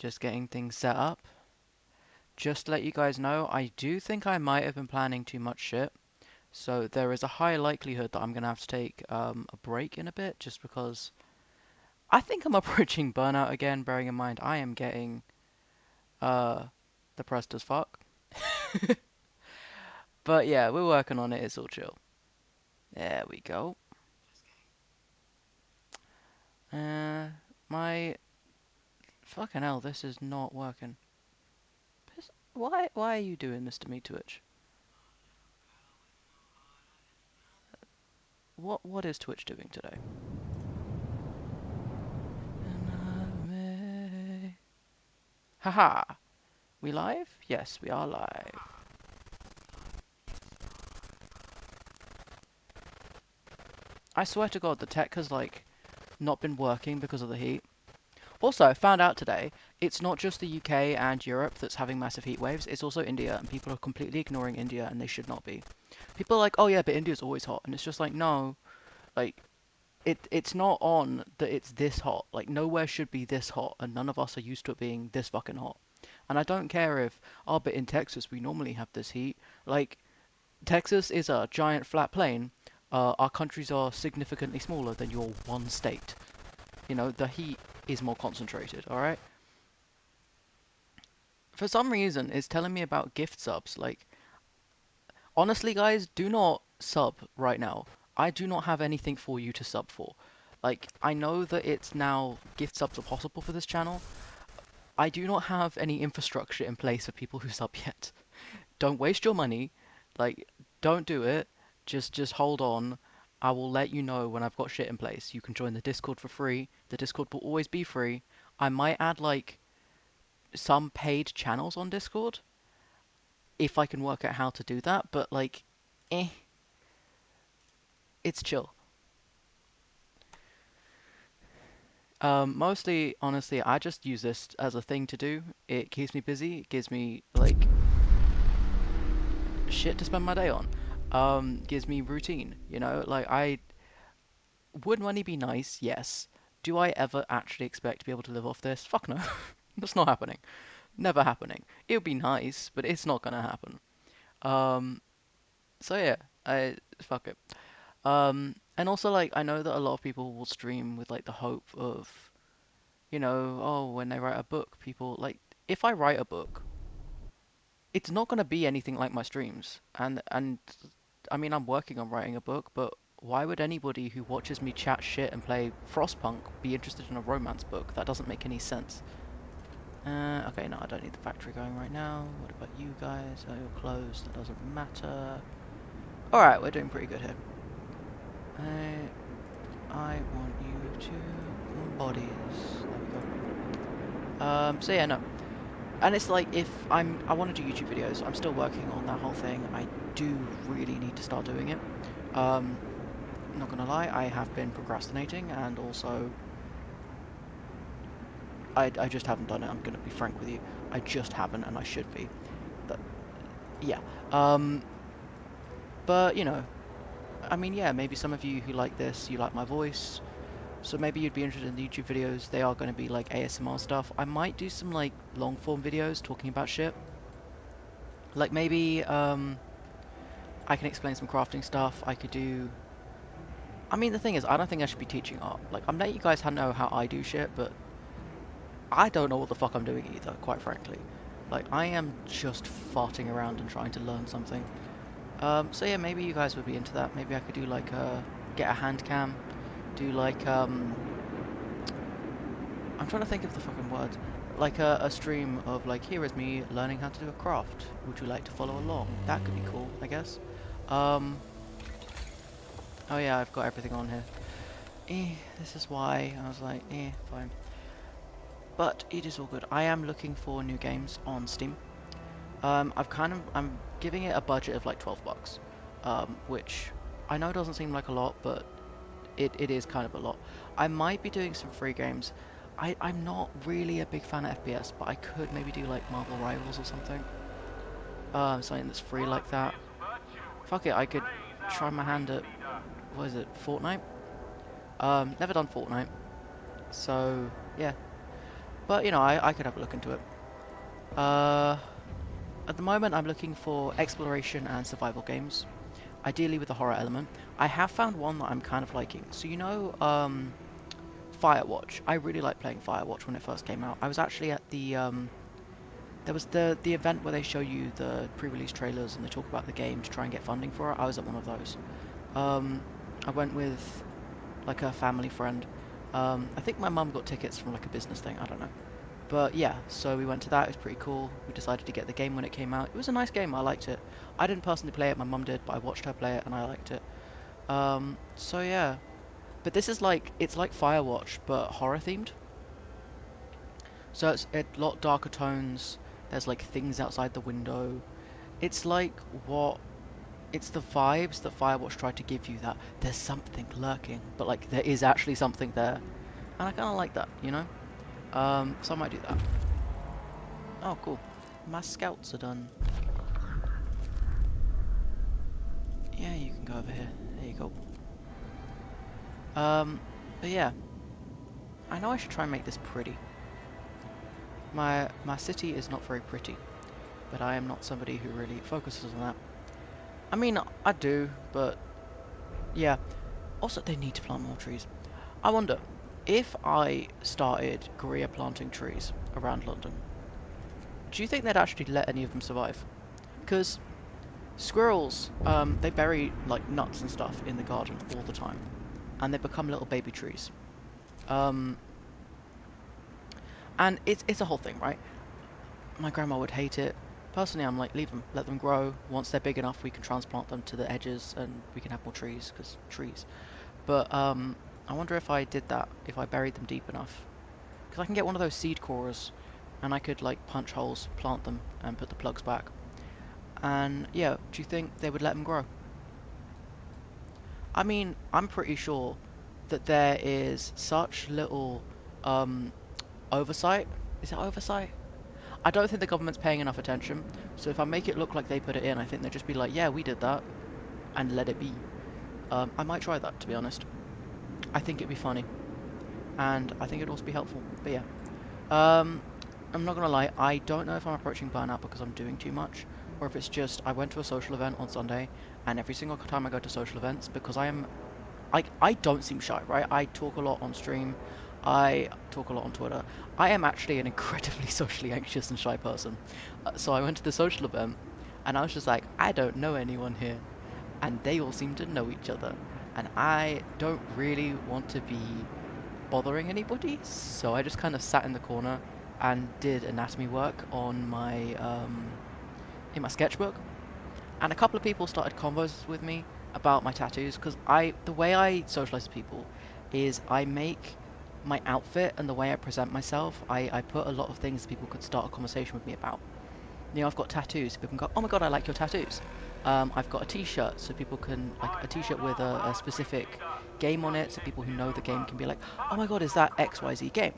Just getting things set up. Just to let you guys know, I do think I might have been planning too much shit. So there is a high likelihood that I'm going to have to take a break in a bit, just because I think I'm approaching burnout again, bearing in mind I am getting uh, depressed as fuck. But yeah, we're working on it, it's all chill. There we go. Uh, my fucking hell, this is not working. Why are you doing this to me, Twitch? What is Twitch doing today? Haha! We live? Yes, we are live. I swear to God, the tech has like not been working because of the heat. Also, I found out today, it's not just the UK and Europe that's having massive heat waves, it's also India, and people are completely ignoring India, and they should not be. People are like, oh yeah, but India's always hot, and it's just like, no, like, it's not on that it's this hot. Like, nowhere should be this hot, and none of us are used to it being this fucking hot. And I don't care if, oh, but in Texas we normally have this heat. Like, Texas is a giant flat plain. Our countries are significantly smaller than your one state. You know, the heat is more concentrated, alright? For some reason, it's telling me about gift subs. Like, honestly, guys, do not sub right now. I do not have anything for you to sub for. Like, I know that it's now gift subs are possible for this channel. I do not have any infrastructure in place for people who sub yet. Don't waste your money. Like, don't do it. Just hold on. I will let you know when I've got shit in place. You can join the Discord for free. The Discord will always be free. I might add like some paid channels on Discord if I can work out how to do that, but like, eh, it's chill. Mostly, honestly, I just use this as a thing to do. It keeps me busy. It gives me like shit to spend my day on. Gives me routine. You know, like would money be nice? Yes. Do I ever actually expect to be able to live off this? Fuck no. That's not happening. Never happening. It would be nice, but it's not gonna happen. Um, so yeah, I fuck it. And also like I know that a lot of people will stream with like the hope of, oh, when they write a book, people like if I write a book, it's not gonna be anything like my streams. And I mean I'm working on writing a book, but why would anybody who watches me chat shit and play Frostpunk be interested in a romance book? That doesn't make any sense. Okay, no, I don't need the factory going right now. What about you guys? Oh, you're closed. That doesn't matter. Alright, we're doing pretty good here. I want you to bodies. There we go. So yeah, no. And it's like if I want to do YouTube videos, I'm still working on that whole thing. I do really need to start doing it. Not gonna lie, I have been procrastinating, and also I just haven't done it. I'm gonna be frank with you. I just haven't, and I should be. But yeah. Um, but you know, I mean, yeah, maybe some of you who like this, you like my voice. So maybe you'd be interested in the YouTube videos. They are going to be like ASMR stuff. I might do some like long form videos talking about shit. Like maybe I can explain some crafting stuff. I could do. I mean, the thing is, I don't think I should be teaching art. Like, I'm letting you guys know how I do shit, but I don't know what the fuck I'm doing either, quite frankly. Like, I am just farting around and trying to learn something. So yeah, maybe you guys would be into that. Maybe I could do like get a hand cam, do like I'm trying to think of the fucking words. Like a stream of like, here is me learning how to do a craft. Would you like to follow along? That could be cool, I guess. Um, oh yeah, I've got everything on here. This is why I was like, fine. But it is all good. I am looking for new games on Steam. I'm giving it a budget of like 12 bucks. Which I know doesn't seem like a lot, but it is kind of a lot. I might be doing some free games. I'm not really a big fan of FPS, but I could maybe do like Marvel Rivals or something. Something that's free like that. Fuck it, I could try my hand at, what is it, Fortnite? Never done Fortnite. So, yeah. But you know, I could have a look into it. Uh, at the moment, I'm looking for exploration and survival games, ideally with a horror element. I have found one that I'm kind of liking. So you know, Firewatch. I really liked playing Firewatch when it first came out. I was actually at the there was the event where they show you the pre-release trailers and they talk about the game to try and get funding for it. I was at one of those. Um, I went with like a family friend. I think my mum got tickets from like a business thing. I don't know. But yeah, so we went to that. It was pretty cool. We decided to get the game when it came out. It was a nice game. I liked it. I didn't personally play it. My mum did, but I watched her play it and I liked it. So yeah. But this is like it's like Firewatch, but horror themed. So it's a lot darker tones. There's like things outside the window. It's like what it's the vibes that Firewatch tried to give you, that there's something lurking, but like there is actually something there. And I kinda like that, you know? So I might do that. Oh cool. My scouts are done. Yeah, you can go over here. There you go. Um but yeah. I know I should try and make this pretty. My city is not very pretty, but I am not somebody who really focuses on that. I mean I do, but yeah. Also they need to plant more trees. I wonder, if I started guerrilla planting trees around London, do you think they'd actually let any of them survive? Because squirrels, they bury like nuts and stuff in the garden all the time, and they become little baby trees. Um, and it's a whole thing, right? My grandma would hate it. Personally, I'm like, leave them, let them grow. Once they're big enough, we can transplant them to the edges, and we can have more trees, because trees. But I wonder if I did that, if I buried them deep enough. Because I can get one of those seed corers, and I could like punch holes, plant them, and put the plugs back. And yeah, do you think they would let them grow? I mean, I'm pretty sure that there is such little um, oversight. Is it oversight? I don't think the government's paying enough attention. So if I make it look like they put it in, I think they'd just be like, yeah, we did that, and let it be. I might try that, to be honest. I think it'd be funny, and I think it'd also be helpful. But yeah. Um, I'm not gonna lie, I don't know if I'm approaching burnout because I'm doing too much, or if it's just I went to a social event on Sunday, and every single time I go to social events, because I don't seem shy, right? I talk a lot on stream, I talk a lot on Twitter. I am actually an incredibly socially anxious and shy person. So I went to the social event, and I was just like, I don't know anyone here, and they all seem to know each other, and I don't really want to be bothering anybody, so I just kind of sat in the corner and did anatomy work on my in my sketchbook. And a couple of people started convos with me about my tattoos because the way I socialize with people is I make my outfit and the way I present myself. I put a lot of things that people could start a conversation with me about. You know, I've got tattoos. People can go, "Oh my god, I like your tattoos." I've got a T-shirt, so people can like a T-shirt with a specific game on it, so people who know the game can be like, "Oh my god, is that XYZ game?"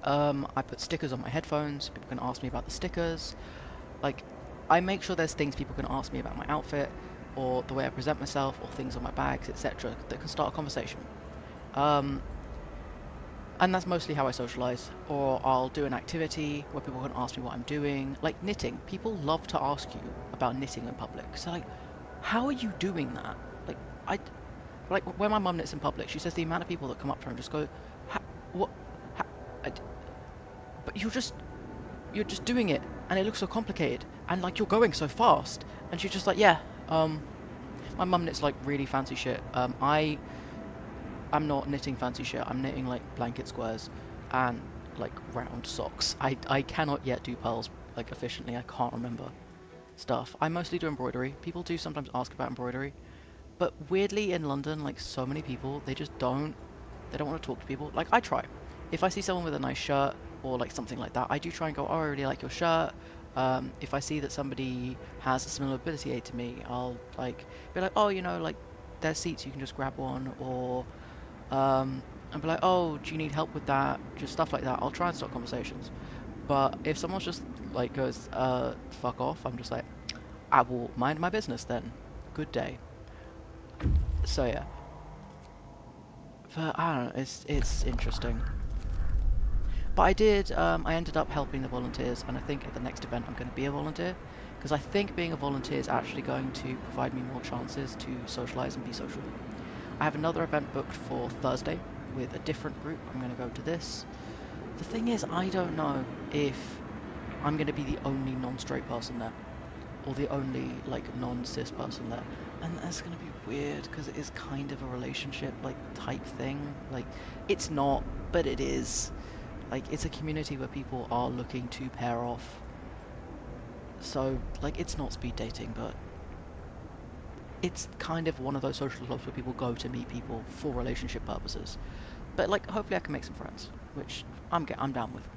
I put stickers on my headphones. People can ask me about the stickers. Like, I make sure there's things people can ask me about my outfit, or the way I present myself, or things on my bags, etc., that can start a conversation. Um, and that's mostly how I socialize. Or I'll do an activity where people can ask me what I'm doing. Like knitting. People love to ask you about knitting in public. So like, how are you doing that? Like, I, like when my mum knits in public, she says the amount of people that come up to her and just go, what, ha, I, but you're just doing it, and it looks so complicated, and like you're going so fast. And she's just like, yeah, my mum knits like really fancy shit. I'm not knitting fancy shit. I'm knitting like blanket squares and like round socks. I cannot yet do pearls like efficiently. I can't remember stuff. I mostly do embroidery. People do sometimes ask about embroidery, but weirdly in London, like so many people, they don't want to talk to people. Like I try. If I see someone with a nice shirt or like something like that, I do try and go, "Oh, I really like your shirt." If I see that somebody has a similar ability aid to me, I'll like be like, "Oh, you know, like there's seats, you can just grab one," or and be like, "Oh, do you need help with that?" Just stuff like that. I'll try and start conversations. But if someone's just like goes, fuck off," I'm just like, I will mind my business then. Good day. So yeah, but I don't know. It's interesting. But I did, I ended up helping the volunteers, and I think at the next event I'm going to be a volunteer, because I think being a volunteer is actually going to provide me more chances to socialise and be social. I have another event booked for Thursday with a different group. I'm going to go to this. The thing is, I don't know if I'm going to be the only non-straight person there, or the only, like, non-cis person there. And that's going to be weird, because it is kind of a relationship, like, type thing. Like, it's not, but it is. Like, it's a community where people are looking to pair off. So, like, it's not speed dating, but it's kind of one of those social clubs where people go to meet people for relationship purposes. But, like, hopefully I can make some friends, which I'm down with.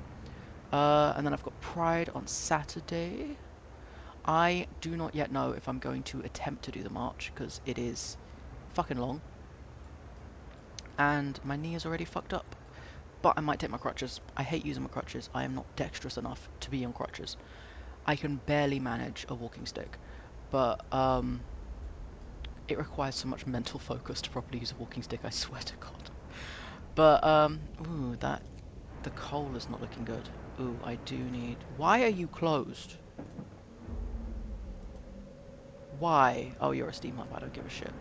And then I've got Pride on Saturday. I do not yet know if I'm going to attempt to do the march, because it is fucking long. And my knee is already fucked up. But I might take my crutches. I hate using my crutches. I am not dexterous enough to be on crutches. I can barely manage a walking stick. But, it requires so much mental focus to properly use a walking stick, I swear to God. But, ooh, the coal is not looking good. Ooh, I do need... Why are you closed? Why? Oh, you're a steam hub, I don't give a shit.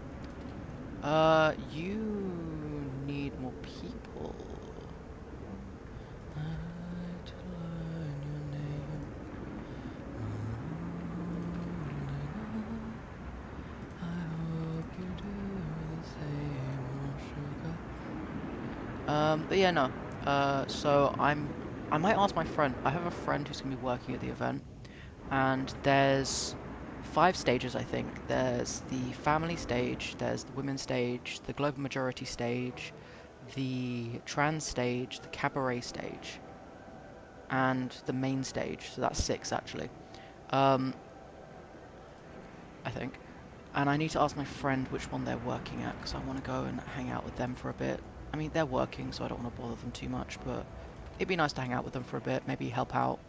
You need more people. But yeah, no. So I might ask my friend. I have a friend who's gonna be working at the event, and there's 5 stages, I think. There's the family stage, there's the women's stage, the global majority stage, the trans stage, the cabaret stage, and the main stage. So that's 6 actually. Um, I think. And I need to ask my friend which one they're working at, because I want to go and hang out with them for a bit. I mean, they're working, so I don't want to bother them too much, but it'd be nice to hang out with them for a bit, maybe help out.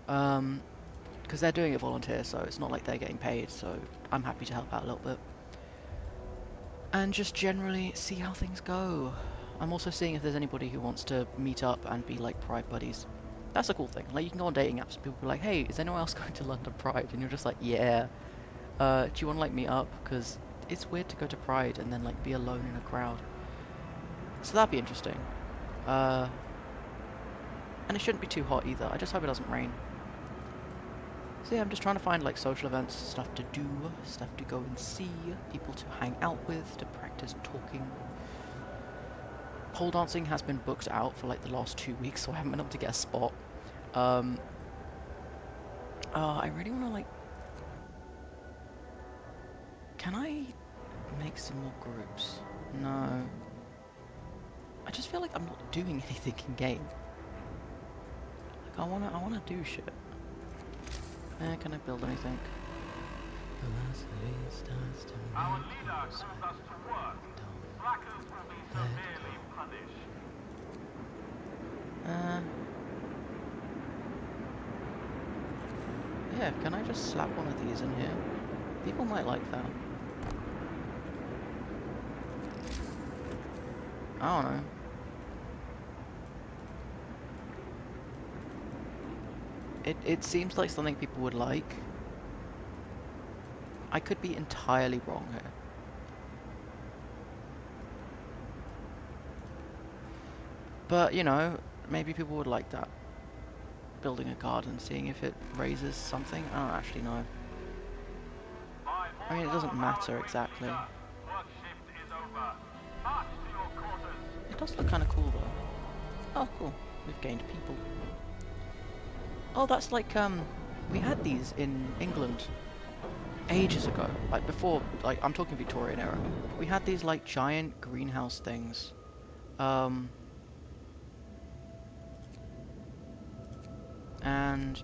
Because they're doing it volunteer, so it's not like they're getting paid, so I'm happy to help out a little bit. And just generally see how things go. I'm also seeing if there's anybody who wants to meet up and be like Pride buddies. That's a cool thing. Like, you can go on dating apps and people be like, hey, is anyone else going to London Pride? And you're just like, yeah. Do you want to like meet up? Because it's weird to go to Pride and then like be alone in a crowd. So that'd be interesting. And it shouldn't be too hot either. I just hope it doesn't rain. So yeah, I'm just trying to find like social events, stuff to do, stuff to go and see, people to hang out with, to practice talking. Pole dancing has been booked out for like the last 2 weeks, so I haven't been able to get a spot. I really want to like... Can I make some more groups? No. I just feel like I'm not doing anything in game. Like I wanna do shit. Can I build anything? Our leader calls us to work. Slackers will be severely punished. Yeah, can I just slap one of these in here? People might like that. I don't know. It seems like something people would like. I could be entirely wrong here. But, you know, maybe people would like that. Building a garden, seeing if it raises something. I don't actually know. I mean, it doesn't matter exactly. Work shift is over. March to your quarters. It does look kind of cool, though. Oh, cool. We've gained people. Oh, that's like, we had these in England ages ago. Like, before, like, I'm talking Victorian era. We had these, like, giant greenhouse things. And,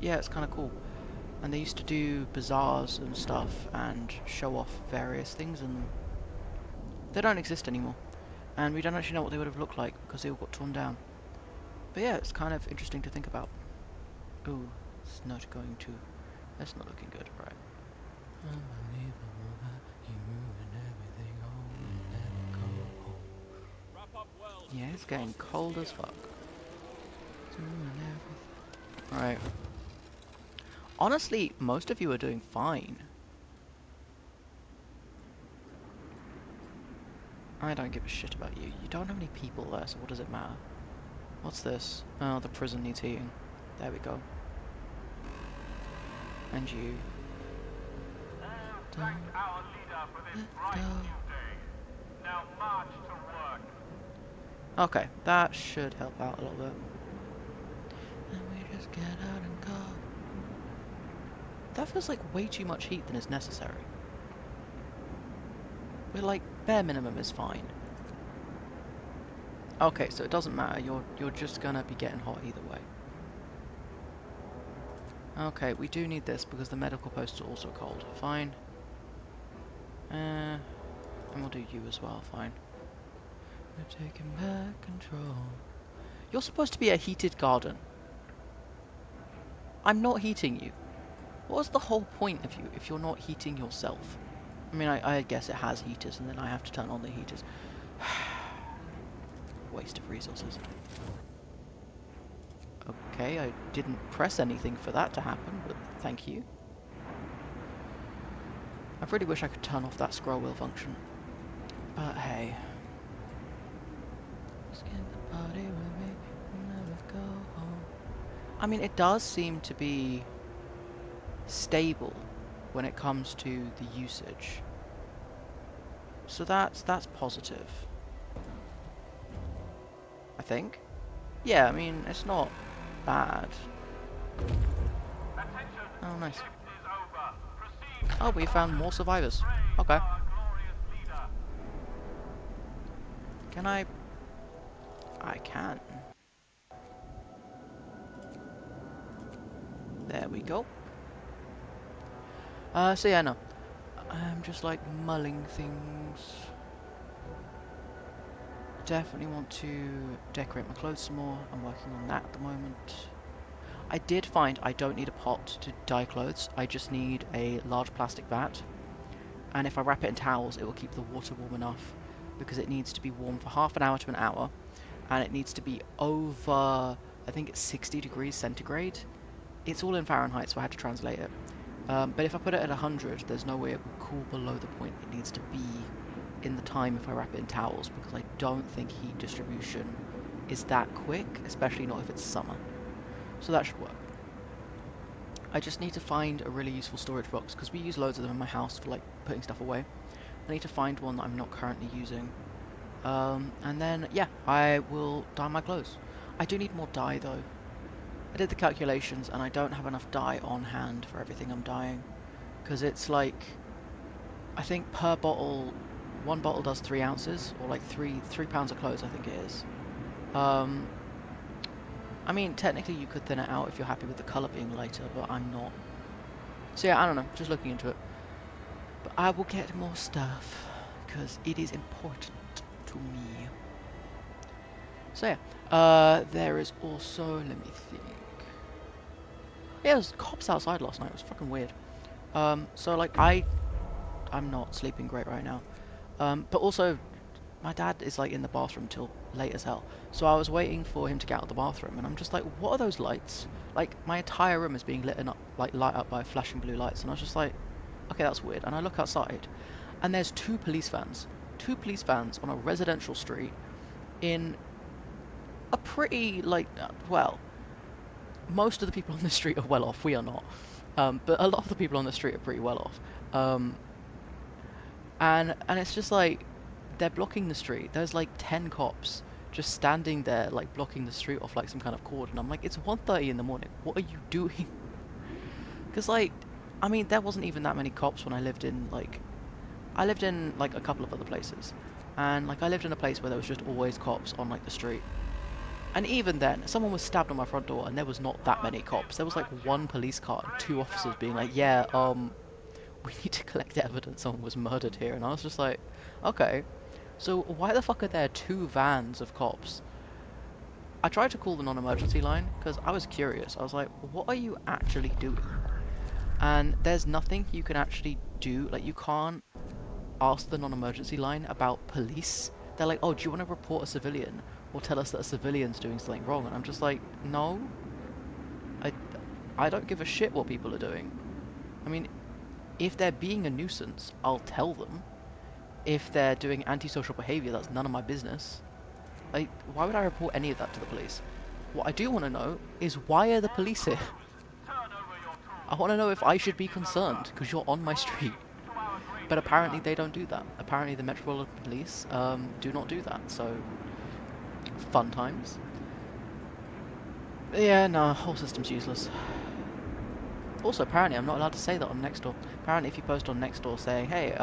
yeah, it's kind of cool. And they used to do bazaars and stuff and show off various things in them. They don't exist anymore. And we don't actually know what they would have looked like because they all got torn down. But yeah, it's kind of interesting to think about. Ooh, it's not going to... That's not looking good, right? Unbelievable that you ruined everything, oh, and never go home. Wrap up well. Yeah, it's getting cold as fuck. Doing everything. Right. Honestly, most of you are doing fine. I don't give a shit about you. You don't have any people there, so what does it matter? What's this? Oh, the prison needs heating. There we go. And you. Thank Don't our leader for this let bright go. new day. Now march to work. Okay, that should help out a little bit. And we just get out and go. That feels like way too much heat than is necessary. We're like, bare minimum is fine. Okay, so it doesn't matter. You're just gonna be getting hot either way. Okay, we do need this because the medical posts are also cold. Fine. And we'll do you as well. Fine. We're taking back control. You're supposed to be a heated garden. I'm not heating you. What's the whole point of you if you're not heating yourself? I mean, I guess it has heaters, and then I have to turn on the heaters. Waste of resources. Okay, I didn't press anything for that to happen, but thank you. I really wish I could turn off that scroll wheel function. But hey. Just get the party with me, we'll never go home. I mean, it does seem to be stable when it comes to the usage. So that's positive. I think. Yeah, I mean, it's not bad. Attention, Oh, nice. shift is over. Proceed Oh, to we found more production. survivors. Praise Okay. our glorious leader. Can I... I can. There we go. So yeah, no. I'm just like mulling things. Definitely want to decorate my clothes some more. I'm working on that at the moment. I did find I don't need a pot to dye clothes. I just need a large plastic vat. And if I wrap it in towels, it will keep the water warm enough because it needs to be warm for half an hour to an hour. And it needs to be over, I think it's 60 degrees centigrade. It's all in Fahrenheit, so I had to translate it. But if I put it at 100, there's no way it will cool below the point it needs to be in the time if I wrap it in towels, because I don't think heat distribution is that quick, especially not if it's summer. So that should work. I just need to find a really useful storage box, because we use loads of them in my house for like putting stuff away. I need to find one that I'm not currently using. And then, yeah, I will dye my clothes. I do need more dye though. I did the calculations and I don't have enough dye on hand for everything I'm dyeing. Because it's like, I think per bottle, one bottle does 3 ounces, or like three pounds of clothes, I think it is. Um, I mean, technically you could thin it out if you're happy with the colour being lighter, but I'm not. So yeah, I don't know, just looking into it. But I will get more stuff, because it is important to me. So yeah, there is also, let me think. Yeah, there was cops outside last night, it was fucking weird. So like, I'm not sleeping great right now. But also, my dad is like in the bathroom till late as hell. So I was waiting for him to get out of the bathroom, and I'm just like, what are those lights? Like, my entire room is being lit up, like light up by flashing blue lights, and I was just like, okay, that's weird. And I look outside, and there's two police vans on a residential street in a pretty like, well, most of the people on the street are well off. We are not, but a lot of the people on the street are pretty well off. Um, and it's just like they're blocking the street. There's like 10 cops just standing there like blocking the street off like some kind of cordon. I'm like, it's 1:30 in the morning. What are you doing? Because like, I mean, there wasn't even that many cops when I lived in like a couple of other places, and like I lived in a place where there was just always cops on like the street. And even then, someone was stabbed on my front door, and there was not that many cops. There was like one police car and two Praise officers our being like, great "Yeah, leader. we need to collect evidence someone was murdered here." And I was just like, "Okay, so why the fuck are there two vans of cops?" I tried to call the non-emergency line because I was curious. I was like, "What are you actually doing?" And there's nothing you can actually do. Like, you can't ask the non-emergency line about police. They're like, "Oh, do you want to report a civilian?" or tell us that a civilian's doing something wrong. And I'm just like, no, I, I don't give a shit what people are doing. I mean, if they're being a nuisance, I'll tell them. If they're doing antisocial behaviour, that's none of my business. Like, why would I report any of that to the police? What I do want to know is why are the All police here? crews, turn over your I tools. want to know if This I should be shift is over. concerned because you're on my Proceed street. to our grain But apparently elevator. they don't do that. Apparently the Metropolitan Police do not do that. So, fun times. Yeah, no, whole system's useless. Also, apparently I'm not allowed to say that on Nextdoor. Apparently if you post on Nextdoor saying, hey,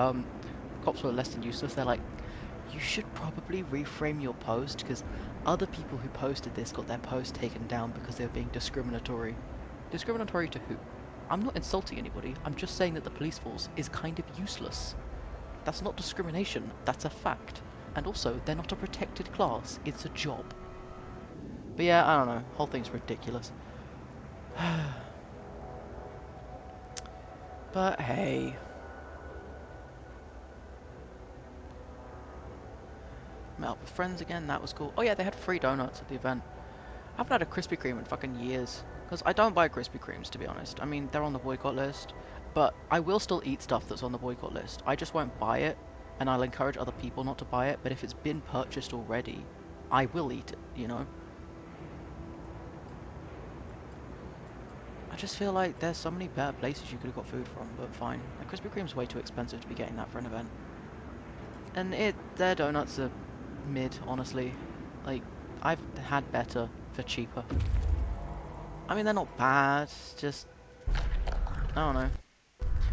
cops were less than useless, they're like, you should probably reframe your post because other people who posted this got their post taken down because they were being discriminatory. Discriminatory to who? I'm not insulting anybody, I'm just saying that the police force is kind of useless. That's not discrimination, that's a fact. And also, they're not a protected class, it's a job. But yeah, I don't know, whole thing's ridiculous. But hey, met up with friends again, that was cool. Oh yeah, they had free donuts at the event. I haven't had a Krispy Kreme in fucking years. Because I don't buy Krispy Kremes, to be honest. I mean, they're on the boycott list. But I will still eat stuff that's on the boycott list. I just won't buy it. And I'll encourage other people not to buy it. But if it's been purchased already, I will eat it, you know? I just feel like there's so many better places you could have got food from, but fine. Like, Krispy Kreme's way too expensive to be getting that for an event. And their donuts are mid, honestly. Like, I've had better for cheaper. I mean, they're not bad, just, I don't know.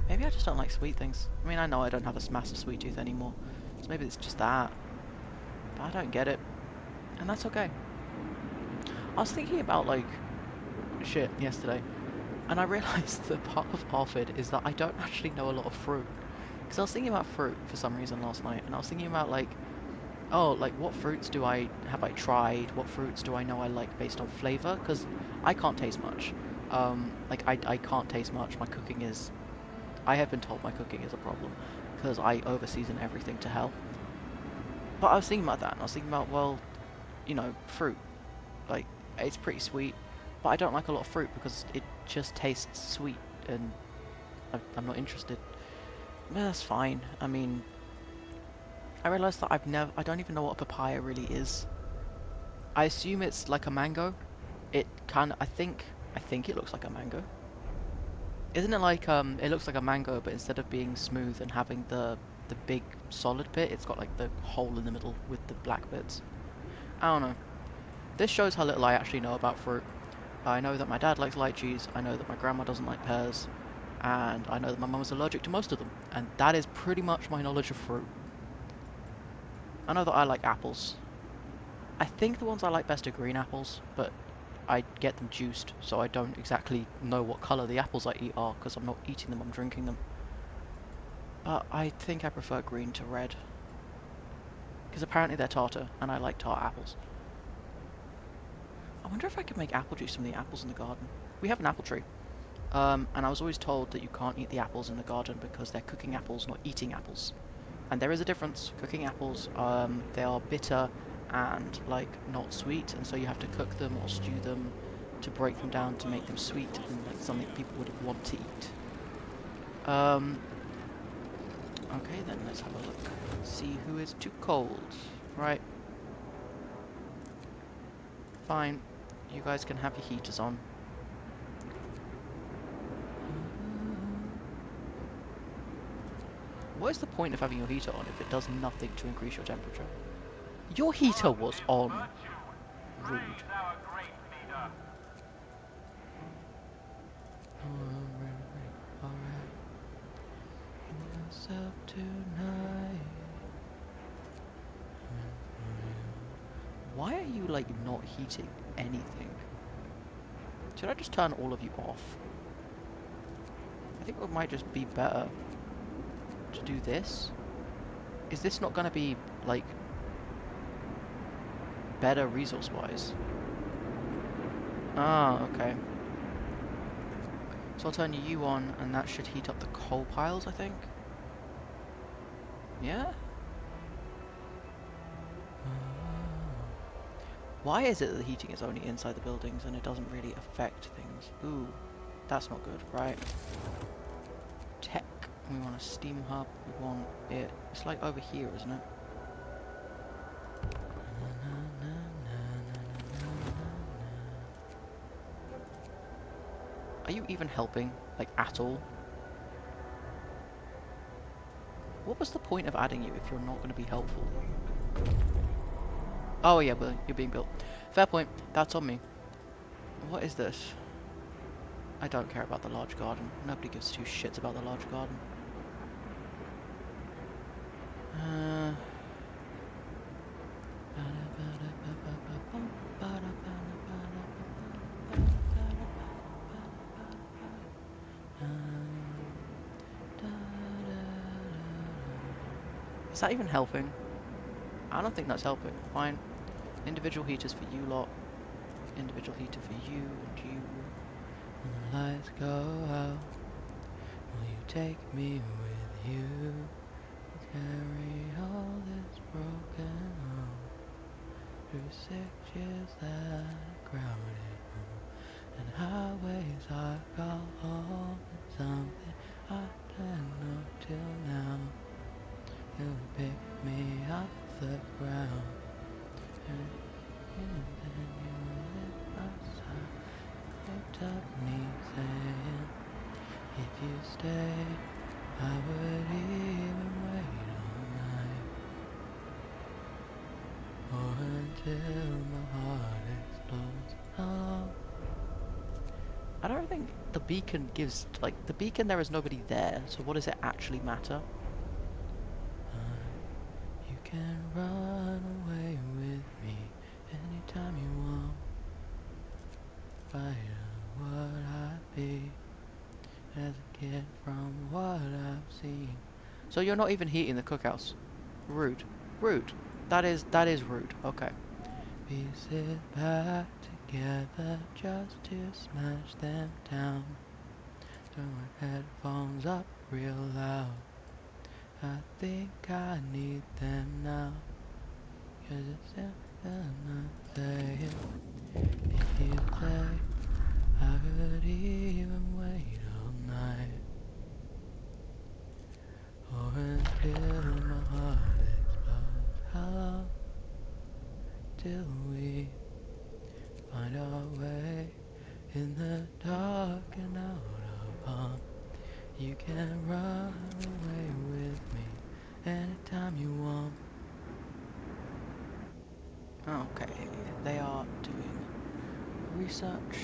Maybe I just don't like sweet things. I mean, I know I don't have a massive sweet tooth anymore, so maybe it's just that. But I don't get it, and that's okay. I was thinking about, like, shit yesterday, and I realised that part of ARFID is that I don't actually know a lot of fruit. Because I was thinking about fruit for some reason last night, and I was thinking about, like, oh, like, what fruits have I tried? What fruits do I know I like based on flavour? Because I can't taste much. Like, I can't taste much. My cooking is I have been told my cooking is a problem because I overseason everything to hell. But I was thinking about that, and I was thinking about, well, you know, fruit. Like, it's pretty sweet, but I don't like a lot of fruit because it just tastes sweet, and I'm not interested. Yeah, that's fine. I mean, I realised that I don't even know what a papaya really is. I assume it's like a mango. I think it looks like a mango. Isn't it like it looks like a mango, but instead of being smooth and having the big solid bit, it's got like the hole in the middle with the black bits. I don't know. This shows how little I actually know about fruit. I know that my dad likes lychees, I know that my grandma doesn't like pears, and I know that my mum is allergic to most of them, and that is pretty much my knowledge of fruit. I know that I like apples. I think the ones I like best are green apples, but I get them juiced, so I don't exactly know what colour the apples I eat are, because I'm not eating them, I'm drinking them. But I think I prefer green to red. Because apparently they're tartar, and I like tart apples. I wonder if I could make apple juice from the apples in the garden. We have an apple tree. And I was always told that you can't eat the apples in the garden because they're cooking apples, not eating apples. And there is a difference. Cooking apples, they are bitter and, like, not sweet, and so you have to cook them or stew them to break them down to make them sweet and, like, something people would want to eat. Um, Okay, then let's have a look. See who is too cold. Right. Fine. You guys can have your heaters on. What is the point of having your heater on if it does nothing to increase your temperature? Your heater was Positive on. virtue. Rude. Praise our great leader. Why are you, like, not heating anything? Should I just turn all of you off? I think it might just be better to do this. Is this not going to be, like, better resource-wise? Ah, okay. So I'll turn you on, and that should heat up the coal piles, I think? Yeah? Why is it that the heating is only inside the buildings and it doesn't really affect things? Ooh, that's not good, right? Tech. We want a steam hub. We want it. It's like over here, isn't it? Are you even helping? Like, at all? What was the point of adding you if you're not going to be helpful? Oh yeah, but you're being built. Fair point. That's on me. What is this? I don't care about the large garden. Nobody gives two shits about the large garden. Uh... Is that even helping? I don't think that's helping. Fine. Individual heaters for you lot. Individual heater for you and you. When the lights go out, will you take me with you? Carry all this broken home through 6 years that crowded home and highways I call home and something I don't know till now. You'll pick me off the ground and then you lift my side. Picked up me saying, if you stay, I would even wait all night. Or until my heart explodes. How long? I don't think the beacon gives, like, the beacon there is nobody there, so what does it actually matter? You can run away with me anytime you want. Fight what I'd be as a kid from what I've seen. So you're not even heating the cookhouse. Rude. Rude. That is rude. Okay. Pieces back together just to smash them down. Turn my headphones up real loud. I think I need them now. 'Cause it's still not saying. If you say I could even wait all night. Or until my heart explodes. How long till we find our way in the dark and out of harm? You can run away with me anytime you want. Okay, they are doing research.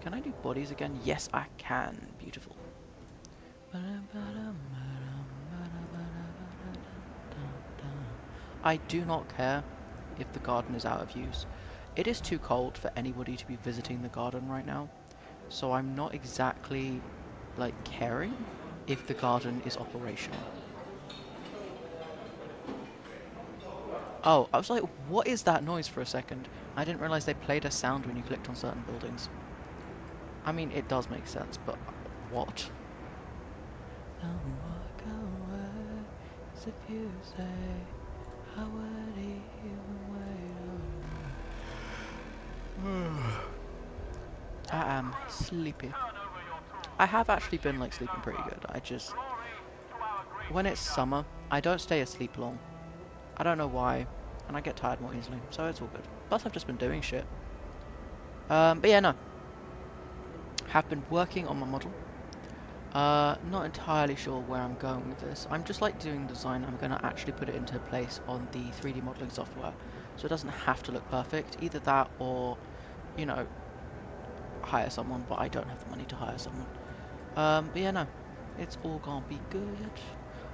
Can I do bodies again? Yes, I can. Beautiful. I do not care if the garden is out of use. It is too cold for anybody to be visiting the garden right now, so I'm not exactly, like, caring if the garden is operational. Oh, I was like, what is that noise for a second? I didn't realize they played a sound when you clicked on certain buildings. I mean, it does make sense, but what? Don't walk away, 'cause if you say I would even wait. I am sleepy. Turn over your I tools. have actually been Finish like this sleeping pretty number. good. I just Glory to our great when it's leader. summer, I don't stay asleep long. I don't know why, and I get tired more easily, so it's all good. Plus, I've just been doing shit. But yeah, no. Have been working on my model. Not entirely sure where I'm going with this. I'm just like doing design. I'm going to actually put it into place on the 3D modeling software, so it doesn't have to look perfect. Either that or, you know, hire someone, but I don't have the money to hire someone. But yeah, no, it's all gonna be good.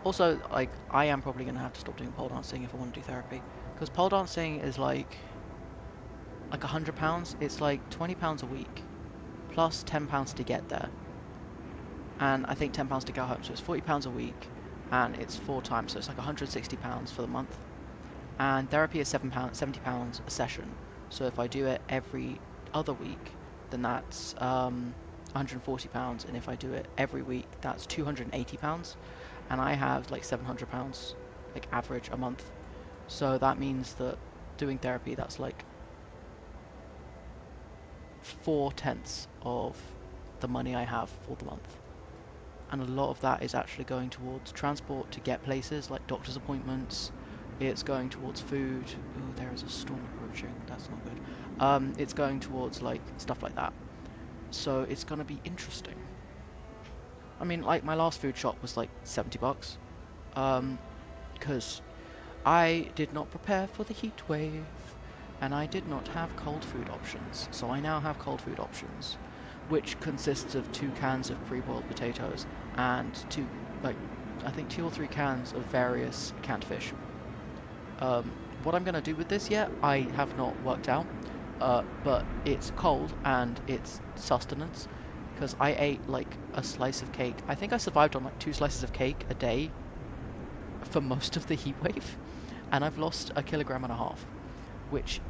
Also, like, I am probably gonna have to stop doing pole dancing if I want to do therapy, because pole dancing is like £100. It's like £20 a week, plus £10 to get there, and I think £10 to go home. So it's £40 a week, and it's 4 times, so it's like £160 for the month. And therapy is £7, £70 a session. So if I do it every other week, then that's £140, and if I do it every week, that's £280. and I have like £700 like average a month. So that means that doing therapy, that's like 4/10 of the money I have for the month. And a lot of that is actually going towards transport to get places like doctor's appointments. It's going towards food. Oh, there is a storm approaching. That's not good. It's going towards like stuff like that. So it's gonna be interesting. I mean, like my last food shop was like $70. Because I did not prepare for the heat wave, and I did not have cold food options. So I now have cold food options, which consists of 2 cans of pre-boiled potatoes and like, I think 2 or 3 cans of various canned fish. What I'm gonna do with this yet, I have not worked out. But it's cold and it's sustenance because I ate like a slice of cake. I think I survived on like 2 slices of cake a day for most of the heat wave, and I've lost 1.5 kilograms, which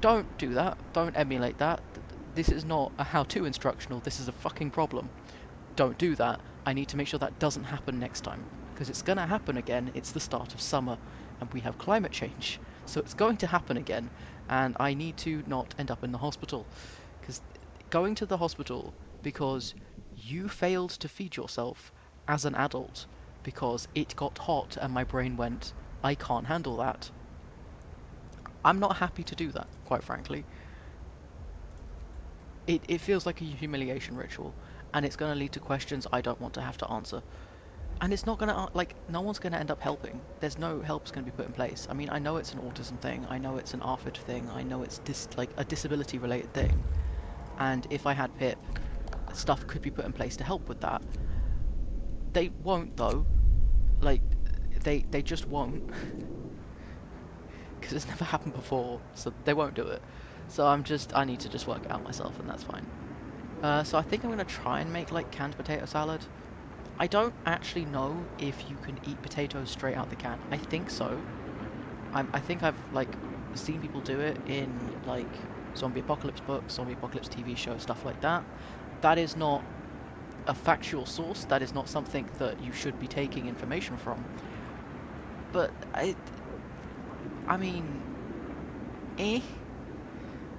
don't do that. Don't emulate that. This is not a how-to instructional. This is a fucking problem. Don't do that. I need to make sure that doesn't happen next time because it's gonna happen again. It's the start of summer, and we have climate change, so it's going to happen again. And I need to not end up in the hospital because going to the hospital because you failed to feed yourself as an adult because it got hot and my brain went, I can't handle that. I'm not happy to do that, quite frankly. It feels like a humiliation ritual, and it's going to lead to questions I don't want to have to answer. And it's not going to, like, no one's going to end up helping. There's no help's going to be put in place. I mean, I know it's an autism thing, I know it's an ARFID thing, I know it's like a disability related thing. And if I had PIP, stuff could be put in place to help with that. They won't, though. Like, they just won't. Because it's never happened before, so they won't do it. So I need to just work it out myself, and that's fine. So I think I'm gonna try and make like canned potato salad. I don't actually know if you can eat potatoes straight out the can. I think so. I think I've like seen people do it in like zombie apocalypse books, zombie apocalypse TV shows, stuff like that. That is not a factual source. That is not something that you should be taking information from. But I mean, eh?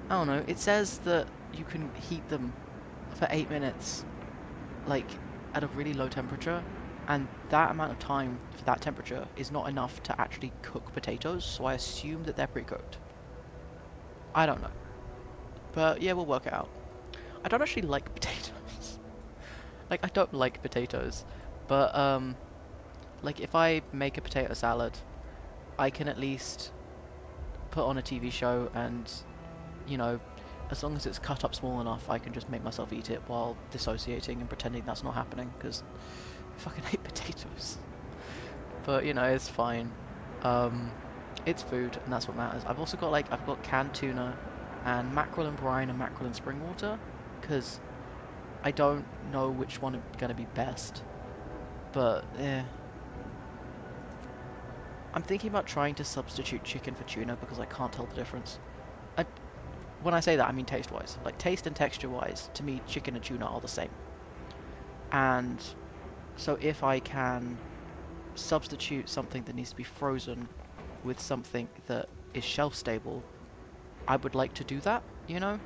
I don't know. It says that you can heat them for 8 minutes, like at a really low temperature, and that amount of time for that temperature is not enough to actually cook potatoes, so I assume that they're pre-cooked. I don't know. But yeah, we'll work it out. I don't actually like potatoes. Like, I don't like potatoes. But, like, if I make a potato salad, I can at least put on a TV show and, you know, as long as it's cut up small enough, I can just make myself eat it while dissociating and pretending that's not happening, because I fucking hate potatoes. But, you know, it's fine. Um, it's food, and that's what matters. I've also got, like, I've got canned tuna and mackerel and brine and mackerel and spring water, because I don't know which one is going to be best. But, yeah. I'm thinking about trying to substitute chicken for tuna because I can't tell the difference. I, when I say that, I mean taste-wise. Like, taste and texture-wise, to me, chicken and tuna are the same. And so if I can substitute something that needs to be frozen with something that is shelf-stable, I would like to do that, you know?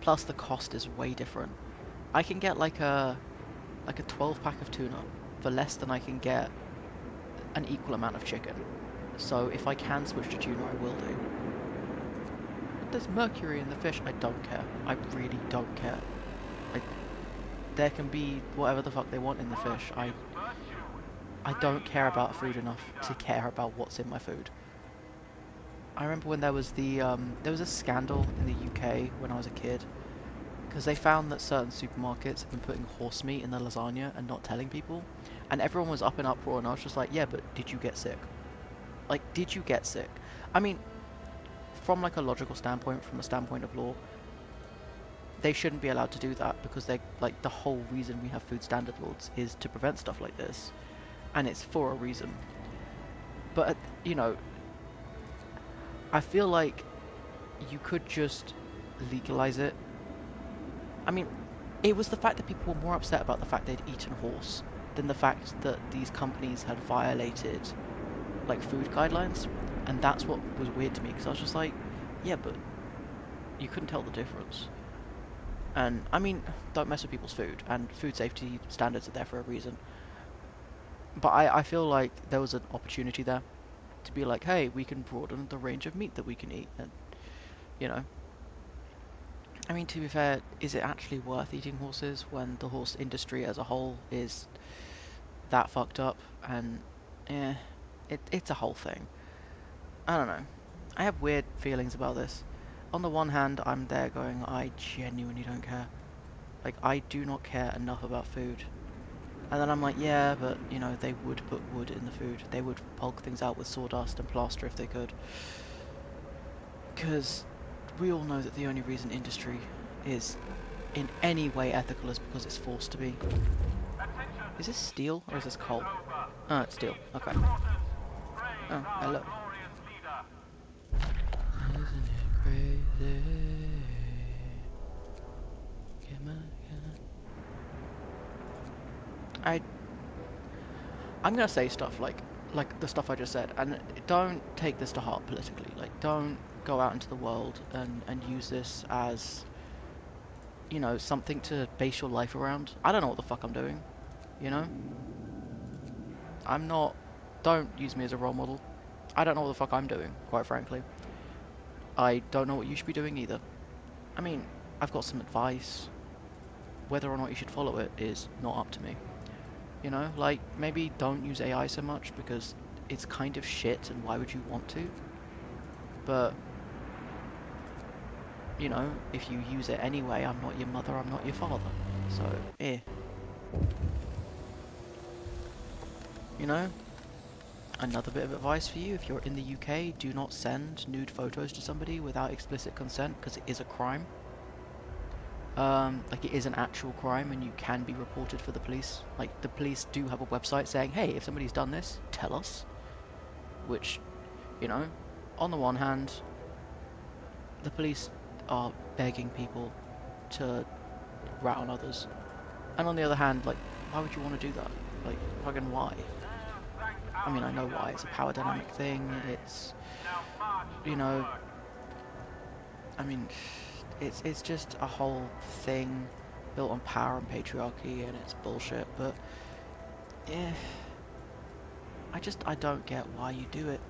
Plus, the cost is way different. I can get like a 12 pack of tuna for less than I can get an equal amount of chicken. So if I can switch to tuna, I will do. There's mercury in the fish. I don't care. I really don't care. Like, there can be whatever the fuck they want in the fish. I don't care about food enough to care about what's in my food. I remember when there was a scandal in the UK when I was a kid because they found that certain supermarkets have been putting horse meat in their lasagna and not telling people, and everyone was up in uproar, and I was just like, yeah, but did you get sick? Like, did you get sick? I mean, from like a logical standpoint, from a standpoint of law, they shouldn't be allowed to do that because they like the whole reason we have food standard laws is to prevent stuff like this, and it's for a reason. But you know, I feel like you could just legalize it. I mean, it was the fact that people were more upset about the fact they'd eaten horse than the fact that these companies had violated like food guidelines, and that's what was weird to me because I was just like, yeah, but you couldn't tell the difference. And I mean, don't mess with people's food, and food safety standards are there for a reason. But I feel like there was an opportunity there to be like, hey, we can broaden the range of meat that we can eat, and you know, I mean, to be fair, is it actually worth eating horses when the horse industry as a whole is that fucked up? And eh, it's a whole thing. I don't know. I have weird feelings about this. On the one hand, I'm there going, I genuinely don't care. Like, I do not care enough about food. And then I'm like, yeah, but, you know, they would put wood in the food. They would pulp things out with sawdust and plaster if they could. Because we all know that the only reason industry is in any way ethical is because it's forced to be. Attention! Is this steel or is this Mission is coal? over. Oh, it's steel. Peace to Okay. the quarters. Praise Oh, our hello. glorious leader. Isn't it crazy? I I'm gonna say stuff like the stuff I just said, and don't take this to heart politically. Like, don't go out into the world and use this as, you know, something to base your life around. I don't know what the fuck I'm doing. You know, I'm not. Don't use me as a role model. I don't know what the fuck I'm doing, quite frankly. I don't know what you should be doing either. I mean, I've got some advice. Whether or not you should follow it is not up to me. You know, like, maybe don't use AI so much because it's kind of shit and why would you want to? But, you know, if you use it anyway, I'm not your mother, I'm not your father. So, eh. You know, another bit of advice for you, if you're in the UK, do not send nude photos to somebody without explicit consent because it is a crime. Like, it is an actual crime and you can be reported for the police. Like, the police do have a website saying, hey, if somebody's done this, tell us. Which, you know, on the one hand, the police are begging people to rat on others. And on the other hand, like, why would you want to do that? Like, fucking why? And thank I our mean, I know leader why. for It's a his power dynamic righteous thing. command. It's, Now march you to know, work. I mean, it's just a whole thing built on power and patriarchy, and it's bullshit. But yeah, I don't get why you do it.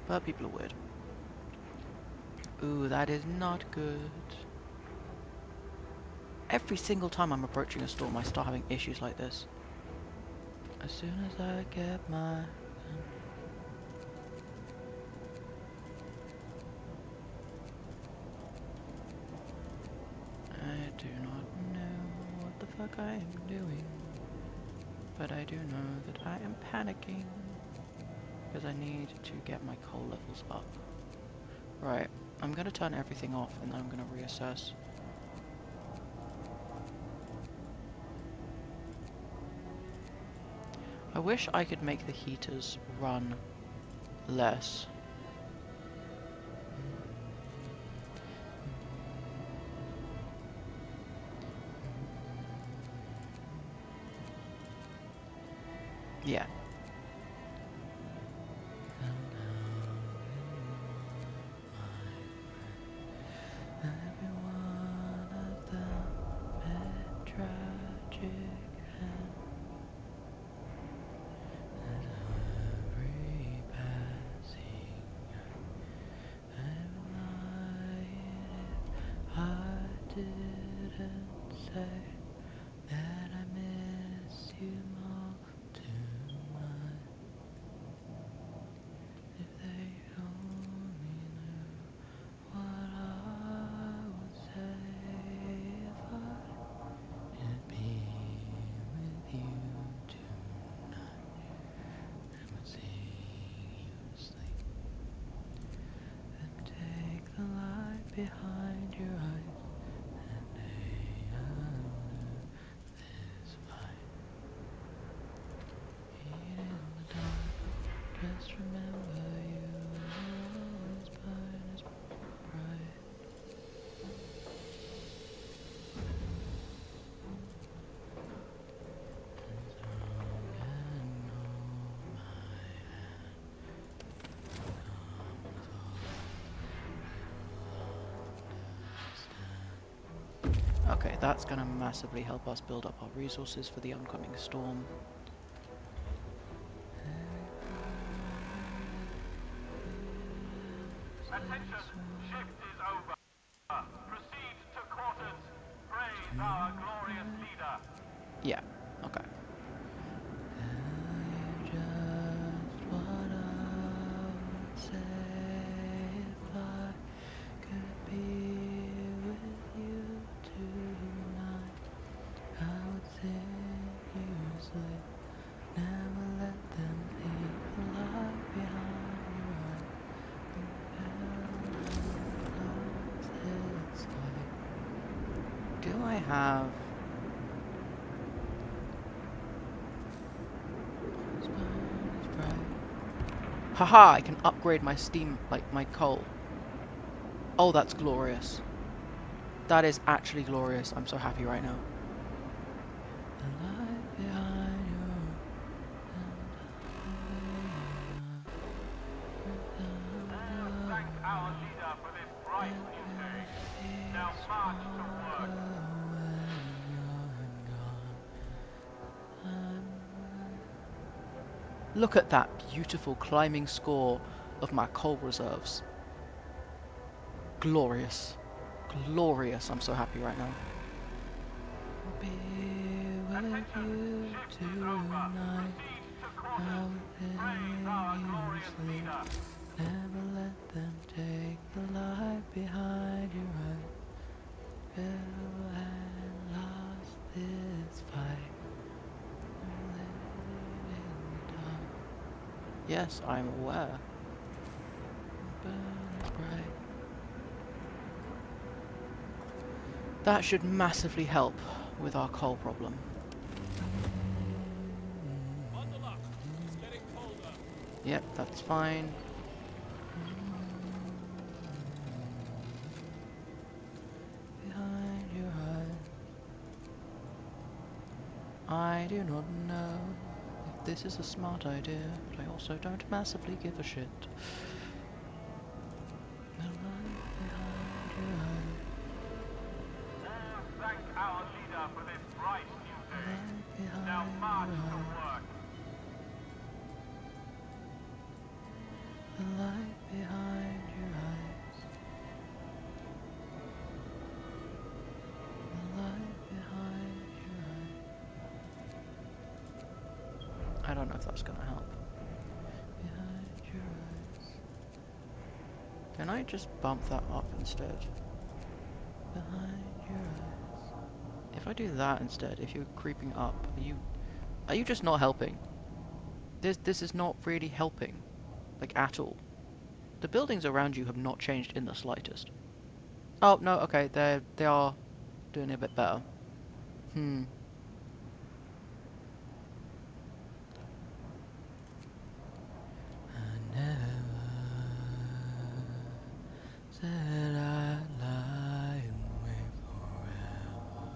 But people are weird. Ooh, that is not good. Every single time I'm approaching a storm, I start having issues like this. As soon as I get my gun. I do not know what the fuck I am doing, but I do know that I am panicking because I need to get my coal levels up. Right, I'm gonna turn everything off and then I'm gonna reassess. I wish I could make the heaters run less. Yeah. Every one of them met tragic end. As every passing I'm lying if I didn't say that I miss you more tonight. If they only knew what I would say if I could be with you tonight and would sing you to sleep. Then take the light behind your eyes and day I'll lose this fight. Eat in the dark, just remember you will always burn as bright. Okay, that's gonna massively help us build up our resources for the oncoming storm. Attention, shift is over. Proceed to quarters. Praise our glorious leader. Yeah, okay. Just what I would say if I could be with you tonight. I would sing you sleep. Never let them take the light behind your eyes. Lost its light. Do I have Spanish bright? Haha, I can upgrade my steam, like my coal. Oh, that's glorious. That is actually glorious. I'm so happy right now. The light behind you. Thank our leader for this bright new day. Now march to work. Look at that beautiful climbing score of my coal reserves. Glorious. Glorious. I'm so happy right now. Be with Attention, you shift is over. tonight. Proceed to I quarters. would Praise think our you glorious sleep. leader. Never let them take the light behind your eyes. Fell and lost this fight. Live in the dark. Yes, I'm aware. Burning bright. That should massively help with our coal problem. On the luck. It's getting colder. Yep, that's fine. Behind your eyes, I do not know if this is a smart idea, but I also don't massively give a shit. The light behind your eyes, Thank our leader for this bright new the day. light Now behind march your to eyes, work. the light behind your eyes, the light behind your eyes. I don't know if that's gonna help. Behind your eyes. Can I just bump that up instead? Behind your eyes. If I do that instead, if you're creeping up, are you just not helping? This is not really helping, like at all. The buildings around you have not changed in the slightest. Oh no, okay, they are doing a bit better. Hmm. I never said I'd lie and wait forever.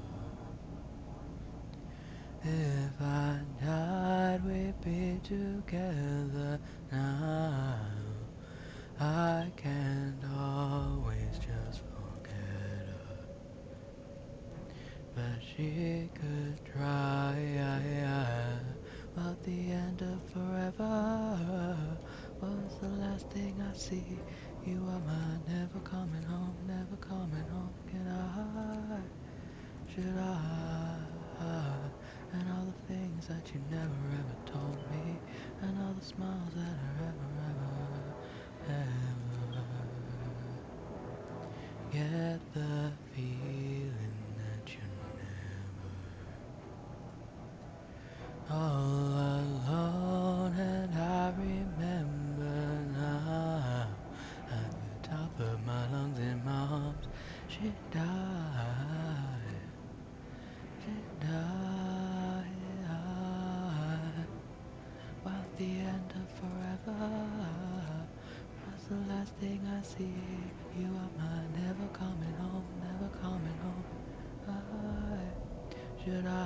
If I died, we'd be together now. I can't always just forget her, but she could try. But the end of forever was the last thing I see. You are mine, never coming home, never coming home. Can I? Should I? And all the things that you never ever told me, and all the smiles that are ever get the feeling that you never all alone. And I remember now at the top of my lungs in my arms she died. She died. While the end of forever was the last thing I see. You are mine, never coming home, never coming home. Should I?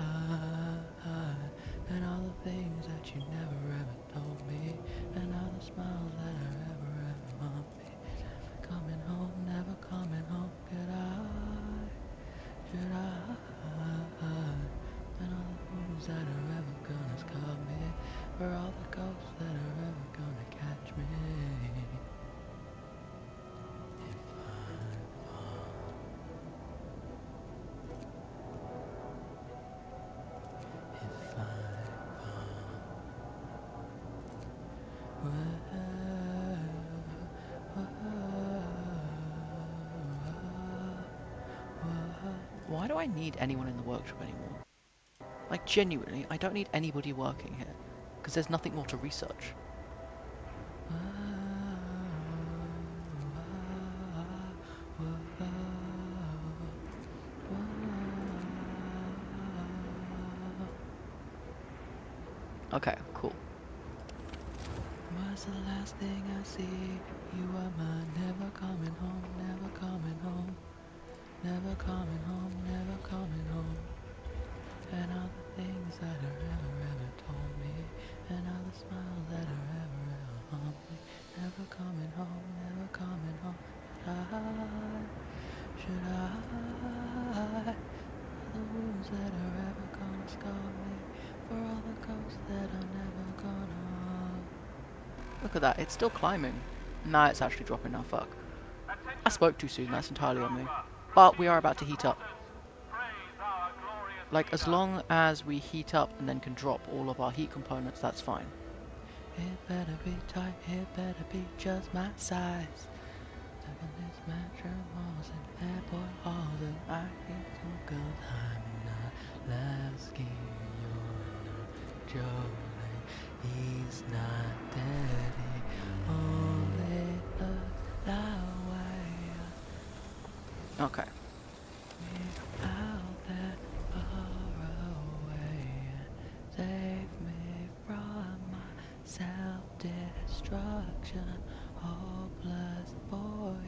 And all the things that you never ever told me, and all the smiles that I ever want me. Never coming home, never coming home. Could I? Should I and all the fools that are ever gonna scar me, for all the ghosts that are ever gonna catch me. If I fall, if I fall, why do I need anyone in the workshop anymore? Like, genuinely, I don't need anybody working here, because there's nothing more to research. Okay, cool. What's the last thing I see? You are mine, never coming home, never coming home, never coming home, never coming home. And all the things that are ever told me, and all the smiles that are ever on me, never coming home, never coming home. Should I, the wounds that are ever gonna scar me, for all the ghosts that are never gonna. Look at that, it's still climbing. Nah, it's actually dropping now, fuck. I Attention, spoke too soon, ship that's is entirely on me. over. But we are Proceed about to to heat up. quarters. Praise our glorious Like, as leader. long as we heat up and then can drop all of our heat components, that's fine. It better be tight, it better be just my size. Look at this mattress walls and airport halls, and I hate so good I'm not asking, you're not Jolie, he's not daddy, only looks that way. Okay. Out there far away, save me from my self-destruction. Hopeless boy, I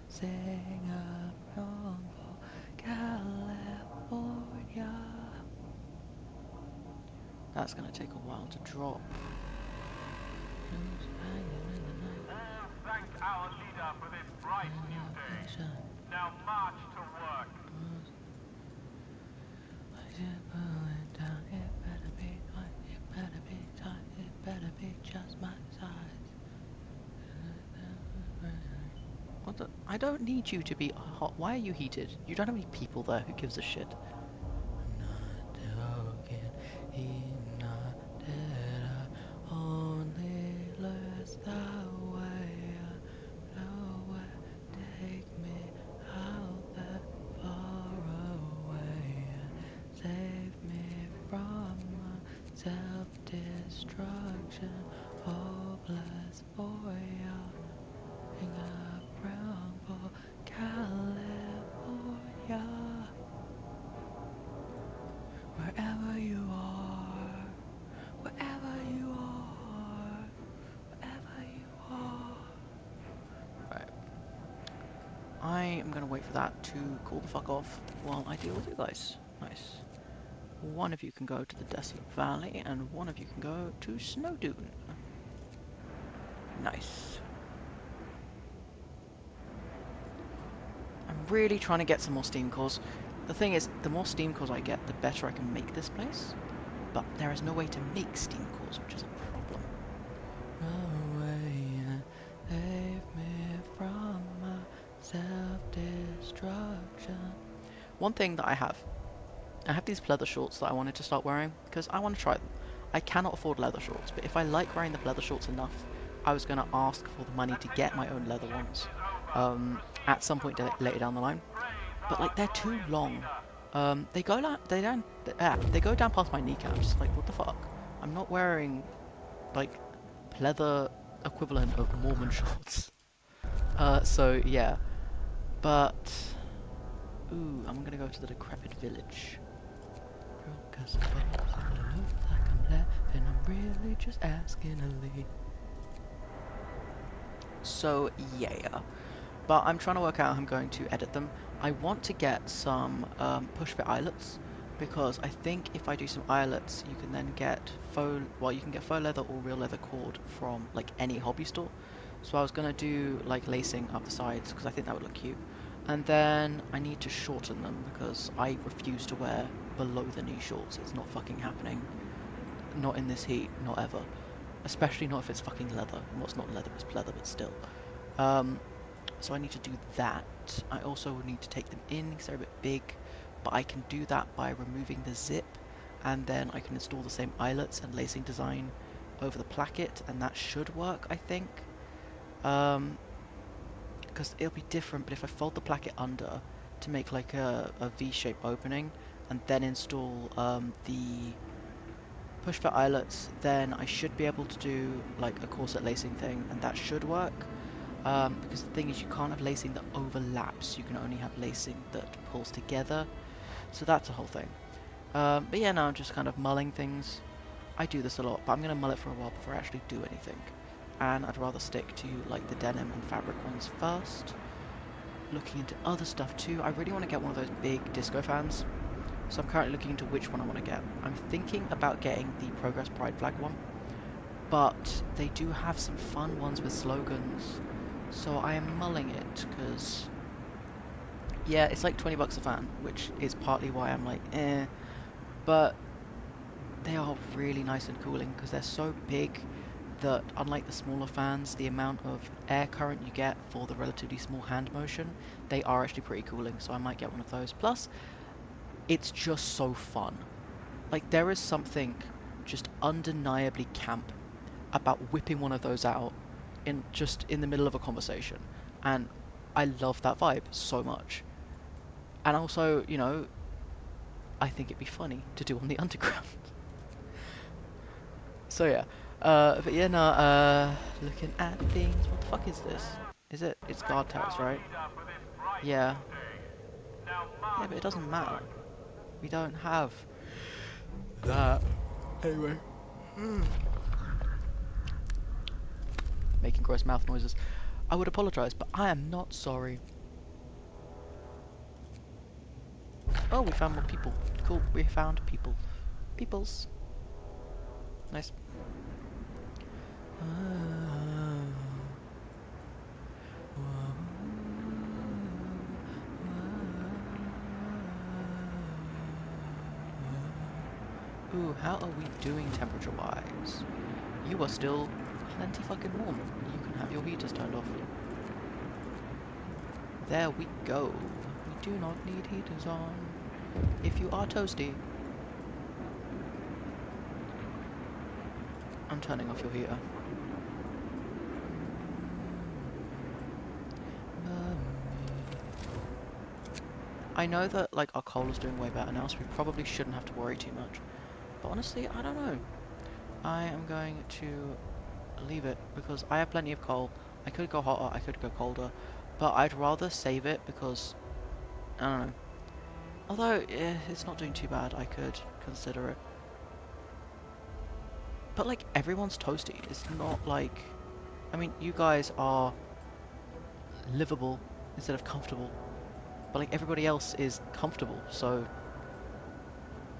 sing a song for California. That's gonna take a while to drop. Who's hanging in the night? All thank our leader for this bright new day. Now march to work. It better be tight, it better be tight, it better be just my size. What the? I don't need you to be hot. Why are you heated? You don't have any people there. Who gives a shit? I'm not joking. He's not dead. I only last that way. Nowhere take me out that far away. Save me from my self-destruction. Hopeless boy. Hang around for California. Wherever you are, wherever you are, wherever you are. Right. I am gonna wait for that to cool the fuck off while I deal with you guys. Nice. One of you can go to the Desolate Valley, and one of you can go to Snow Dune. Nice. I'm really trying to get some more steam cores. The thing is, the more steam cores I get, the better I can make this place. But there is no way to make steam cores, which is a problem. Away, save me from my self-destruction. One thing that I have these pleather shorts that I wanted to start wearing because I want to try them. I cannot afford leather shorts, but if I like wearing the leather shorts enough, I was going to ask for the money to get my own leather Ship ones is over. at some point later down the line. Praise But our like they're too glorious long. leader. They go down past my kneecaps. Like what the fuck? I'm not wearing like pleather equivalent of Mormon shorts. So yeah, but ooh, I'm gonna go to the decrepit village. Drunk as a bubbles and it looks like I'm laughing. I'm really just asking to leave. So yeah, but I'm trying to work out how I'm going to edit them. I want to get some push fit eyelets because I think if I do some eyelets, you can then get you can get faux leather or real leather cord from like any hobby store. So I was gonna do like lacing up the sides because I think that would look cute. And then I need to shorten them because I refuse to wear below the knee shorts. It's not fucking happening. Not in this heat, not ever. Especially not if it's fucking leather. Well, it's not leather, it's pleather, but still. Um, so I need to do that. I also need to take them in because they're a bit big, but I can do that by removing the zip, and then I can install the same eyelets and lacing design over the placket, and that should work, I think. Because it'll be different, but if I fold the placket under to make like a V-shaped opening, and then install the push fit eyelets, then I should be able to do like a corset lacing thing, and that should work. Because the thing is, you can't have lacing that overlaps, you can only have lacing that pulls together, so that's a whole thing. But yeah, now I'm just kind of mulling things. I do this a lot, but I'm going to mull it for a while before I actually do anything. And I'd rather stick to like the denim and fabric ones first. Looking into other stuff too, I really want to get one of those big disco fans. So I'm currently looking into which one I want to get. I'm thinking about getting the Progress Pride flag one, but they do have some fun ones with slogans. So I am mulling it, because, yeah, it's like 20 bucks a fan, which is partly why I'm like, eh. But they are really nice and cooling, because they're so big that, unlike the smaller fans, the amount of air current you get for the relatively small hand motion, they are actually pretty cooling, so I might get one of those. Plus, it's just so fun. Like, there is something just undeniably camp about whipping one of those out in the middle of a conversation, and I love that vibe so much. And also, you know, I think it'd be funny to do on the underground. So yeah, but yeah, no, looking at things. What the fuck is this? Is it? It's guard Select towers, our right? leader for this bright Yeah. new day. Now Yeah, march but it to doesn't matter. work. We don't have that. Anyway. Making gross mouth noises. I would apologise, but I am not sorry. Oh, we found more people. Cool, we found people. Peoples. Nice. Ooh, how are we doing temperature-wise? You are still plenty fucking warm. You can have your heaters turned off. There we go. We do not need heaters on. If you are toasty, I'm turning off your heater. I know that like our coal is doing way better now, so we probably shouldn't have to worry too much. But honestly, I don't know. I am going to leave it because I have plenty of coal. I could go hotter, I could go colder, but I'd rather save it because I don't know. Although it's not doing too bad, I could consider it. But like everyone's toasty. It's not like, I mean, you guys are livable instead of comfortable, but like everybody else is comfortable. So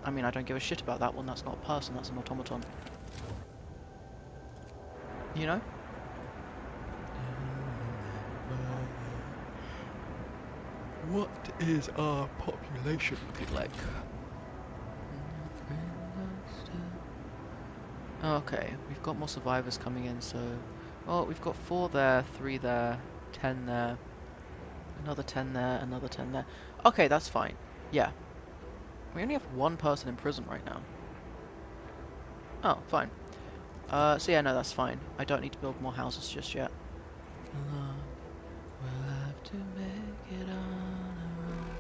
I mean, I don't give a shit about that one. That's not a person. That's an automaton. You know? What is our population looking like? Okay, we've got more survivors coming in, so... Oh, we've got 4 there, 3 there, 10 there, another 10 there, another 10 there. Okay, that's fine. Yeah. We only have 1 person in prison right now. Oh, fine. So yeah, no, that's fine. I don't need to build more houses just yet. Alone, we'll have to make it on our own.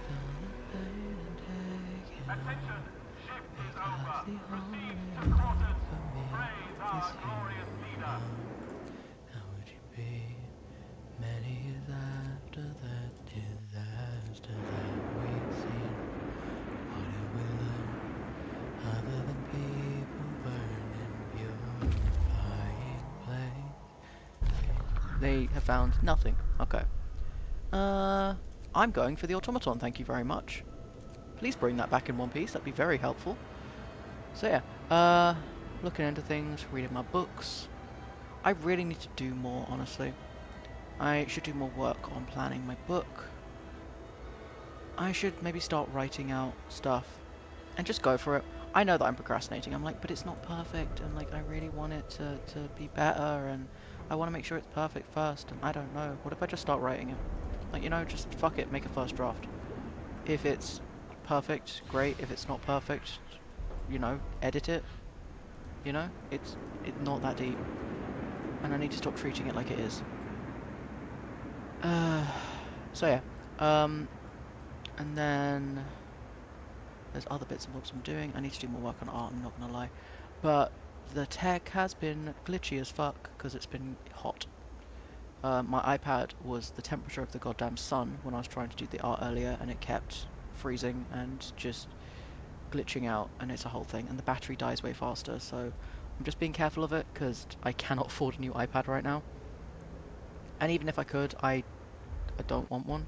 Feel the pain and take it Attention, on. shift is Because over. the Proceed only to hope quarters. for me Praise is our you glorious leader. alone. How would you be many years after that disaster that we've seen? What have we learned other than people burn in purifying flames? They have found nothing. Okay. I'm going for the automaton, thank you very much. Please bring that back in one piece, that'd be very helpful. So yeah, looking into things, reading my books. I really need to do more, honestly. I should do more work on planning my book. I should maybe start writing out stuff and just go for it. I know that I'm procrastinating. I'm like, but it's not perfect, and like I really want it to be better, and I want to make sure it's perfect first. And I don't know. What if I just start writing it? Like, you know, just fuck it, make a first draft. If it's perfect, great. If it's not perfect, you know, edit it. You know, it's not that deep, and I need to stop treating it like it is. Uh, so yeah. And then there's other bits and bobs I'm doing. I need to do more work on art, I'm not gonna lie. But the tech has been glitchy as fuck because it's been hot. My iPad was the temperature of the goddamn sun when I was trying to do the art earlier, and it kept freezing and just glitching out, and it's a whole thing. And the battery dies way faster, so I'm just being careful of it because I cannot afford a new iPad right now. And even if I could, I don't want one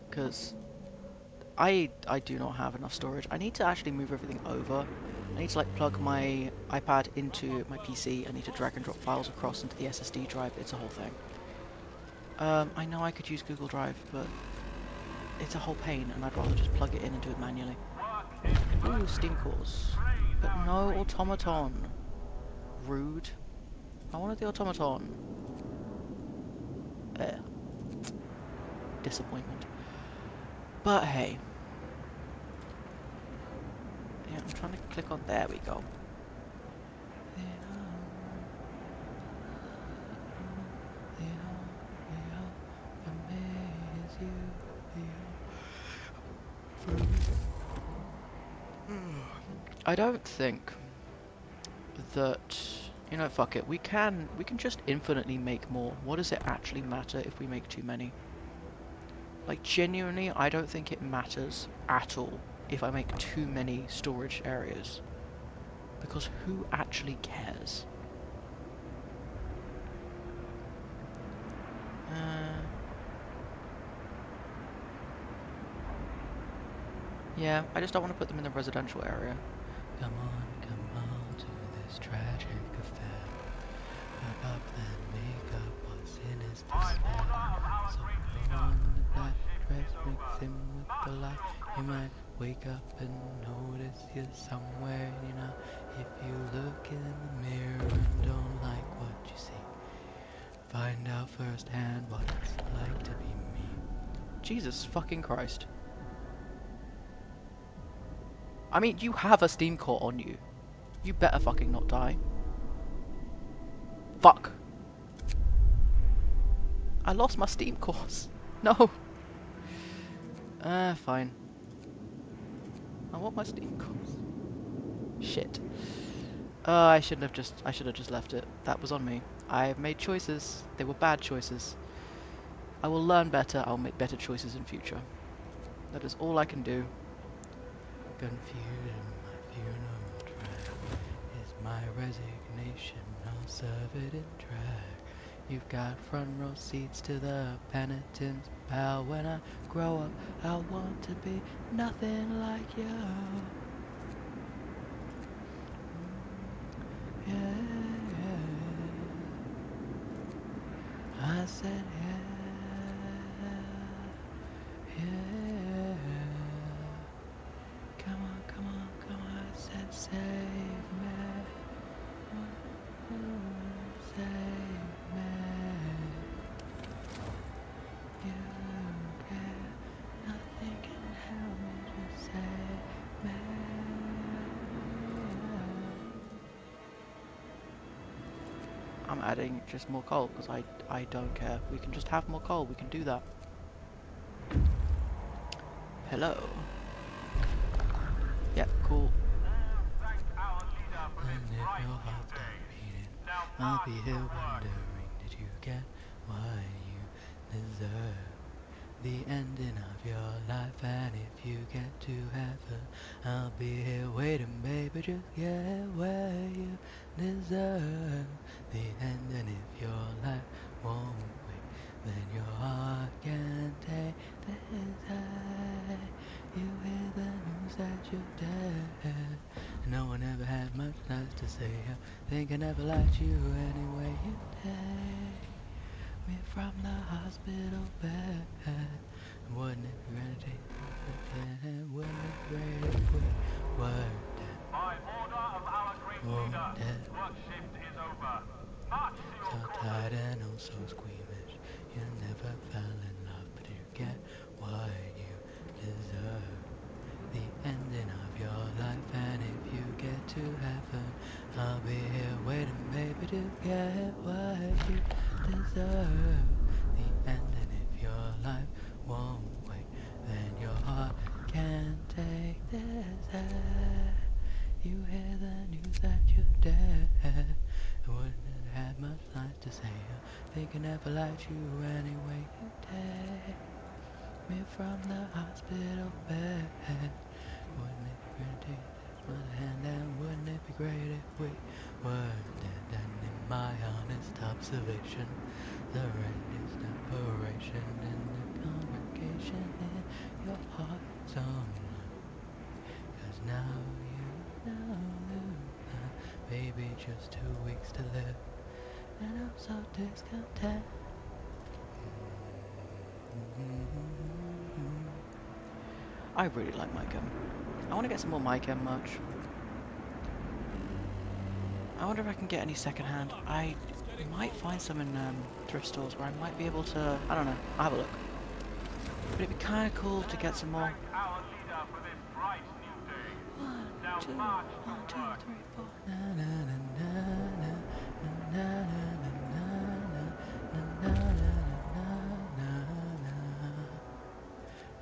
because I do not have enough storage. I need to actually move everything over. I need to like plug my iPad into my PC. I need to drag and drop files across into the SSD drive. It's a whole thing. I know I could use Google Drive, but it's a whole pain, and I'd rather just plug it in and do it manually. Ooh, Steam cores. But no automaton. Rude. I wanted the automaton. Eh, disappointment. But hey. Yeah, I'm trying to click on... There we go. I don't think that, you know, fuck it. We can just infinitely make more. What does it actually matter if we make too many? Like, genuinely, I don't think it matters at all if I make too many storage areas, because who actually cares? Uh, yeah, I just don't want to put them in the residential area. Come on to this tragic affair. Wrap up then make up what's in his despair. So put on the black dress, mix him with the light. You might wake up and notice you're somewhere, you know. If you look in the mirror and don't like what you see, find out firsthand what it's like to be me. Jesus fucking Christ. I mean, you have a steam core on you. You better fucking not die. Fuck. I lost my steam cores. No. Fine. I want my steam cores. Shit. I should have just left it. That was on me. I have made choices. They were bad choices. I will learn better. I'll make better choices in future. That is all I can do. Confusion, my funeral track is my resignation. I'll serve it in drag. You've got front row seats to the penitence, pal. When I grow up, I want to be nothing like you. Yeah, I said yeah, yeah. Come on, come on, come on. I said save me, save me. You care, nothing can help me. Just save me. I'm adding just more coal because I don't care. We can just have more coal. We can do that. Hello. Yeah, cool. And if your heart stops beating, I'll be here wondering, did you get what you deserve? The ending of your life, and if you get to heaven, I'll be here waiting, baby, just get where you deserve. The ending if your life won't wait, then your heart can take this high. You hear the news that you're dead. No one ever had much nice to say. I think I never liked you anyway you did. me from the hospital bed. Wouldn't it be great to take it? Wouldn't it be great if we were dead? By order of our great Oh, leader, dead. work shift is over. March to So your quarters. tired and oh so squeamish. You never fell in love, but you get what you deserve. The ending of your life, and if you get to heaven, I'll be here waiting, baby, to get what you deserve. The ending if your life won't wait, then your heart can't take this hurt. You hear the news that you're dead. I wouldn't have had much nice to say. I think I never liked you anyway. You take me from the hospital bed. Wouldn't it be great to take this mother hand, and wouldn't it be great if we were dead? And in my honest observation, the is separation in the congregation in your heart's own love. 'Cause now you know, baby, just 2 weeks to live, and I'm so discontent. I really like Mychem. I want to get some more Mychem merch. I wonder if I can get any secondhand. I might find some in thrift stores where I might be able to. I don't know. I'll have a look. But it'd be kind of cool to get some more. Thank our leader for this bright new day. One, Now two, march to one, two, work. three, four. Na na na na na na na na na na na na na.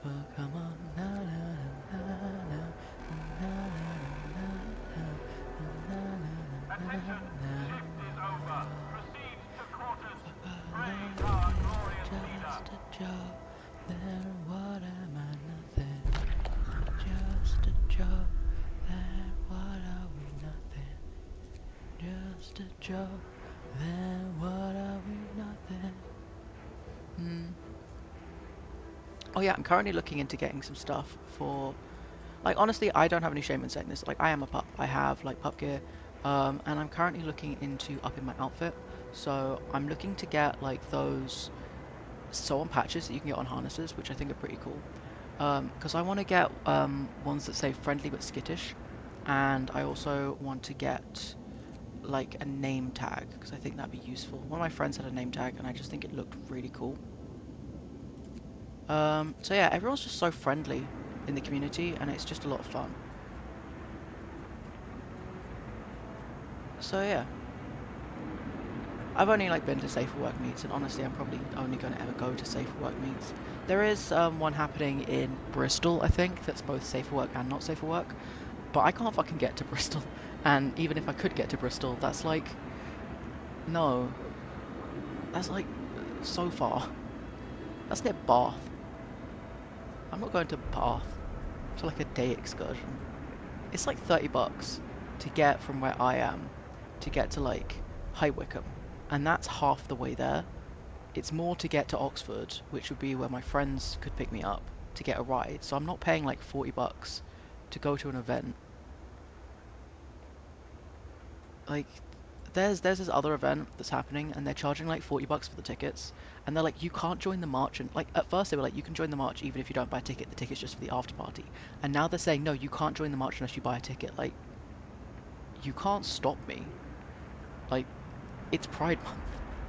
Oh, come on. Na na na na na na na Attention, na shift is over. Proceed to quarters. Praise life our is glorious leader. just a joke, then what am I? Nothing. Just a joke, then what are we? Nothing. Just a joke, then what are we? Nothing. Oh yeah, I'm currently looking into getting some stuff for, like, honestly, I don't have any shame in saying this. Like, I am a pup. I have like pup gear, and I'm currently looking into upping my outfit. So I'm looking to get like those sew on patches that you can get on harnesses, which I think are pretty cool. Because I want to get ones that say friendly but skittish, and I also want to get like a name tag because I think that'd be useful. One of my friends had a name tag, and I just think it looked really cool. So yeah, everyone's just so friendly in the community, and it's just a lot of fun. So yeah, I've only like been to Safe for Work meets, and honestly, I'm probably only going to ever go to Safe for Work meets. There is one happening in Bristol, I think, that's both Safe for Work and not Safe for Work, but I can't fucking get to Bristol. And even if I could get to Bristol, that's like, no, that's like so far. That's near Bath. I'm not going to Bath for like a day excursion. It's like 30 bucks to get from where I am to get to like High Wycombe, and that's half the way there. It's more to get to Oxford, which would be where my friends could pick me up to get a ride. So I'm not paying like 40 bucks to go to an event. Like there's this other event that's happening, and they're charging like 40 bucks for the tickets, and they're like, you can't join the march. And like at first they were like, you can join the march even if you don't buy a ticket, the ticket's just for the after party. And now they're saying, no, you can't join the march unless you buy a ticket. Like, you can't stop me. Like, it's Pride Month.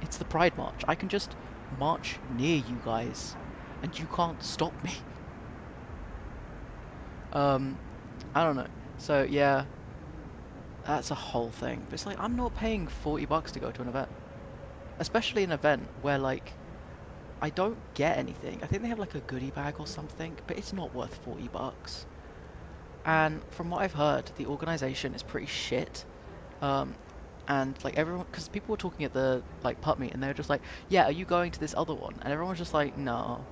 It's the Pride March. I can just march near you guys, and you can't stop me. um I don't know. So yeah, that's a whole thing. But it's like, I'm not paying 40 bucks to go to an event, especially an event where like I don't get anything. I think they have like a goodie bag or something, but it's not worth 40 bucks. And from what I've heard, the organization is pretty shit. Um, and like everyone, because people were talking at the like pub meet, and they were just like, "Yeah, are you going to this other one?" And everyone was just like, "No."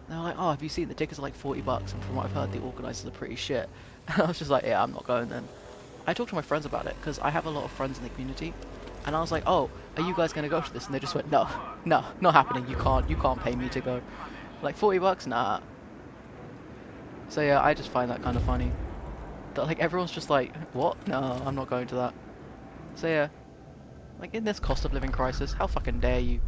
And they were like, "Oh, have you seen the tickets are like 40 bucks?" And from what I've heard, the organizers are pretty shit. And I was just like, "Yeah, I'm not going then." I talked to my friends about it because I have a lot of friends in the community, and I was like, "Oh, are you guys gonna go to this?" And they just went, "No, no, not happening. You can't pay me to go. Like 40 bucks, nah." So yeah, I just find that kind of funny. That like everyone's just like, "What? No, I'm not going to that." So yeah, like in this cost of living crisis, how fucking dare you?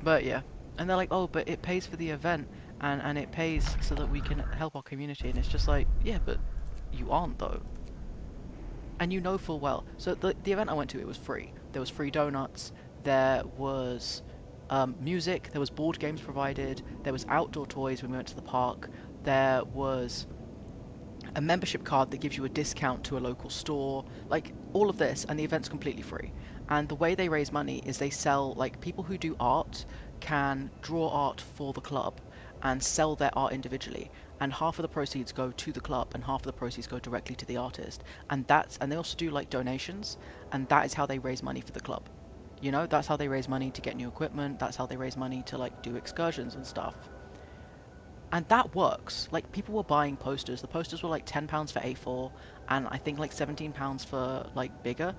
But yeah, and they're like, oh, but it pays for the event, and it pays so that we can help our community, and it's just like, yeah, but you aren't though, and you know full well. So the event I went to, it was free. There was free donuts. There was music. There was board games provided. There was outdoor toys when we went to the park. There was a membership card that gives you a discount to a local store, like all of this, and the event's completely free. And the way they raise money is they sell, like, people who do art can draw art for the club and sell their art individually, and half of the proceeds go to the club and half of the proceeds go directly to the artist. And they also do like donations, and that is how they raise money for the club. You know, that's how they raise money to get new equipment, that's how they raise money to like do excursions and stuff. And that works. Like, people were buying posters. The posters were like £10 for A4, and I think like £17 for like bigger.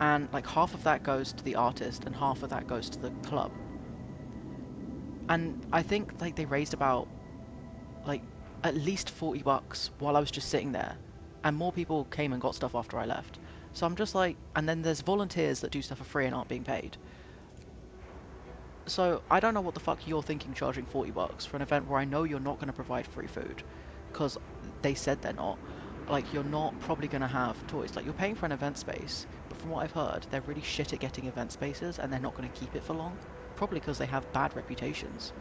And like half of that goes to the artist, and half of that goes to the club. And I think like they raised about like at least $40 while I was just sitting there, and more people came and got stuff after I left. So I'm just like, and then there's volunteers that do stuff for free and aren't being paid. So I don't know what the fuck you're thinking charging $40 for an event where I know you're not going to provide free food, because they said they're not. Like, you're not probably going to have toys. Like, you're paying for an event space, but from what I've heard, they're really shit at getting event spaces, and they're not going to keep it for long. Probably because they have bad reputations.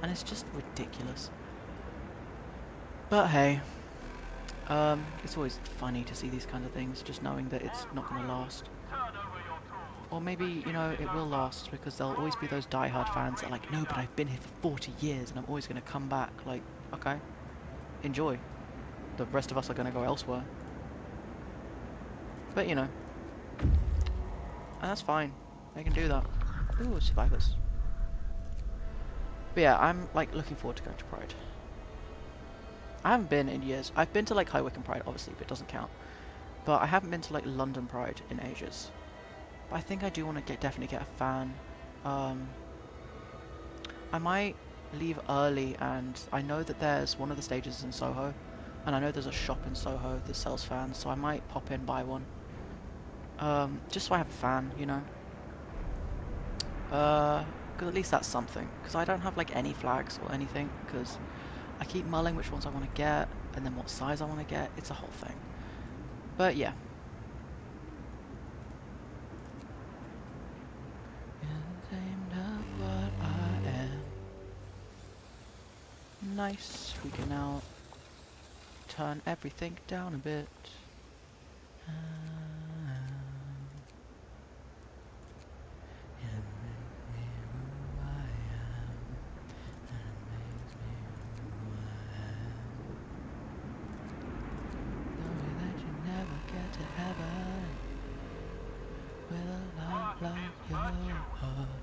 And it's just ridiculous. But hey, it's always funny to see these kinds of things, just knowing that it's not going to last. Turn over your tools. Or maybe, you know, it will last because there'll always be those die-hard fans that are like, no, but I've been here for 40 years and I'm always going to come back. Like, okay, enjoy. The rest of us are going to go elsewhere. But, you know, and that's fine. They can do that. Ooh, survivors. But yeah, I'm, like, looking forward to going to Pride. I haven't been in years. I've been to, like, High Wycombe Pride, obviously, but it doesn't count. But I haven't been to, like, London Pride in ages. But I think I do want to definitely get a fan. Um, I might leave early, and I know that there's one of the stages in Soho, and I know there's a shop in Soho that sells fans, so I might pop in, buy one. Just so I have a fan, you know. Because at least that's something. Because I don't have like any flags or anything, because I keep mulling which ones I want to get, and then what size I want to get. It's a whole thing. But yeah. Ashamed of what I am. Nice, we can now turn everything down a bit.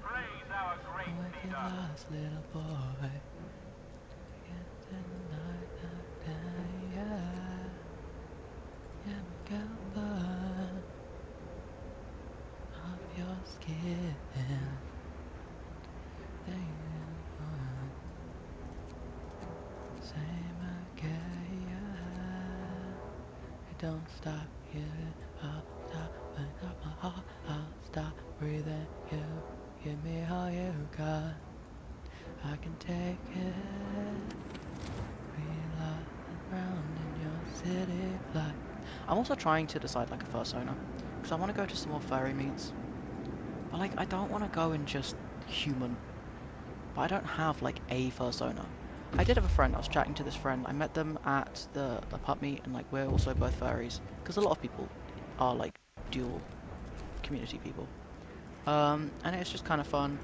Praise our great leader. Little boy, of your skin. Same again. Don't stop here. I'll stop and stop my heart. I'll stop breathing. You give me all you got. I can take it. Reload around in your city flight. I'm also trying to decide like a fursona, because I want to go to some more furry meets. But like, I don't want to go in just human. But I don't have like a fursona. I did have a friend. I was chatting to this friend. I met them at the pub meet, and like we're also both furries, because a lot of people are like dual community people. And it's just kind of fun.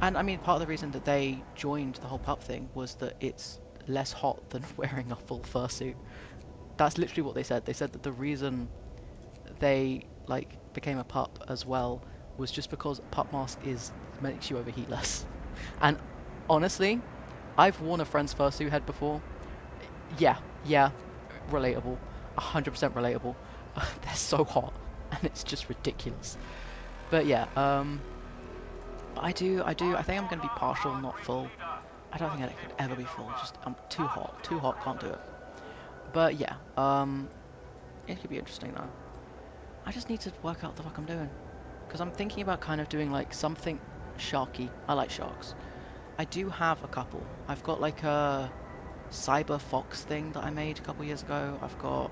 And I mean, part of the reason that they joined the whole pup thing was that it's less hot than wearing a full fursuit. That's literally what they said. They said that the reason they like became a pup as well was just because pup mask is makes you overheat less. And honestly, I've worn a friend's fursuit head before. Yeah, relatable. 100% relatable. They're so hot, and it's just ridiculous. But yeah, but I think I'm gonna be partial, not full. I don't think I could ever be full. Just I'm too hot, can't do it. But yeah, it could be interesting though. I just need to work out what the fuck I'm doing, because I'm thinking about kind of doing like something sharky. I like sharks. I do have a couple. I've got like a cyber fox thing that I made a couple years ago. I've got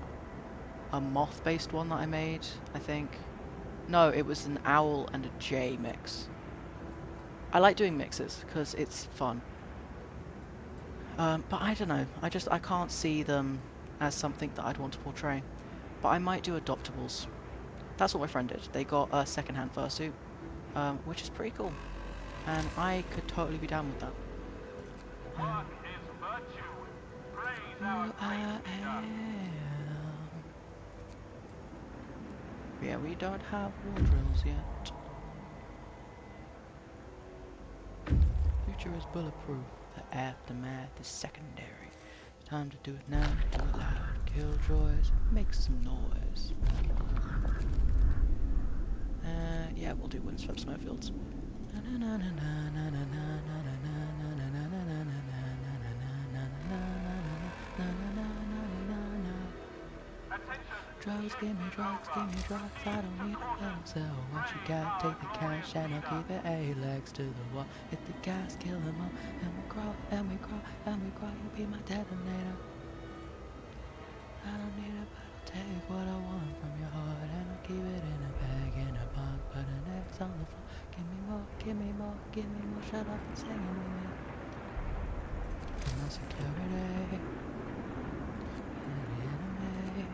a moth-based one that I made, I think. No, it was an owl and a jay mix. I like doing mixes because it's fun. But I don't know. I can't see them as something that I'd want to portray. But I might do adoptables. That's what my friend did. They got a second-hand fursuit, which is pretty cool. And I could totally be down with that. Work is virtue. Praise Who our I great leader. am. Yeah, we don't have war drills yet. Future is bulletproof. The aftermath is secondary. Time to do it now, do it loud. Killjoys, make some noise. Yeah, we'll do windswept snowfields. Attention, Drugs, shift give me is drugs, over. give me drugs. I don't Proceed need to to let them quarters. sell what you Praise got. our Take the cash glorious and I'll leader. keep it A-legs to the wall. Hit the gas, kill them all. And we crawl, and we crawl, and we crawl. You'll be my detonator. I don't need it, but I'll take what I want from your heart. And I'll keep it in a bag, in a box. But an X on the floor. Give me more, give me more, give me more. Shut up and sing it with me. For my security. And the enemy.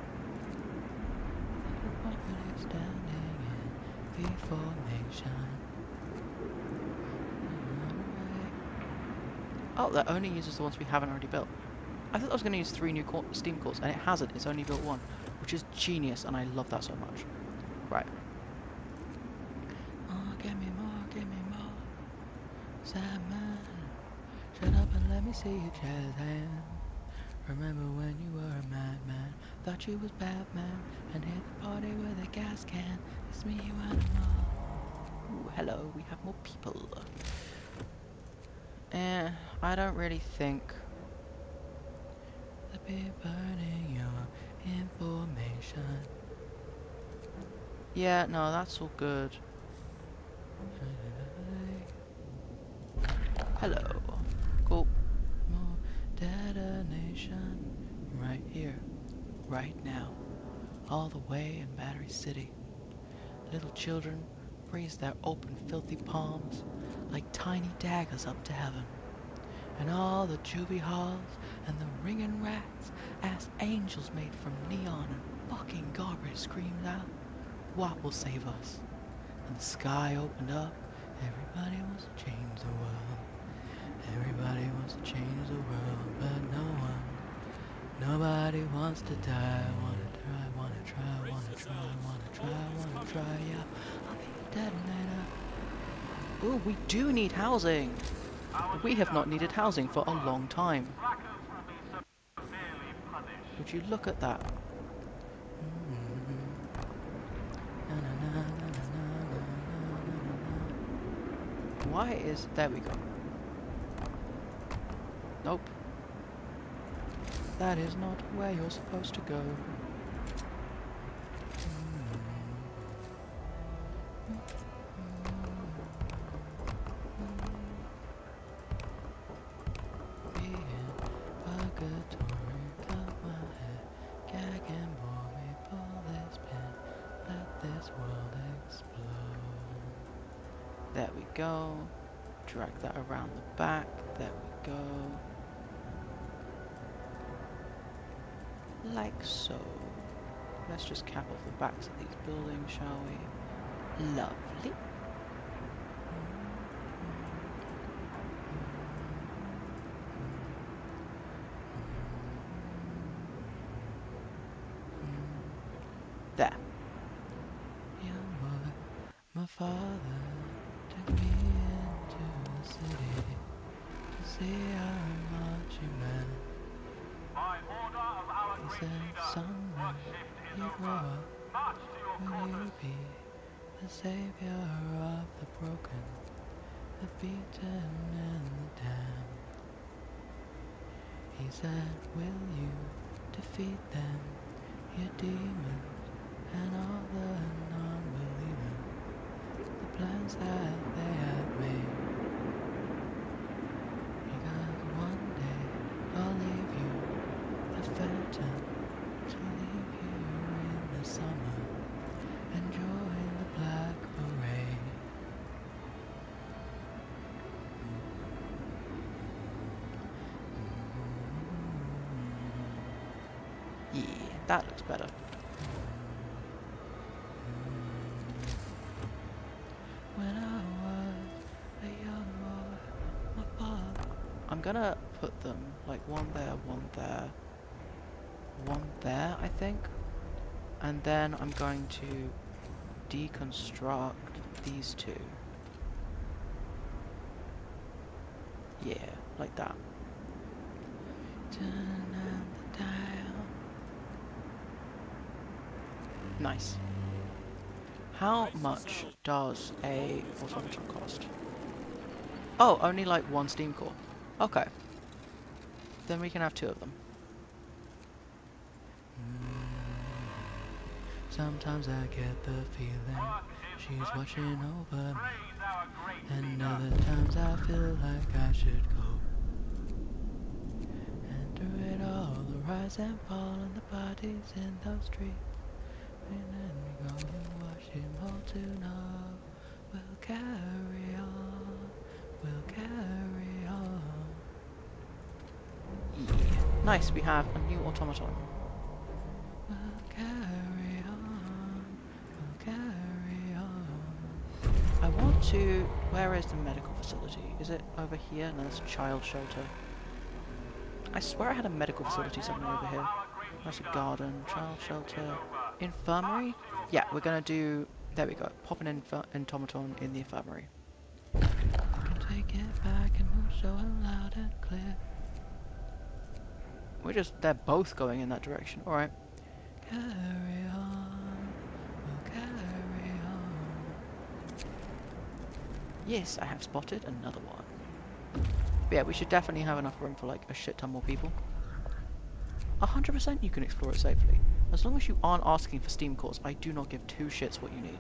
The company standing in V formation. Oh, that only uses the ones we haven't already built. I thought I was going to use 3 new steam cores, and it hasn't. It's only built 1, which is genius, and I love that so much. Right. Oh, give me more, give me more. Sandman, shut up and let me see your jazz hand. Remember when you were a madman? Thought you was Batman, and hit the party with a gas can. It's me, you animal. Ooh, hello, we have more people. I don't really think they'll be burning your information. Yeah, no, that's all good. Hello. Cool. More detonation. Right here. Right now. All the way in Battery City. Little children raise their open, filthy palms like tiny daggers up to heaven. And all the juvie halls and the ringing rats ask angels made from neon and fucking garbage screams out, what will save us? And the sky opened up. Everybody wants to change the world. Everybody wants to change the world, but no one. Nobody wants to die. Wanna try, wanna try, wanna try, wanna try, wanna try, yeah. I'll be a detonator. Ooh, we do need housing. Our We have leader not needed calls housing for for a work. long time. Slackers will be severely punished. Would you look at that? Why is... There we go. Nope. That is not where you're supposed to go. Being purgatory, cut my head, gag and bore me, pull this pin, let this world explode. There we go. Drag that around the back. There we go. Like so. Let's just cap off the backs of these buildings, shall we? Lovely. There. Young boy, my father took me into the city to see our marching man. By order of our He great said, leader, son, work when shift is you grow over. up, March to your will you quarters. be the savior of the broken, the beaten and the damned? He said, will you defeat them, your demons, and all the non-believers, the plans that they had made? That looks better. When I was a young boy, my father. I'm gonna put them like one there, one there, one there, I think. And then I'm going to deconstruct these two. Yeah, like that. Turn on the dial. Nice. How much does a automaton cost? Oh, only like one steam core. Okay. Then we can have two of them. Sometimes I get the feeling she's watching over me. And other times I feel like I should go. And through it all, the rise and fall and the parties in those streets. And then we go and watch him all to know. We'll carry on, we'll carry on. Yeah. Nice, we have a new automaton. We'll carry on, we'll carry on. I want to... Where is the medical facility? Is it over here? No, that's a child shelter. I swear I had a medical facility somewhere over here. That's a garden, child shelter, infirmary? Yeah, we're gonna do... There we go. Pop an automaton in the infirmary. Take it back and move so loud and clear. They're both going in that direction. Alright. Carry on, we'll carry on. Yes, I have spotted another one. But yeah, we should definitely have enough room for like a shit ton more people. 100% you can explore it safely. As long as you aren't asking for steam cores, I do not give two shits what you need.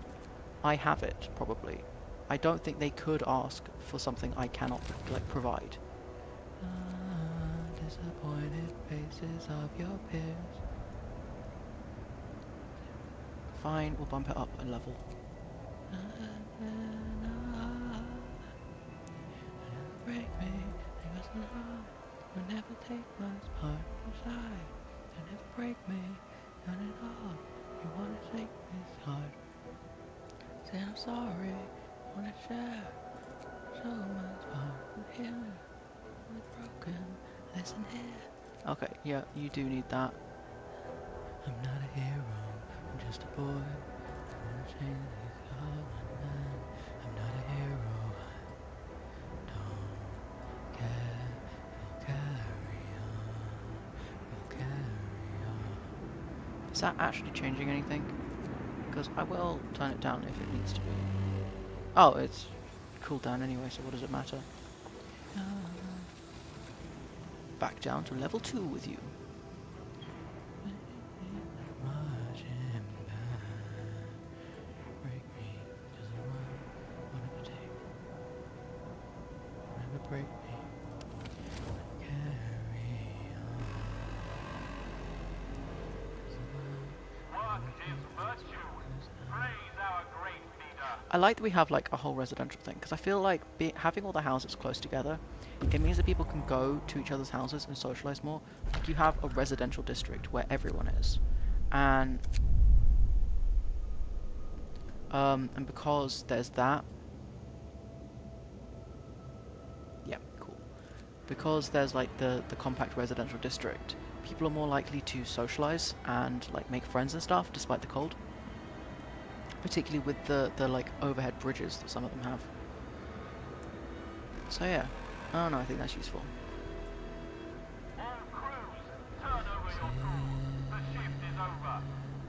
I have it, probably. I don't think they could ask for something I cannot, like, provide. Disappointed faces of your peers. Fine, we'll bump it up a level. Break me, because the heart will never take much part inside. You never break me, none at all. You wanna take this heart. Say I'm sorry, wanna share so much heart with him. With broken, listen here. Okay, yeah, you do need that. I'm not a hero, I'm just a boy. I wanna change these heart and mind. I'm not a hero, I don't care. We'll carry on, we'll carry on. Is that actually changing anything? Because I will turn it down if it needs to be. Oh, it's cooled down anyway, so what does it matter? Back down to level 2 with you. Break me. Carry on. Work is virtue. Praise our great leader. I like that we have like a whole residential thing because I feel like having all the houses close together, it means that people can go to each other's houses and socialize more. Like you have a residential district where everyone is, and because there's that, yeah, cool. Because there's like the compact residential district, people are more likely to socialize and like make friends and stuff despite the cold. Particularly with the like overhead bridges that some of them have. So yeah, I don't know, I think that's useful. All crews, turn over your crew. The shift is over.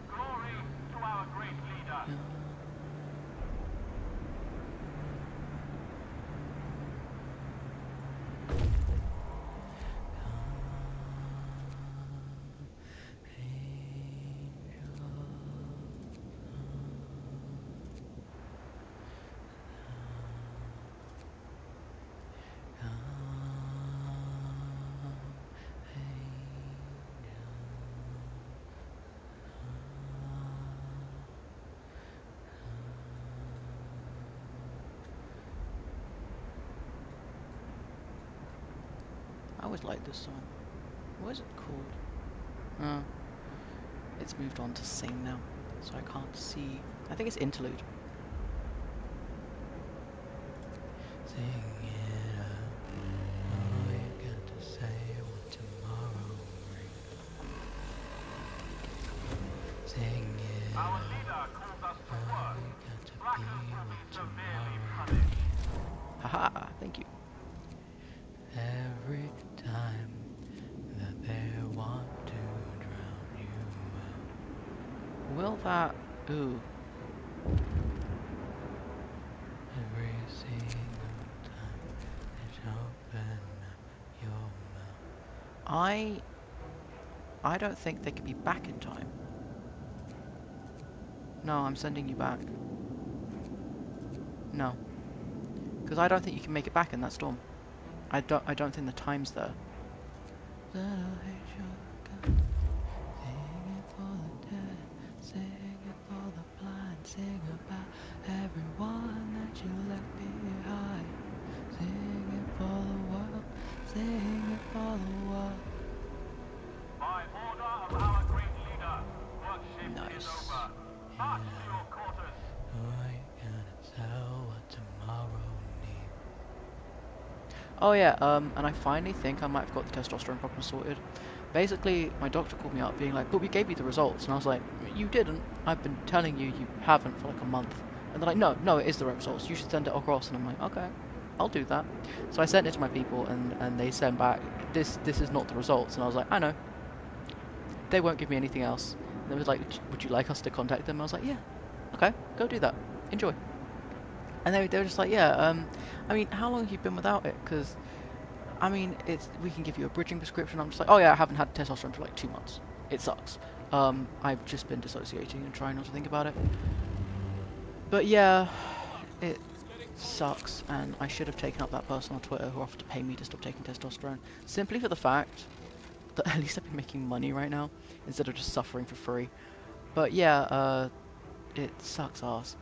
Glory to our great leader. I always like this song. What is it called? Oh. it's moved on to sing now, so I can't see. I think it's interlude. Sing it up, all you got to say what tomorrow brings. Sing it Our up, leader calls us to all work. you got to Slackers be will be what severely tomorrow punished. needs. Haha, thank you. Every time that they want to drown you out, will that... Ooh. Every single time that you open up your mouth. I don't think they could be back in time. No, I'm sending you back. No. Because I don't think you can make it back in that storm. I don't think the time's there. Sing it for the dead, sing it for the blind, sing about everyone that you left behind. Sing it for the world, sing it for the world. By order of our great leader, work shift is Nice. over. March to your quarters. I can't tell what tomorrow needs. Oh yeah, and I finally think I might have got the testosterone problem sorted. Basically, my doctor called me up being like, but we gave you the results. And I was like, you didn't. I've been telling you you haven't for like a month. And they're like, no, it is the results. You should send it across. And I'm like, okay, I'll do that. So I sent it to my people and they sent back, this is not the results. And I was like, I know. They won't give me anything else. And they was like, would you like us to contact them? And I was like, yeah, okay, go do that. Enjoy. And they were just like, yeah, I mean, how long have you been without it? Because I mean, we can give you a bridging prescription. I'm just like, oh yeah, I haven't had testosterone for like 2 months. It sucks. I've just been dissociating and trying not to think about it. But yeah, it sucks, and I should have taken up that person on Twitter who offered to pay me to stop taking testosterone, simply for the fact that at least I've been making money right now, instead of just suffering for free. But yeah, it sucks ass.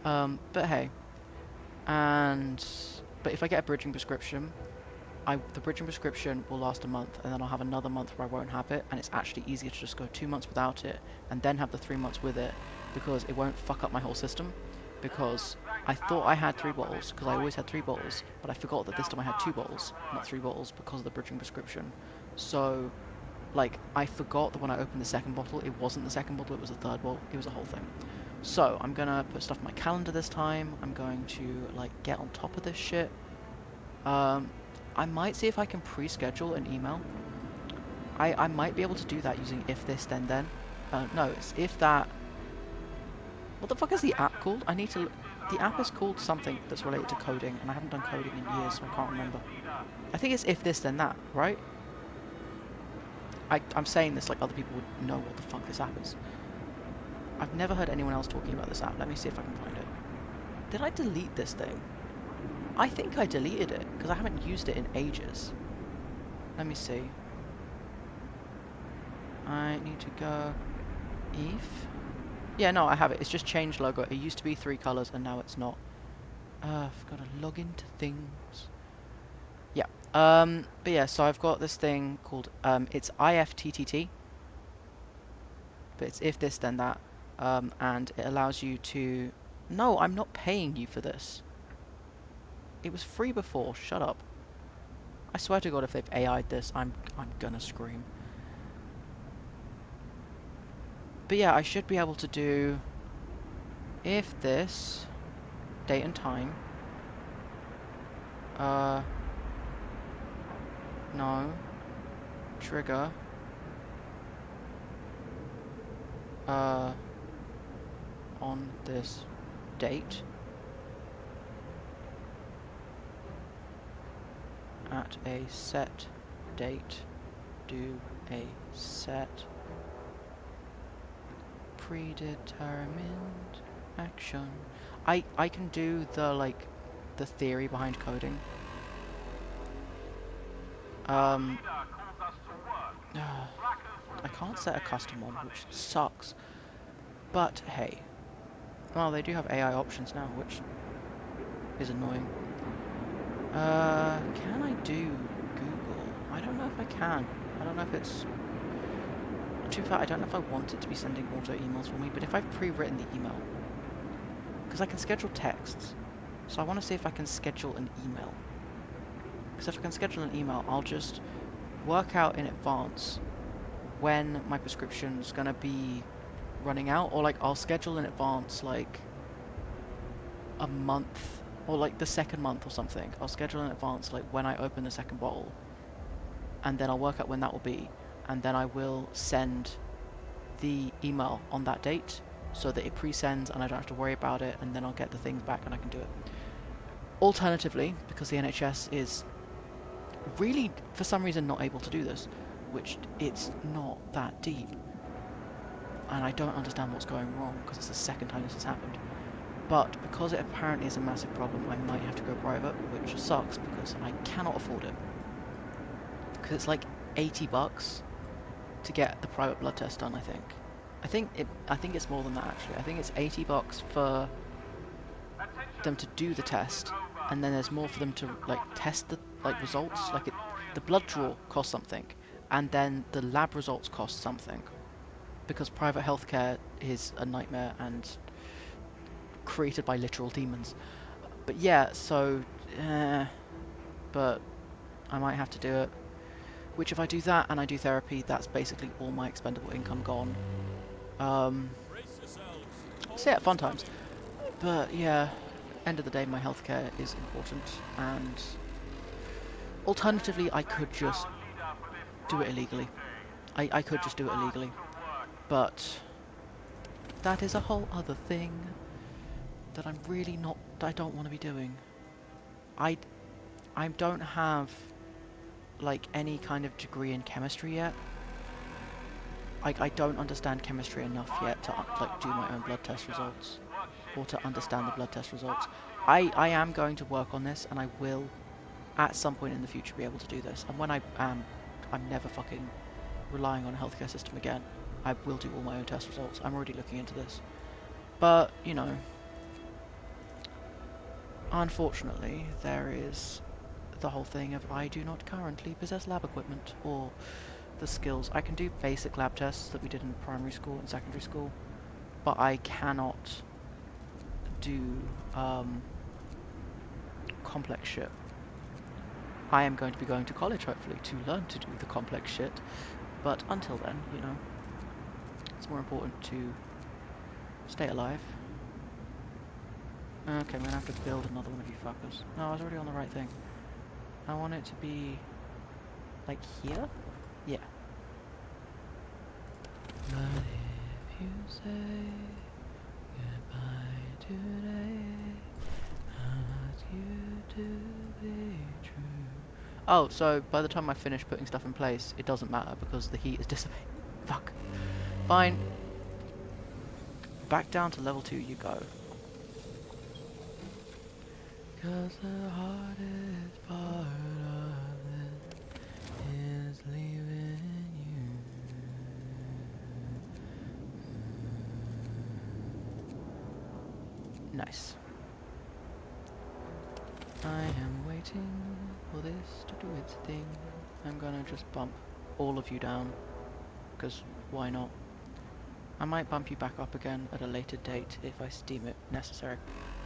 But hey, but if I get a bridging prescription, the bridging prescription will last a month, and then I'll have another month where I won't have it, and it's actually easier to just go 2 months without it, and then have the 3 months with it, because it won't fuck up my whole system. Because I thought I had 3 bottles, because I always had 3 bottles, but I forgot that this time I had 2 bottles, not 3 bottles, because of the bridging prescription. So, like, I forgot that when I opened the second bottle, it wasn't the second bottle, it was the third bottle. It was a whole thing. So, I'm gonna put stuff in my calendar this time. I'm going to, like, get on top of this shit. Um, I might see if I can pre-schedule an email. I might be able to do that using if this then then. No, it's if that. What the fuck is the app called? I need to. The app is called something that's related to coding, and I haven't done coding in years, so I can't remember. I think it's if this then that, right? I'm saying this like other people would know what the fuck this app is. I've never heard anyone else talking about this app. Let me see if I can find it. Did I delete this thing? I think I deleted it, because I haven't used it in ages. Let me see. I need to go if. Yeah, no, I have it. It's just changed logo. It used to be 3 colors and now it's not. I've got to log into things. Yeah. But yeah, so I've got this thing called it's IFTTT, but it's if this then that. And it allows you to. No, I'm not paying you for this. It was free before. Shut up. I swear to God, if they've AI'd this, I'm gonna scream. But yeah, I should be able to do if this date and time. Uh, no. Trigger. Uh, on this date at a set date do a set predetermined action. I can do the theory behind coding. Our Um leader calls us to work. Slackers will I be can't set a severely custom one, which punished. sucks. But hey. Well, they do have AI options now, which is annoying. Can I do Google? I don't know if I can. I don't know if it's... To be fair, I don't know if I want it to be sending auto emails for me, but if I've pre-written the email, because I can schedule texts, so I want to see if I can schedule an email. Because if I can schedule an email, I'll just work out in advance when my prescription's gonna be running out, or like I'll schedule in advance like a month or like the second month or something. I'll schedule in advance like when I open the second bottle, and then I'll work out when that will be, and then I will send the email on that date so that it pre-sends and I don't have to worry about it, and then I'll get the things back and I can do it. Alternatively, because the NHS is really for some reason not able to do this, which it's not that deep, and I don't understand what's going wrong because it's the second time this has happened. But because it apparently is a massive problem, I might have to go private, which sucks because I cannot afford it. Because it's like 80 bucks to get the private blood test done, I think. I think it's more than that actually. I think it's 80 bucks for them to do the test, and then there's more for them to like test the like results. Like the blood draw costs something, and then the lab results cost something. Because private healthcare is a nightmare and created by literal demons. But yeah, so, but I might have to do it. Which if I do that and I do therapy, that's basically all my expendable income gone. Um, so yeah, fun times. But yeah, end of the day, my healthcare is important, and alternatively, I could just do it illegally. I could just do it illegally, but that is a whole other thing that I'm really not. I don't want to be doing. I I don't have like any kind of degree in chemistry yet. I don't understand chemistry enough yet to like do my own blood test results or to understand the blood test results. I am going to work on this, and I will at some point in the future be able to do this. And when I am, I'm never fucking relying on a healthcare system again. I will do all my own test results. I'm already looking into this. But, you know, unfortunately, there is the whole thing of I do not currently possess lab equipment or the skills. I can do basic lab tests that we did in primary school and secondary school, but I cannot do complex shit. I am going to be going to college hopefully to learn to do the complex shit, but until then, you know, it's more important to stay alive. Okay, I'm gonna have to build another one of you fuckers. No, I was already on the right thing. I want it to be like here? Yeah. But if you say goodbye today, I ask you to be true. Oh, so by the time I finish putting stuff in place, it doesn't matter because the heat is dissipating. Fuck. Fine. Back down to level 2 you go. Cause the hardest part of it is leaving you. Nice. I am waiting for this to do its thing. I'm gonna just bump all of you down, because why not? I might bump you back up again at a later date if I deem it necessary.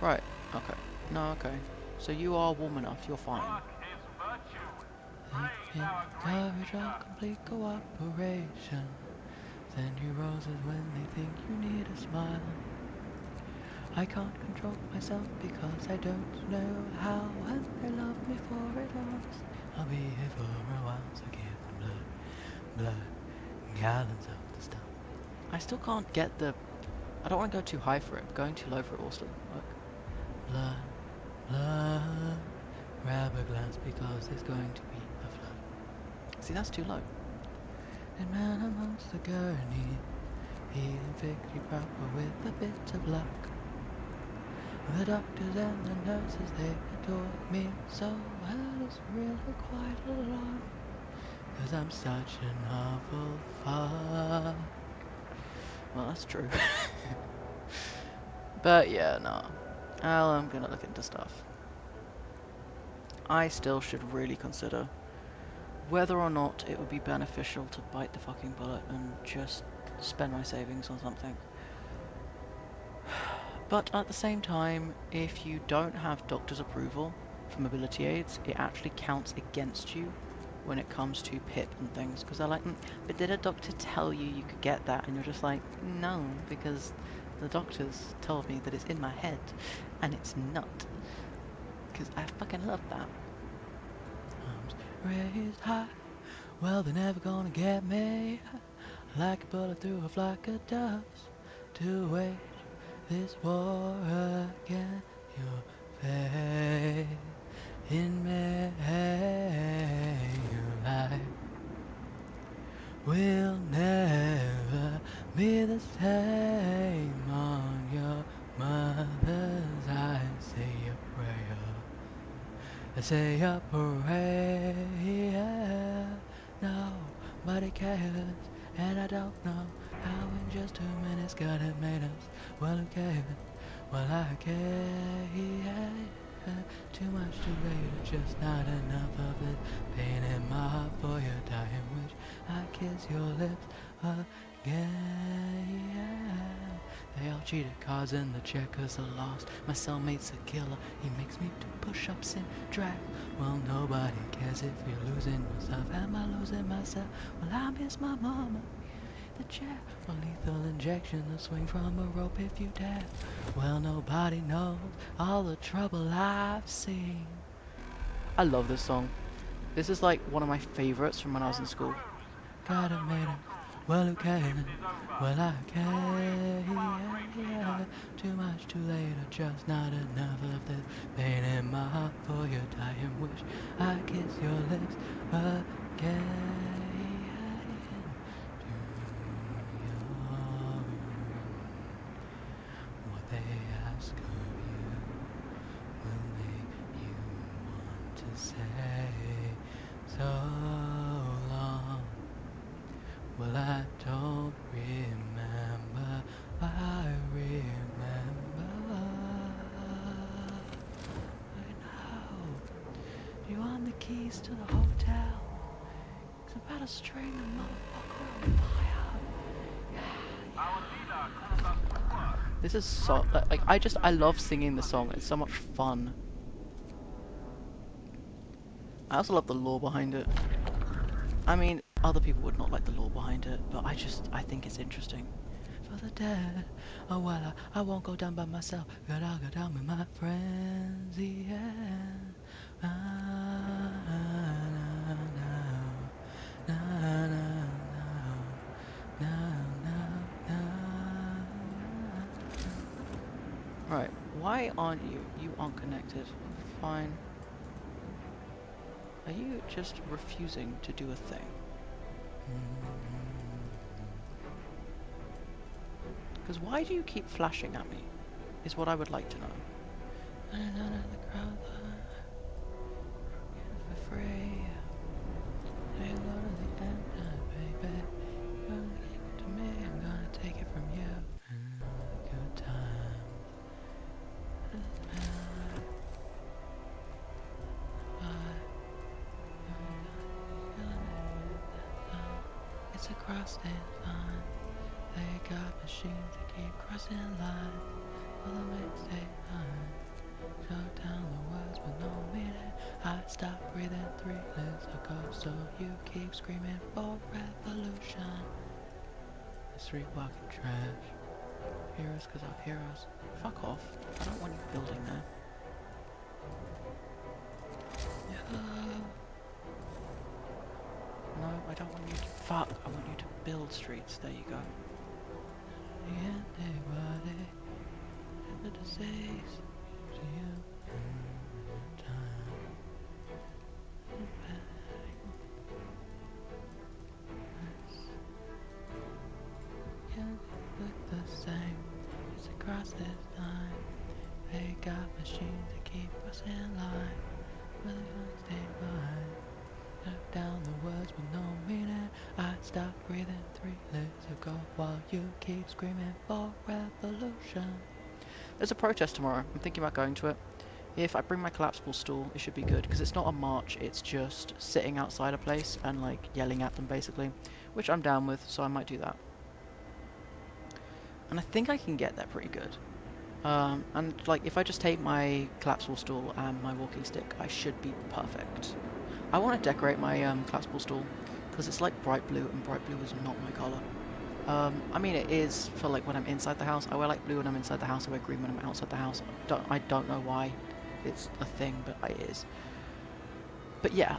Right, okay. No, okay. So you are warm enough, you're fine. They encourage our complete cooperation. Send you roses when they think you need a smile. I can't control myself because I don't know how, and they love me for it all. I'll be here for a while, so give them blood, gallons of the stuff. I still can't get the... I don't want to go too high for it, but going too low for it will still work. Blood, blood, grab a glass because there's going to be a flood. See, that's too low. And man amongst the gurney, feeling victory proper with a bit of luck. The doctors and the nurses, they adore me so well, it's really quite a lot. 'Cause I'm such an awful fuck. Well, that's true. But yeah, no. I'm gonna look into stuff. I still should really consider whether or not it would be beneficial to bite the fucking bullet and just spend my savings on something. But at the same time, if you don't have doctor's approval for mobility aids, it actually counts against you when it comes to PIP and things. Because they're like, but did a doctor tell you you could get that? And you're just like, no, because the doctors told me that it's in my head, and it's not. Because I fucking love that. Arms raised high, well, they're never gonna get me. Like a bullet through a flock of doves to wage this war against your faith in me. Your life will never be the same on your mother's eyes. Say a prayer. I say a prayer. Nobody cares, and I don't know how in just 2 minutes God had made us. Well, who cares? Well, I care. Too much too late, just not enough of it. Pain in my heart for your dying wish. I kiss your lips again. They all cheated, causing the checkers are lost. My cellmate's a killer, he makes me do push-ups and drag. Well, nobody cares if you're losing yourself. Am I losing myself? Well, I miss my mama. The chair, a lethal injection, a swing from a rope if you dare. Well, nobody knows all the trouble I've seen. I love this song. This is like one of my favorites from when I was in All school. crews, God, turn I over made it. your crew. Well, who The shift cares? is over. Well, I Glory to our great leader. care. Too much, too late, or just not enough of this pain in my heart for your dying wish. I kiss your lips again. What they ask of you will make you want to say so long. Well, I don't remember, I remember. I know. You want the keys to the hotel? It's about to string a motherfucker on fire. Our leader calls us to work. This is so like I love singing the song. It's so much fun. I also love the lore behind it. I mean, other people would not like the lore behind it, but I think it's interesting. For the dead, oh well, I won't go down by myself, but I'll go down with my friends, yeah. Ah, na, na, na, na, na, na. Right, why aren't you? You aren't connected. Fine. Are you just refusing to do a thing? Because why do you keep flashing at me? Is what I would like to know. For free. Hey, Lord of the end, baby. You're gonna give it to me, I'm gonna take it from you. Good times. It's a crossing line. They got machines that keep crossing lines. Well, it makes take time. Shut down the words with no meaning. I stopped breathing 3 minutes ago, so you keep screaming for revolution. The street walking trash. Heroes cause of heroes. Fuck off. I don't want you building there. No, I don't want you to fuck. I want you to build streets. There you go. Anybody ever to say to you time back. Can't look the same. It's across this line. They got machines that keep us in line. Really gonna stay behind. Shut down the words with no meaning. I stopped breathing 3 minutes ago while you keep screaming for revolution. There's a protest tomorrow. I'm thinking about going to it. If I bring my collapsible stool, it should be good, because it's not a march, it's just sitting outside a place and, like, yelling at them, basically. Which I'm down with, so I might do that. And I think I can get there pretty good. And, like, if I just take my collapsible stool and my walking stick, I should be perfect. I want to decorate my collapsible stool, because it's, like, bright blue, and bright blue is not my colour. I mean, it is for, like, when I'm inside the house. I wear, like, blue when I'm inside the house, I wear green when I'm outside the house. I don't know why it's a thing, but it is. But yeah,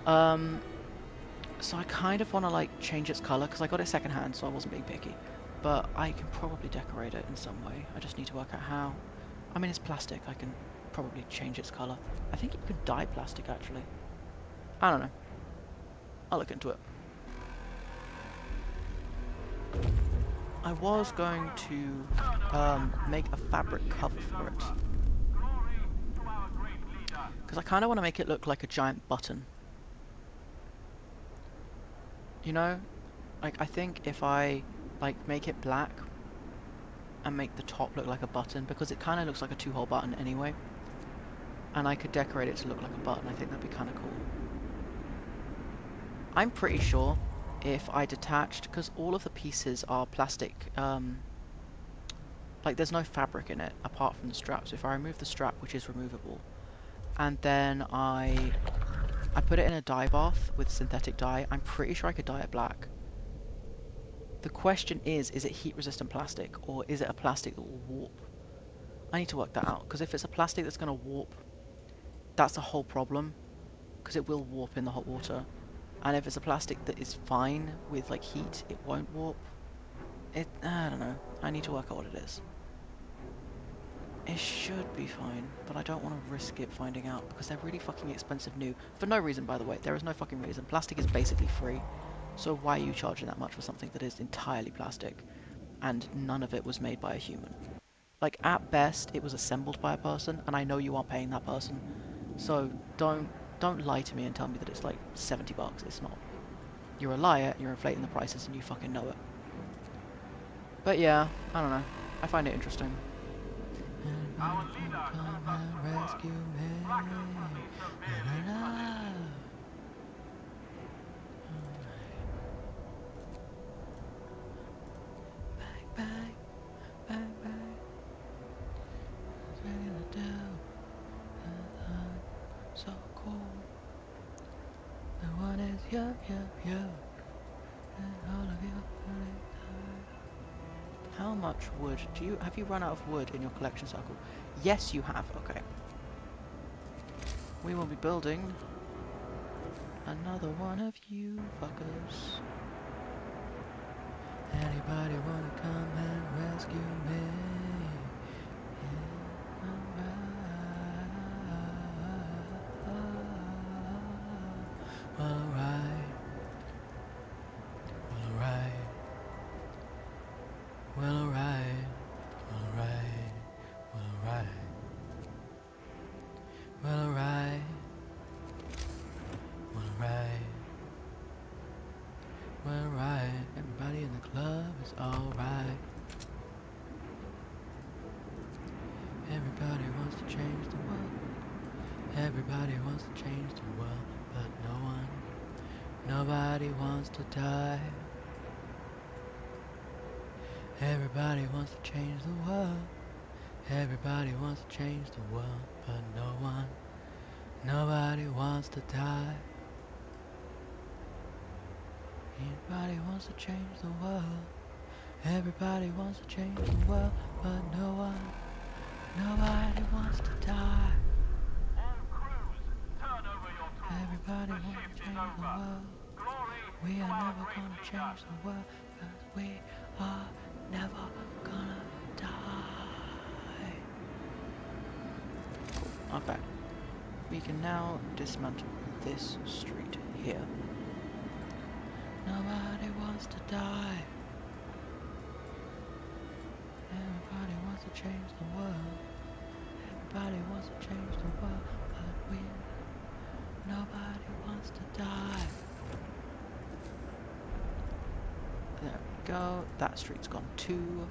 so I kind of want to like change its color because I got it secondhand, so I wasn't being picky. But I can probably decorate it in some way. I just need to work out how. I mean, it's plastic. I can probably change its color. I think you can dye plastic actually. I don't know. I'll look into it. I was going to make a fabric cover for it because I kind of want to make it look like a giant button. You know, like I think if I like make it black and make the top look like a button, because it kind of looks like a two-hole button anyway, and I could decorate it to look like a button, I think that'd be kind of cool. I'm pretty sure if I detached, because all of the pieces are plastic, like there's no fabric in it apart from the strap, so if I remove the strap, which is removable, and then I put it in a dye bath with synthetic dye, I'm pretty sure I could dye it black. The question is it heat resistant plastic, or is it a plastic that will warp? I need to work that out, because if it's a plastic that's going to warp, that's the whole problem, because it will warp in the hot water. And if it's a plastic that is fine with like heat, it won't warp. I don't know. I need to work out what it is. It should be fine, but I don't want to risk it finding out because they're really fucking expensive new. For no reason, by the way. There is no fucking reason. Plastic is basically free. So why are you charging that much for something that is entirely plastic? And none of it was made by a human. Like, at best, it was assembled by a person, and I know you aren't paying that person. So don't lie to me and tell me that it's like 70 bucks. It's not. You're a liar, and you're inflating the prices, and you fucking know it. But yeah, I don't know. I find it interesting. Our leader tells us to work. Blacken the severely punished. Bang, bang, bang, bang. What's ready to do? So cool. The one is you, and all of you. How much wood have you run out of wood in your collection circle? Yes, you have. Okay. We will be building another one of you fuckers. Anybody wanna come and rescue me? Well, alright. Well, alright. Well, alright. Well, alright. Well, alright. Well, alright. Well, alright. Well, alright. Everybody in the club is alright. Everybody wants to change the world. Everybody wants to change the world, but nobody wants to die. Everybody wants to change the world. Everybody wants to change the world, but nobody wants to die. Everybody wants to change the world. Everybody wants to change the world, but nobody wants to die. All crews, turn over your tools. Everybody The wants shift to is change the over. world. Glory We to are our never great gonna leader. change the world, cause we are never gonna die. Cool, okay. We can now dismantle this street here. Nobody wants to die. Everybody wants to change the world. Everybody wants to change the world, but nobody wants to die. There we go. That street's gone too.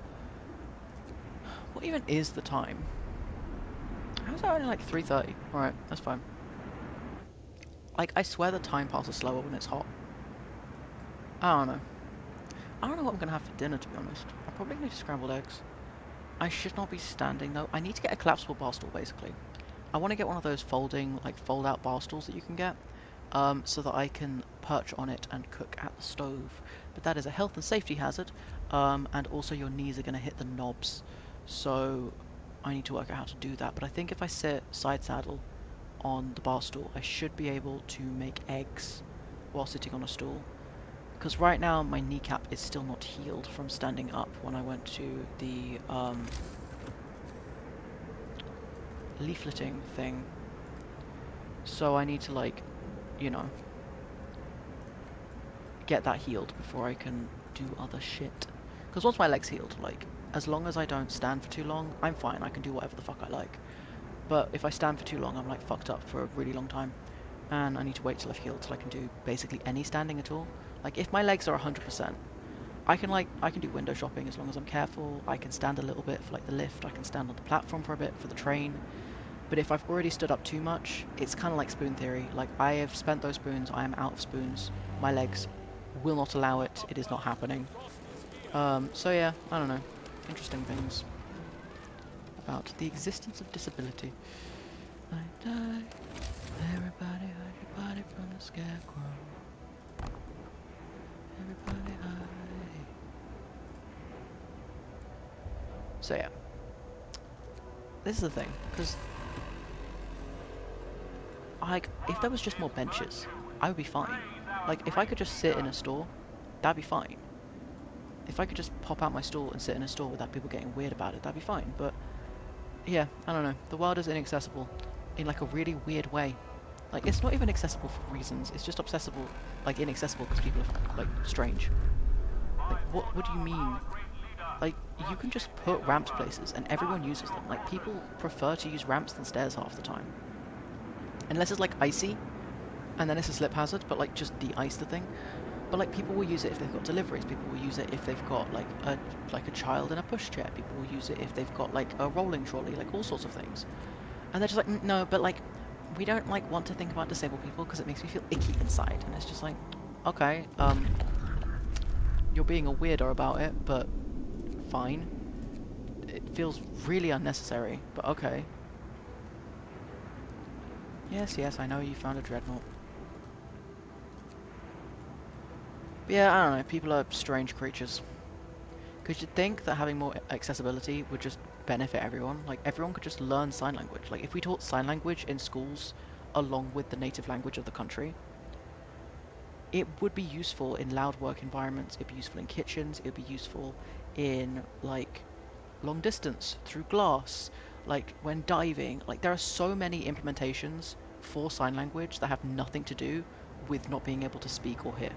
What even is the time? How's that only like 3:30? Alright, that's fine. Like, I swear the time passes slower when it's hot. I don't know. I don't know what I'm gonna have for dinner, to be honest. I'm probably gonna do scrambled eggs. I should not be standing, though. I need to get a collapsible bar stool, basically. I want to get one of those folding, like, fold-out bar stools that you can get, so that I can perch on it and cook at the stove. But that is a health and safety hazard, and also your knees are gonna hit the knobs. So I need to work out how to do that. But I think if I sit side saddle on the bar stool, I should be able to make eggs while sitting on a stool. Because right now my kneecap is still not healed from standing up when I went to the leafleting thing. So I need to, like, you know, get that healed before I can do other shit. Because once my leg's healed, like, as long as I don't stand for too long, I'm fine. I can do whatever the fuck I like. But if I stand for too long, I'm, like, fucked up for a really long time. And I need to wait till I've healed till I can do basically any standing at all. Like, if my legs are 100%, I can do window shopping as long as I'm careful. I can stand a little bit for, like, the lift. I can stand on the platform for a bit for the train. But if I've already stood up too much, it's kind of like spoon theory. Like, I have spent those spoons, I am out of spoons. My legs will not allow it. It is not happening. So yeah, I don't know. Interesting things about the existence of disability. I die. Everybody hide your body from the scarecrow. Everybody hide. So yeah. This is the thing, because like, if there was just more benches, I would be fine. Like, if I could just sit in a store, that'd be fine. If I could just pop out my stall and sit in a store without people getting weird about it, that'd be fine. But yeah, I don't know. The world is inaccessible in, like, a really weird way. Like, it's not even accessible for reasons. It's just accessible, like, inaccessible because people are, like, strange. Like, what do you mean? Like, you can just put ramps places and everyone uses them. Like, people prefer to use ramps than stairs half the time. Unless it's, like, icy, and then it's a slip hazard, but, like, just de-ice the thing. But, like, people will use it if they've got deliveries. People will use it if they've got, like a child in a pushchair. People will use it if they've got, like, a rolling trolley, like all sorts of things. And they're just like, no, but, like, we don't, like, want to think about disabled people because it makes me feel icky inside. And it's just like, okay, you're being a weirdo about it, but fine. It feels really unnecessary, but okay. Yes, yes, I know you found a dreadnought. But yeah, I don't know, people are strange creatures. Because you'd think that having more accessibility would just benefit everyone. Like, everyone could just learn sign language. Like, if we taught sign language in schools along with the native language of the country, it would be useful in loud work environments, it'd be useful in kitchens, it'd be useful in, like, long distance, through glass, like, when diving. Like, there are so many implementations for sign language that have nothing to do with not being able to speak or hear.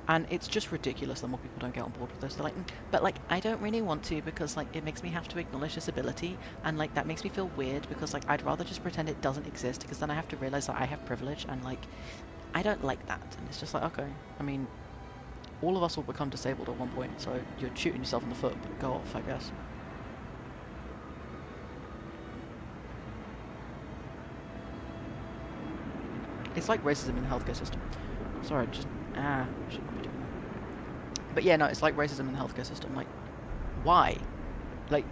And it's just ridiculous that more people don't get on board with this. They're like, but, like, I don't really want to because, like, it makes me have to acknowledge disability, and, like, that makes me feel weird because, like, I'd rather just pretend it doesn't exist because then I have to realize that I have privilege, and, like, I don't like that. And it's just like, okay, I mean, all of us will become disabled at one point, so you're shooting yourself in the foot, but go off, I guess. It's like racism in the healthcare system. Sorry, just, should not be doing that. But yeah, no, it's like racism in the healthcare system. Like, why? Like,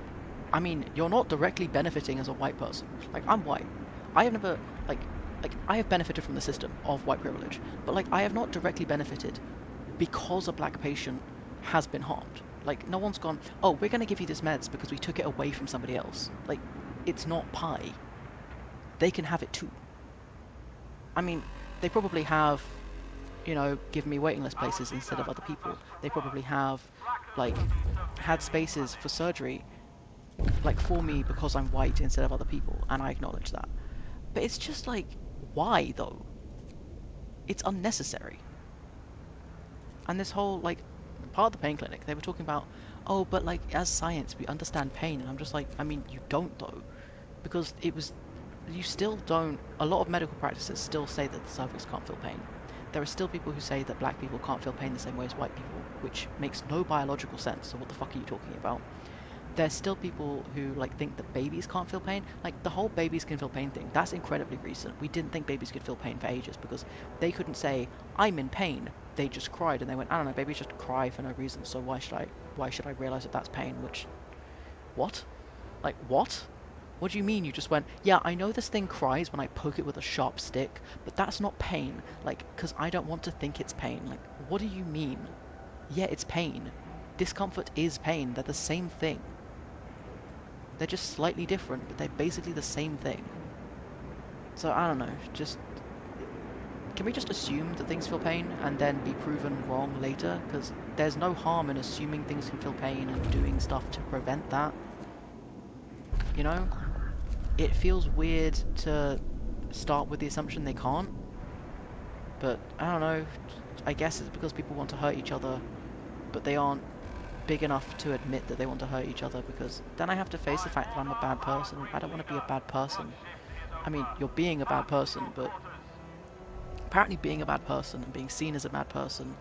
I mean, you're not directly benefiting as a white person. Like, I'm white. I have never, like, I have benefited from the system of white privilege, but, like, I have not directly benefited because a black patient has been harmed. Like, no one's gone, oh, we're going to give you this meds because we took it away from somebody else. Like, it's not pie. They can have it too. I mean, they probably have, you know, given me waiting list places instead of other people. They probably have, like, had spaces for surgery, like, for me because I'm white instead of other people, and I acknowledge that. But it's just like, why though? It's unnecessary. And this whole, like, part of the pain clinic, they were talking about, oh, but, like, as science, we understand pain, and I'm just like, I mean, you don't though, because you still don't. A lot of medical practices still say that the cervix can't feel pain. There are still people who say that black people can't feel pain the same way as white people, which makes no biological sense. So what the fuck are you talking about? there's still people who like think that babies can't feel pain. Like the whole babies can feel pain thing, that's incredibly recent. We didn't think babies could feel pain for ages because they couldn't say I'm in pain. They just cried and they went, I don't know, babies just cry for no reason. So why should I realize that that's pain? Which what? Like what? What do you mean you just went, yeah, I know this thing cries when I poke it with a sharp stick, but that's not pain. Like, because I don't want to think it's pain. Like, what do you mean? Yeah, it's pain. Discomfort is pain. They're the same thing. They're just slightly different, but they're basically the same thing. So I don't know, just can we just assume that things feel pain and then be proven wrong later? Because there's no harm in assuming things can feel pain and doing stuff to prevent that. You know, it feels weird to start with the assumption they can't, but I don't know. I guess it's because people want to hurt each other, but they aren't big enough to admit that they want to hurt each other because then I have to face the fact that I'm a bad person. I don't want to be a bad person. I mean, you're being a bad person, but apparently being a bad person and being seen as a bad person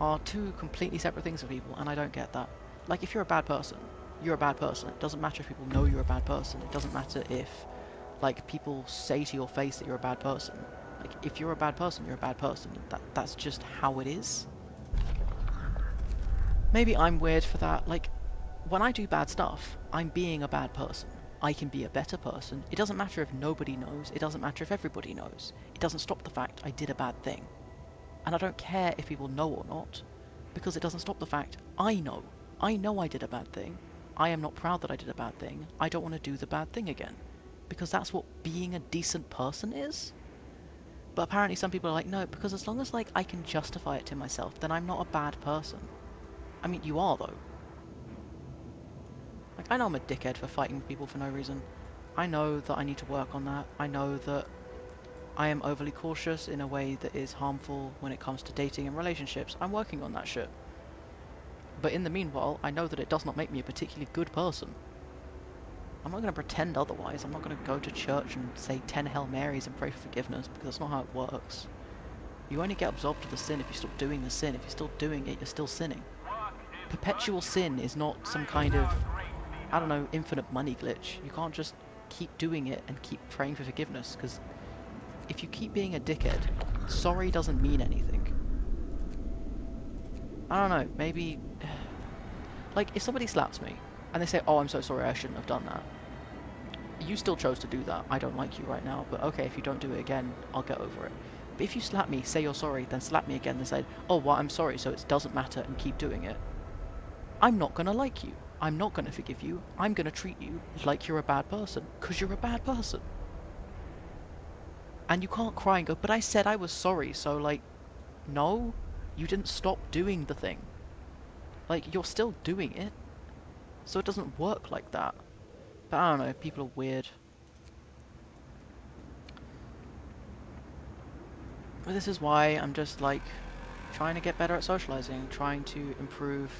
are two completely separate things for people, and I don't get that. Like, if you're a bad person, you're a bad person. It doesn't matter if people know you're a bad person. It doesn't matter if, like, people say to your face that you're a bad person. Like, if you're a bad person, you're a bad person. That's just how it is. Maybe I'm weird for that. Like, when I do bad stuff, I'm being a bad person. I can be a better person. It doesn't matter if nobody knows. It doesn't matter if everybody knows. It doesn't stop the fact I did a bad thing. And I don't care if people know or not, because it doesn't stop the fact I know. I know I did a bad thing. I am not proud that I did a bad thing. I don't want to do the bad thing again. Because that's what being a decent person is. But apparently some people are like, no, because as long as like I can justify it to myself, then I'm not a bad person. I mean, you are though. Like, I know I'm a dickhead for fighting with people for no reason. I know that I need to work on that. I know that I am overly cautious in a way that is harmful when it comes to dating and relationships. I'm working on that shit. But in the meanwhile, I know that it does not make me a particularly good person. I'm not going to pretend otherwise. I'm not going to go to church and say 10 Hail Marys and pray for forgiveness, because that's not how it works. You only get absolved of the sin if you stop doing the sin. If you're still doing it, you're still sinning. Perpetual sin is not some kind of, I don't know, infinite money glitch. You can't just keep doing it and keep praying for forgiveness, because if you keep being a dickhead, sorry doesn't mean anything. I don't know, maybe... Like, if somebody slaps me, and they say, oh, I'm so sorry, I shouldn't have done that. You still chose to do that. I don't like you right now, but okay, if you don't do it again, I'll get over it. But if you slap me, say you're sorry, then slap me again and say, oh, well, I'm sorry, so it doesn't matter, and keep doing it, I'm not gonna like you. I'm not gonna forgive you. I'm gonna treat you like you're a bad person, because you're a bad person. And you can't cry and go, but I said I was sorry, so, like, no, you didn't stop doing the thing. Like, you're still doing it, so it doesn't work like that. But I don't know, people are weird. But this is why I'm just, like, trying to get better at socializing, trying to improve,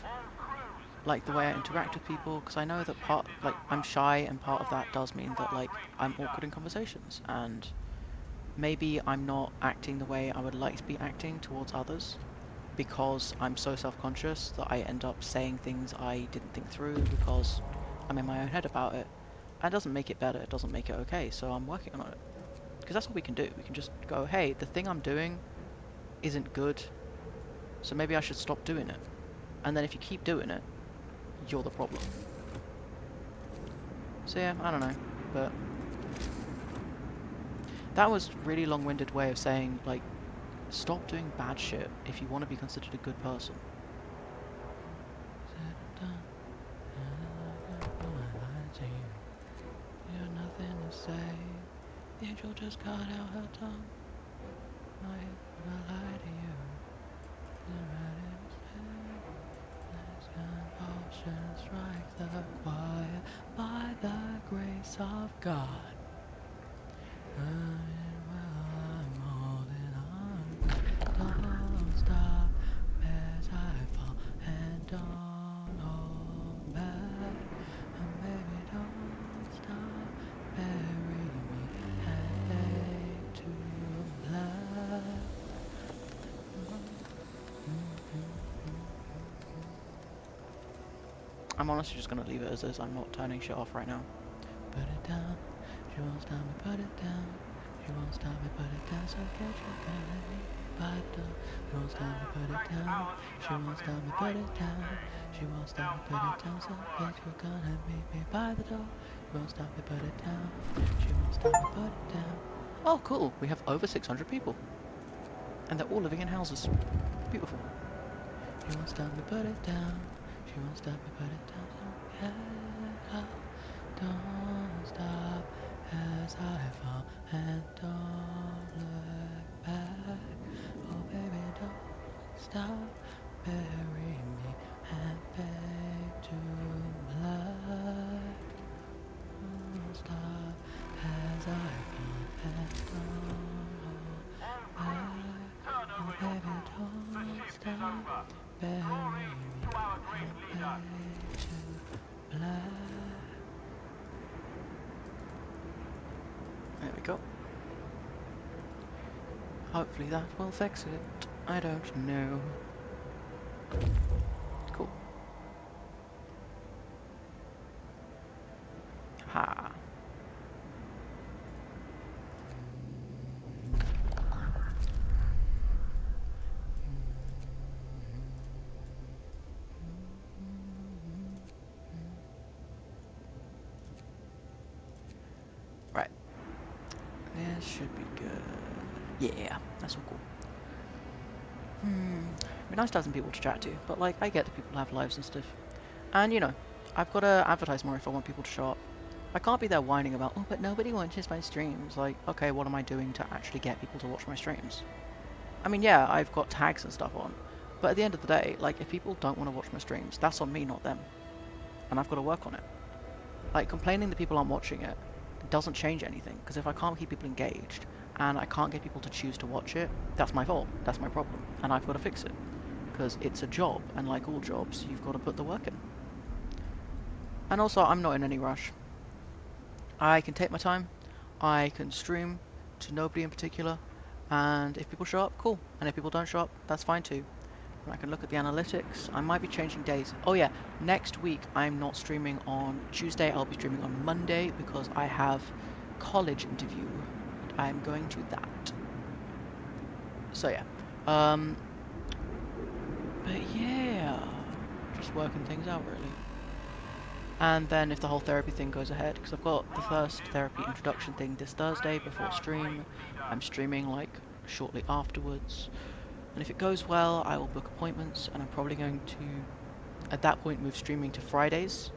like, the way I interact with people, because I know that I'm shy, and part of that does mean that, like, I'm awkward in conversations, and maybe I'm not acting the way I would like to be acting towards others, because I'm so self-conscious that I end up saying things I didn't think through because I'm in my own head about it. That doesn't make it better, it doesn't make it okay, so I'm working on it. Because that's what we can do. We can just go, hey, the thing I'm doing isn't good, so maybe I should stop doing it. And then if you keep doing it, you're the problem. So yeah, I don't know, but that was a really long-winded way of saying, like, stop doing bad shit if you want to be considered a good person. You have nothing to say. The angel just cut out her tongue. I lie to you. Next compulsion strikes the choir by the grace of God. I'm holding on. Don't stop as I fall and don't hold back. And baby, don't stop. Bury me and take to black. I'm honestly just gonna leave it as is. I'm not turning shit off right now. Put it down. She won't stop me, put it down. She won't stop me, put it down. So get your gun at me, but she won't stop me, put it down. She won't stop me, put it down. She won't stop me, put it down. So get your gun and meet me by the door. She won't stop me, put it down. She won't stop me, put it down. Oh, cool. We have over 600 people. And they're all living in houses. Beautiful. She won't stop me, put it down. She won't stop me, put it down. So get up. Don't stop as I fall and don't look back. Oh baby, don't stop. Bury me and fade to black. Don't stop as I fall and don't look back. Oh baby, don't stop. Bury me and fade to black. There we go. Hopefully that will fix it. I don't know. Cool. Ha. Right. This should be good. Yeah, that's all cool. It'd be nice to have some people to chat to, but like, I get that people have lives and stuff. And you know, I've got to advertise more if I want people to show up. I can't be there whining about, oh, but nobody watches my streams. Like, okay, what am I doing to actually get people to watch my streams? I mean, yeah, I've got tags and stuff on, but at the end of the day, like, if people don't want to watch my streams, that's on me, not them. And I've got to work on it. Like, complaining that people aren't watching it doesn't change anything, because if I can't keep people engaged, and I can't get people to choose to watch it, that's my fault, that's my problem, and I've got to fix it. Because it's a job, and like all jobs, you've got to put the work in. And also, I'm not in any rush. I can take my time, I can stream to nobody in particular, and if people show up, cool. And if people don't show up, that's fine too. And I can look at the analytics. I might be changing days. Oh yeah, next week I'm not streaming on Tuesday, I'll be streaming on Monday because I have college interview. I'm going to that. So yeah. But yeah, just working things out really. And then if the whole therapy thing goes ahead, because I've got the first therapy introduction thing this Thursday before stream. I'm streaming like shortly afterwards. And if it goes well, I will book appointments, and I'm probably going to, at that point, move streaming to Fridays,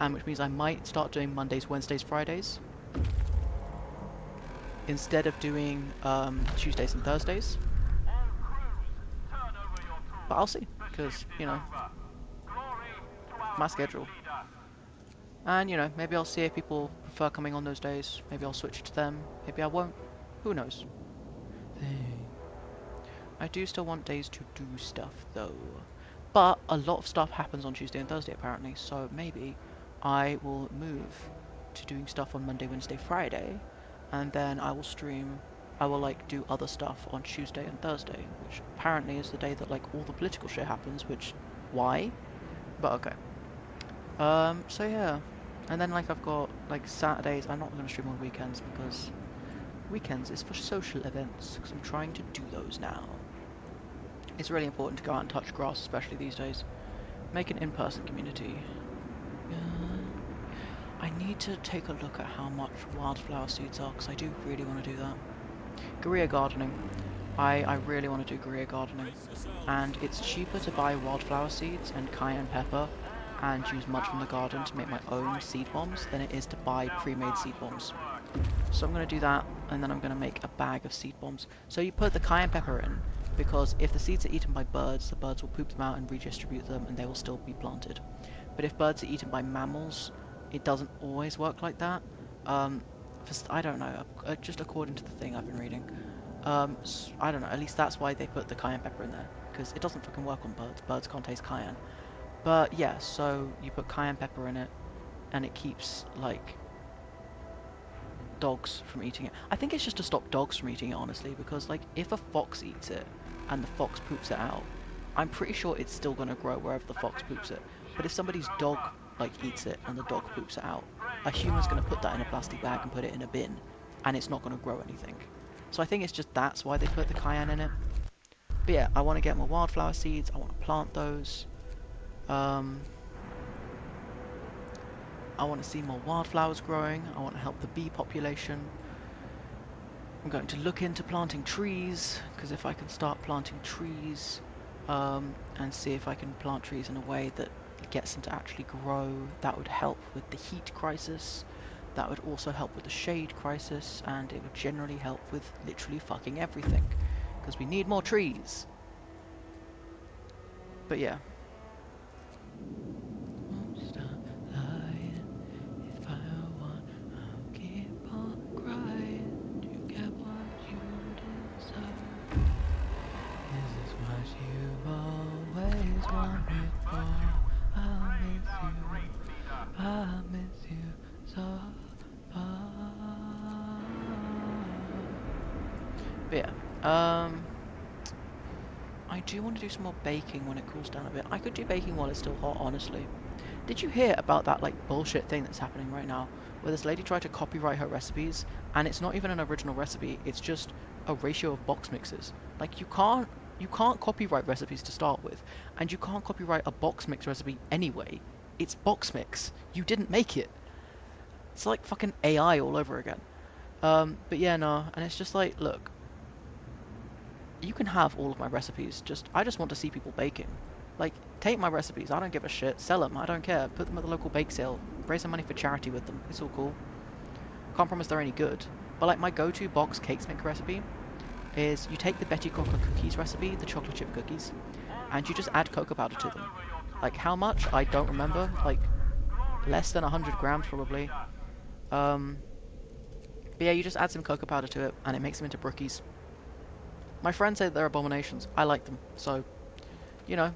which means I might start doing Mondays, Wednesdays, Fridays, instead of doing Tuesdays and Thursdays. But I'll see, because, you know, my schedule. And, you know, maybe I'll see if people prefer coming on those days. Maybe I'll switch to them. Maybe I won't. Who knows? I do still want days to do stuff, though. But a lot of stuff happens on Tuesday and Thursday, apparently. So maybe I will move to doing stuff on Monday, Wednesday, Friday. And then I will stream. I will, like, do other stuff on Tuesday and Thursday. Which apparently is the day that, like, all the political shit happens. Which, why? But okay. So yeah. And then, like, I've got, like, Saturdays. I'm not going to stream on weekends because weekends is for social events. Because I'm trying to do those now. It's really important to go out and touch grass, especially these days. Make an in-person community. I need to take a look at how much wildflower seeds are, because I do really want to do that. Guerrilla gardening. I really want to do guerrilla gardening. And it's cheaper to buy wildflower seeds and cayenne pepper and use mud from the garden to make my own seed bombs than it is to buy pre-made seed bombs. So I'm going to do that, and then I'm going to make a bag of seed bombs. So you put the cayenne pepper in, because if the seeds are eaten by birds, the birds will poop them out and redistribute them, and they will still be planted. But if birds are eaten by mammals, it doesn't always work like that. I don't know, just according to the thing I've been reading. I don't know, at least that's why they put the cayenne pepper in there, because it doesn't fucking work on birds. Birds can't taste cayenne. But yeah, so you put cayenne pepper in it, and it keeps, like, dogs from eating it. I think it's just to stop dogs from eating it, honestly, because, like, if a fox eats it and the fox poops it out, I'm pretty sure it's still going to grow wherever the fox poops it. But if somebody's dog like eats it and the dog poops it out. A human's going to put that in a plastic bag and put it in a bin, and it's not going to grow anything. So I think it's just that's why they put the cayenne in it. But yeah, I want to get more wildflower seeds. I want to plant those. Um, I want to see more wildflowers growing. I want to help the bee population. I'm going to look into planting trees, because if I can start planting trees, and see if I can plant trees in a way that gets them to actually grow, that would help with the heat crisis. That would also help with the shade crisis, and it would generally help with literally fucking everything, because we need more trees. But yeah. Won't stop lying. If I want, I'll keep on crying. You get what you deserve. This is what you've always wanted for. I'll miss Our you. great leader. I'll miss you so much. But yeah, I do want to do some more baking when it cools down a bit. I could do baking while it's still hot, honestly. Did you hear about that like bullshit thing that's happening right now, where this lady tried to copyright her recipes, and it's not even an original recipe, it's just a ratio of box mixes. Like you can't copyright recipes to start with, and you can't copyright a box mix recipe anyway. It's box mix. You didn't make it. It's like fucking AI all over again. But yeah, no, and it's just like, look, you can have all of my recipes. I just want to see people baking. Like, take my recipes. I don't give a shit. Sell them. I don't care. Put them at the local bake sale. Raise some money for charity with them. It's all cool. Can't promise they're any good. But like my go-to box cakes maker recipe is you take the Betty Crocker cookies recipe, the chocolate chip cookies, and you just add cocoa powder to them. Like how much? I don't remember. Like less than 100 grams probably. Um, but yeah, you just add some cocoa powder to it, and it makes them into brookies. My friends say they're abominations. I like them. So, you know,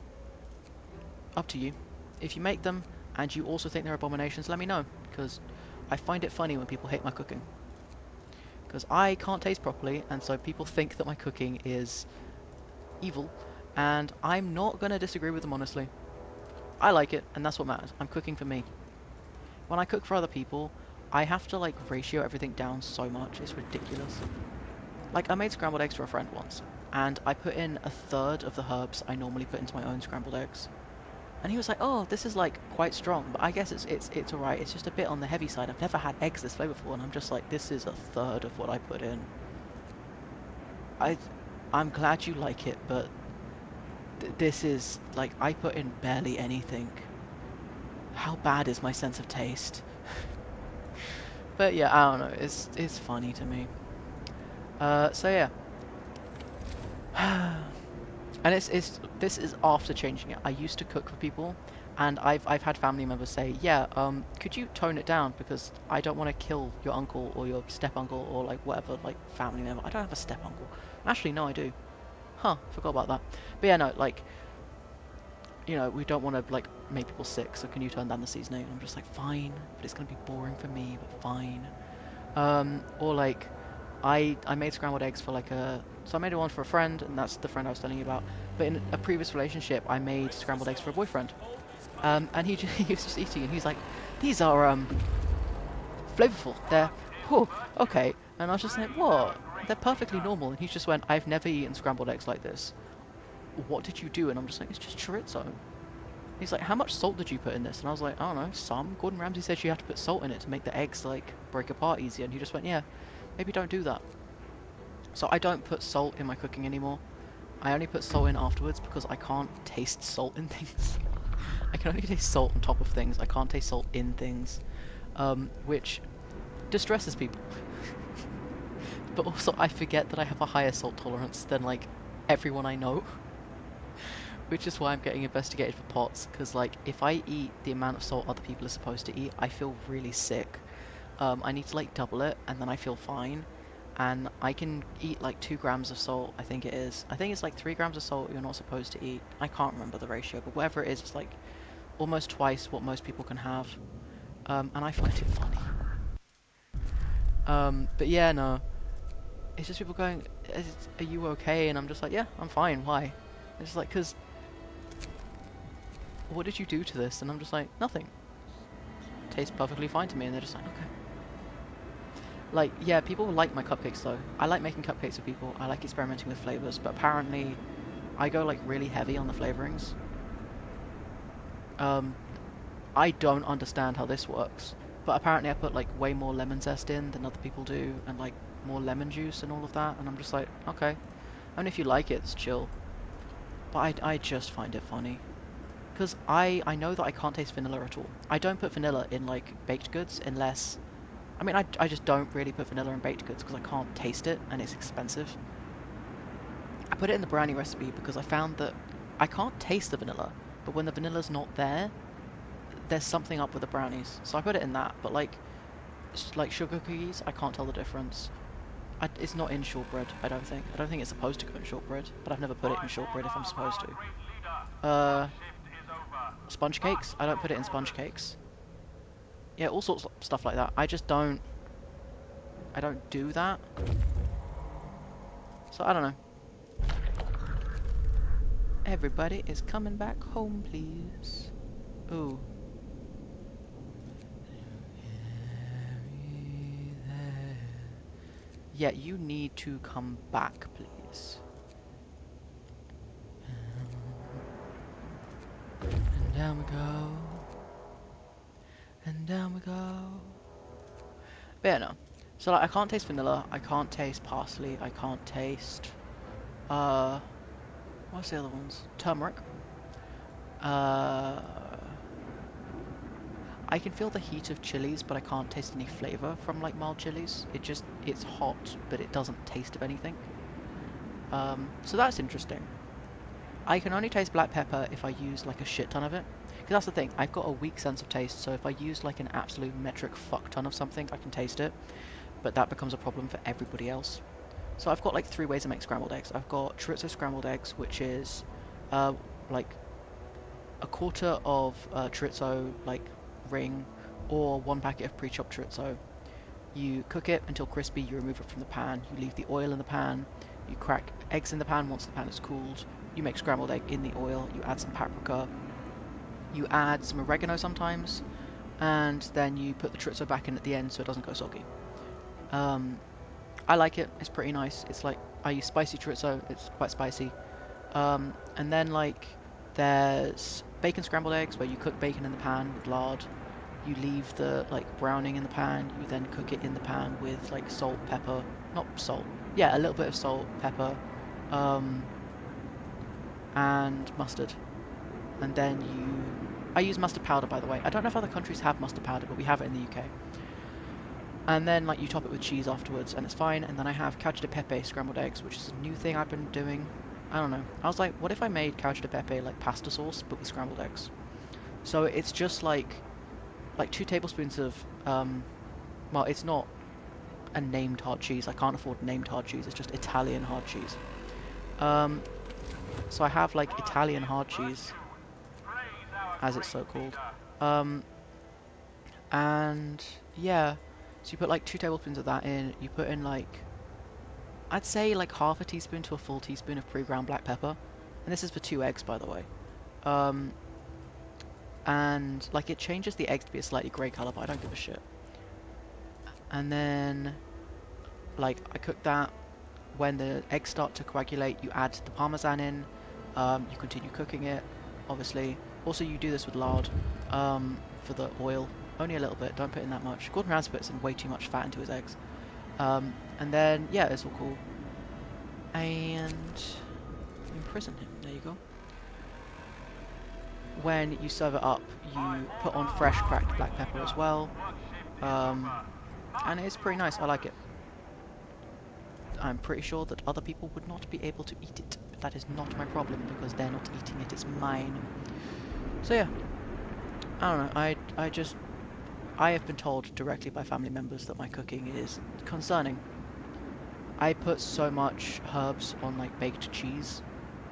up to you. If you make them and you also think they're abominations, let me know, because I find it funny when people hate my cooking. Because I can't taste properly, and so people think that my cooking is evil, and I'm not going to disagree with them, honestly. I like it, and that's what matters. I'm cooking for me. When I cook for other people, I have to, like, ratio everything down so much. It's ridiculous. Like, I made scrambled eggs for a friend once, and I put in a third of the herbs I normally put into my own scrambled eggs. And he was like, "Oh, this is like quite strong, but I guess it's alright. It's just a bit on the heavy side. I've never had eggs this flavorful." And I'm just like, "This is a third of what I put in." I, I'm glad you like it, but this is like I put in barely anything. How bad is my sense of taste? But yeah, I don't know. It's funny to me. So yeah. And it's this is after changing it. I used to cook for people, and I've had family members say, "Yeah, could you tone it down because I don't want to kill your uncle or your step uncle or like whatever like family member." I don't have a step uncle. Actually, no, I do. Huh, forgot about that. But yeah, no, like we don't want to like make people sick. So can you turn down the seasoning? And I'm just like, fine, but it's gonna be boring for me. But fine. Or like, I made scrambled eggs for like so I made one for a friend, and that's the friend I was telling you about. But in a previous relationship, I made scrambled eggs for a boyfriend. And he was just eating, and he's like, "These are flavorful. They're oh okay." And I was just like, "What? They're perfectly normal." And he just went, "I've never eaten scrambled eggs like this. What did you do?" And I'm just like, "It's just chorizo." He's like, "How much salt did you put in this?" And I was like, "I don't know, some." Gordon Ramsay said you have to put salt in it to make the eggs like break apart easier. And he just went, "Yeah, maybe don't do that." So I don't put salt in my cooking anymore. I only put salt in afterwards because I can't taste salt in things. I can only taste salt on top of things. I can't taste salt in things, which distresses people. But also I forget that I have a higher salt tolerance than like everyone I know, which is why I'm getting investigated for POTS. Because like if I eat the amount of salt other people are supposed to eat, I feel really sick. I need to like double it, and then I feel fine. And I can eat like 2 grams of salt, I think it is. I think it's like 3 grams of salt you're not supposed to eat. I can't remember the ratio, but whatever it is, it's like almost twice what most people can have. And I find it funny. But yeah, no. It's just people going, "Are you okay?" And I'm just like, "Yeah, I'm fine. Why?" It's just like, "Cause what did you do to this?" And I'm just like, "Nothing." tastes perfectly fine to me, and they're just like, okay. Like, yeah, people like my cupcakes though. I like making cupcakes for people. I like experimenting with flavors, but apparently I go like really heavy on the flavorings. Um, I don't understand how this works, but apparently I put like way more lemon zest in than other people do, and like more lemon juice and all of that, and I'm just like, okay. I mean, if you like it, it's chill. But I just find it funny. Because I know that I can't taste vanilla at all. I don't put vanilla in like baked goods unless... I mean, I just don't really put vanilla in baked goods because I can't taste it and it's expensive. I put it in the brownie recipe because I found that I can't taste the vanilla, but when the vanilla's not there, there's something up with the brownies. So I put it in that, but like sugar cookies, I can't tell the difference. It's not in shortbread, I don't think. I don't think it's supposed to go in shortbread, but I've never put it in By shortbread if order I'm of supposed our to. great leader, your Uh, shift is over. Sponge March cakes? I don't to put it in your sponge orders. cakes. Yeah, all sorts of stuff like that. I don't do that. So I don't know. Everybody is coming back home, please. Ooh. Yeah, you need to come back, please. And down we go. And down we go. But yeah, no. So like, I can't taste vanilla. I can't taste parsley. I can't taste... Uh... What's the other ones? Turmeric. Uh... I can feel the heat of chilies, but I can't taste any flavor from like mild chilies. It's hot, but it doesn't taste of anything. So that's interesting. I can only taste black pepper if I use like a shit ton of it. Because that's the thing, I've got a weak sense of taste, so if I use like an absolute metric fuck ton of something, I can taste it. But that becomes a problem for everybody else. So I've got like three ways to make scrambled eggs. I've got chorizo scrambled eggs, which is uh, like a quarter of chorizo like ring, or one packet of pre-chopped chorizo. You cook it until crispy, you remove it from the pan, you leave the oil in the pan, you crack eggs in the pan once the pan is cooled, you make scrambled egg in the oil, you add some paprika, you add some oregano sometimes, and then you put the chorizo back in at the end so it doesn't go soggy. Um, I like it, it's pretty nice. It's like, I use spicy chorizo, it's quite spicy. And then like, there's bacon scrambled eggs where you cook bacon in the pan with lard. You leave the like browning in the pan. You then cook it in the pan with like salt, pepper, not salt, yeah, a little bit of salt, pepper, um, and mustard. And then I use mustard powder by the way. I don't know if other countries have mustard powder, but we have it in the UK. And then like you top it with cheese afterwards, and it's fine. And then I have cacio de pepe scrambled eggs, which is a new thing I've been doing. I don't know. I was like, what if I made cacio de pepe like pasta sauce, but with scrambled eggs? So it's just like 2 tablespoons of well, it's not a named hard cheese. I can't afford named hard cheese. It's just Italian hard cheese. Um, so I have like Earth Italian is hard cheese, virtue. Praise our as it's great so called. leader. Um, and yeah, so you put like 2 tablespoons of that in. You put in like, I'd say like half a teaspoon to a full teaspoon of pre-ground black pepper, and this is for 2 eggs, by the way. Um, and like it changes the eggs to be a slightly grey color, but I don't give a shit. And then like I cook that. When the eggs start to coagulate, you add the parmesan in. You continue cooking it, obviously. Also, you do this with lard for the oil. Only a little bit, don't put in that much. Gordon Ramsay puts in way too much fat into his eggs. And then, yeah, it's all cool. And imprison him, there you go. When you serve it up, By you put order on of fresh our cracked great black pepper leader, as well. your shift is Um, over. and March it's to pretty nice, your I like orders. it. I'm pretty sure that other people would not be able to eat it, but that is not my problem because they're not eating it, it's mine. So yeah, I don't know, I have been told directly by family members that my cooking is concerning. I put so much herbs on like baked cheese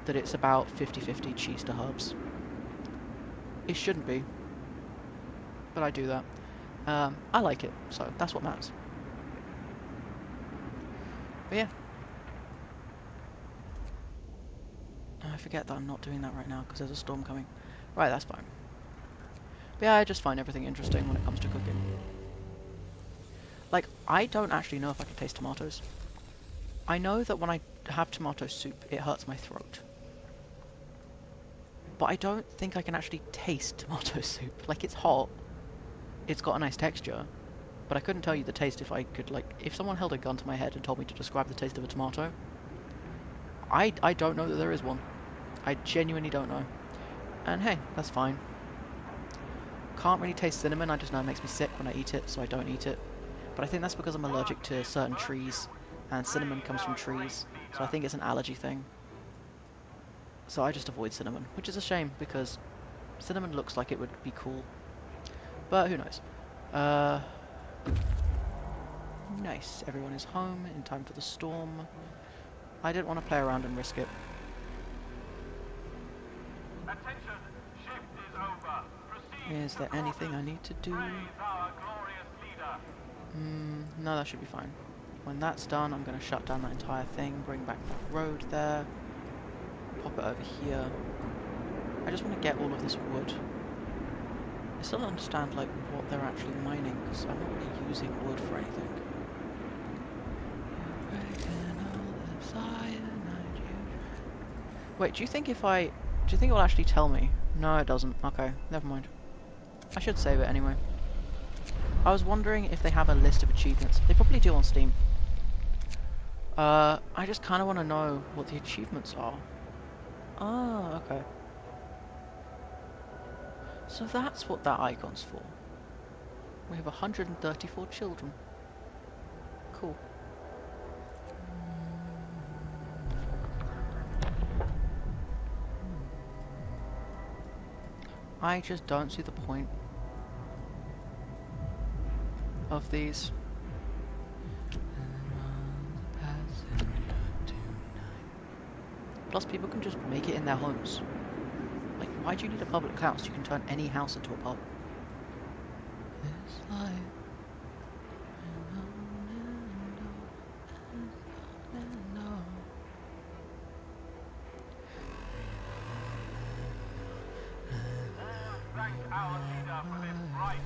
that it's about 50-50 cheese to herbs. It shouldn't be, but I do that. I like it, so that's what matters. But yeah, I forget that I'm not doing that right now because there's a storm coming. Right, that's fine. But yeah, I just find everything interesting when it comes to cooking. Like, I don't actually know if I can taste tomatoes. I know that when I have tomato soup, it hurts my throat. But I don't think I can actually taste tomato soup. Like, it's hot, it's got a nice texture, but I couldn't tell you the taste if I could, like, if someone held a gun to my head and told me to describe the taste of a tomato, I don't know that there is one. I genuinely don't know. And hey, that's fine. Can't really taste cinnamon, I just know it makes me sick when I eat it, so I don't eat it. But I think that's because I'm allergic to certain trees, and cinnamon Praise comes from our great trees, so I leader. think it's an allergy thing. So I just avoid cinnamon, which is a shame, because cinnamon looks like it would be cool. But who knows. Uh, nice. Everyone is home in time for the storm. I didn't want to play around and risk it. Attention, shift is over. Proceed Is to there anything quarters. I need to do? Praise our glorious leader. No, that should be fine. When that's done, I'm going to shut down that entire thing, bring back that road there, pop it over here. I just want to get all of this wood. I still don't understand, like, what they're actually mining, because I'm not really using wood for anything. Wait, do you think if I... Do you think it will actually tell me? No, it doesn't. Okay, never mind. I should save it anyway. I was wondering if they have a list of achievements. They probably do on Steam. I just kind of want to know what the achievements are. Ah, okay. So that's what that icon's for. We have 134 children. Cool. I just don't see the point of these. Plus, people can just make it in their homes. Like, why do you need a public house? You can turn any house into a pub. This life. Thank our leader for this bright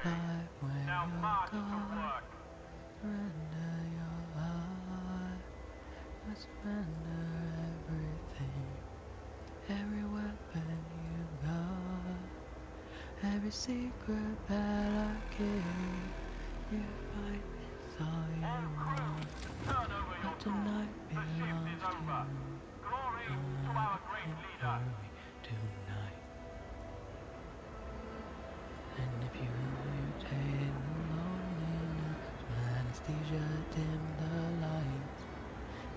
new day. Now march to work. Surrender your life. I surrender everything. Every weapon you got. Every secret that I keep. You fight is all you All want. crews, turn over But your tools. tonight The shift belongs is to over. Glory to our great leader. glory tonight. And if you take the loneliness, will anesthesia dim the lights?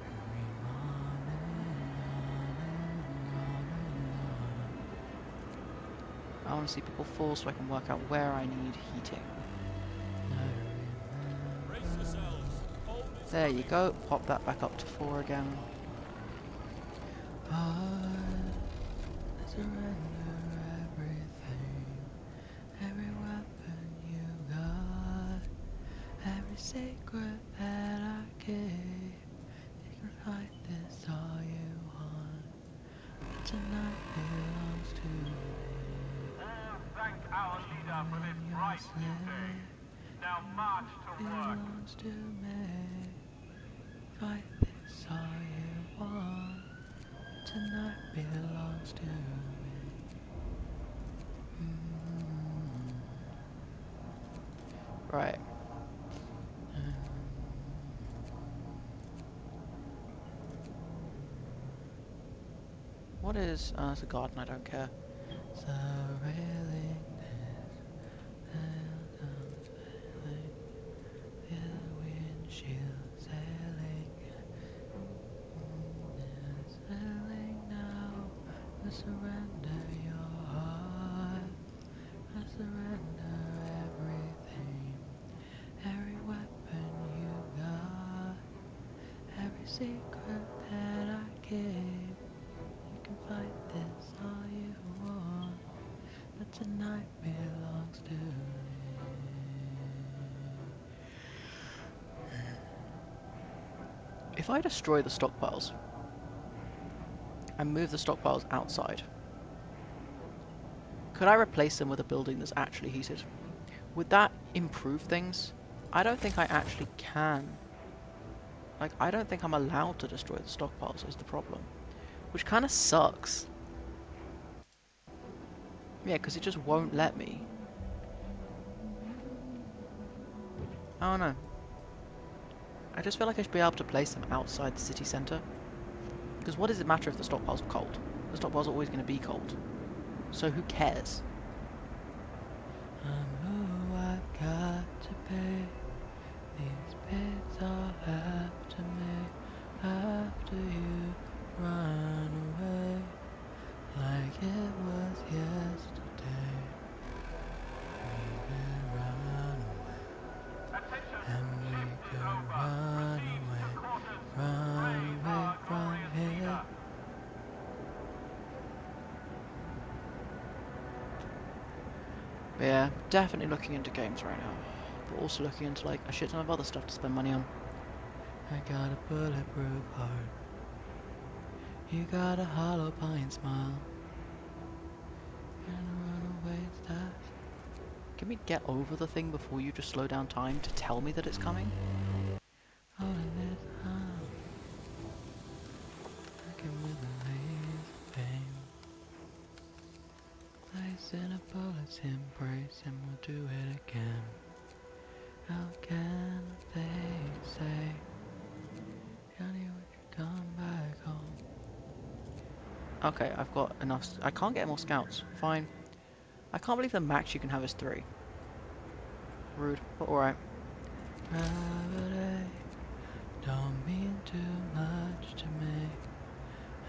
And read on and on and on and on. I want to see people fall so I can work out where I need heating. Brace yourselves. Hold this There you coming. go. Pop that back up to 4 again. I surrender everything. Every weapon you got. Every secret that I give. You can fight this all you want. But tonight belongs to me. All thank our leader for this When you're bright new day. slave, Now march to work. belongs to me. Fight this all you want. Tonight belongs to me. Right. What is... it's a garden, I don't care. The railing the windshield sailing. Sailing now. I surrender your heart. I surrender everything. Every weapon you got. Every secret that I give. You can fight this all you want. But tonight belongs to me. If I destroy the stockpiles and move the stockpiles outside, Could I replace them with a building that's actually heated? Would that improve things? I don't think I actually can. Like, I don't think I'm allowed to destroy the stockpiles is the problem. Which kind of sucks. Yeah, because it just won't let me. I don't know. I just feel like I should be able to place them outside the city centre. Because what does it matter if the stockpiles are cold? The stockpiles are always going to be cold. So who cares? I know I've got to pay. These bids I'll have to make after you run away. Like it was yesterday. We could run away. Attention, And we shift is could over. run Proceed to away. quarters. Run Free away our from glorious here. leader. But yeah, definitely looking into games right now. But also looking into like a shit ton of other stuff to spend money on. I got a bulletproof heart. You got a hollow pine smile. And a runaway stash. Can we get over the thing before you just slow down time to tell me that it's coming? Holding this hand. Working with a laser beam. Placing a bullet's embrace and we'll do it again. How can they say, Johnny, would you come back home? Okay, I've got enough. I can't get more scouts. Fine. I can't believe the max you can have is 3. Rude, but alright. Gravity don't mean too much to me.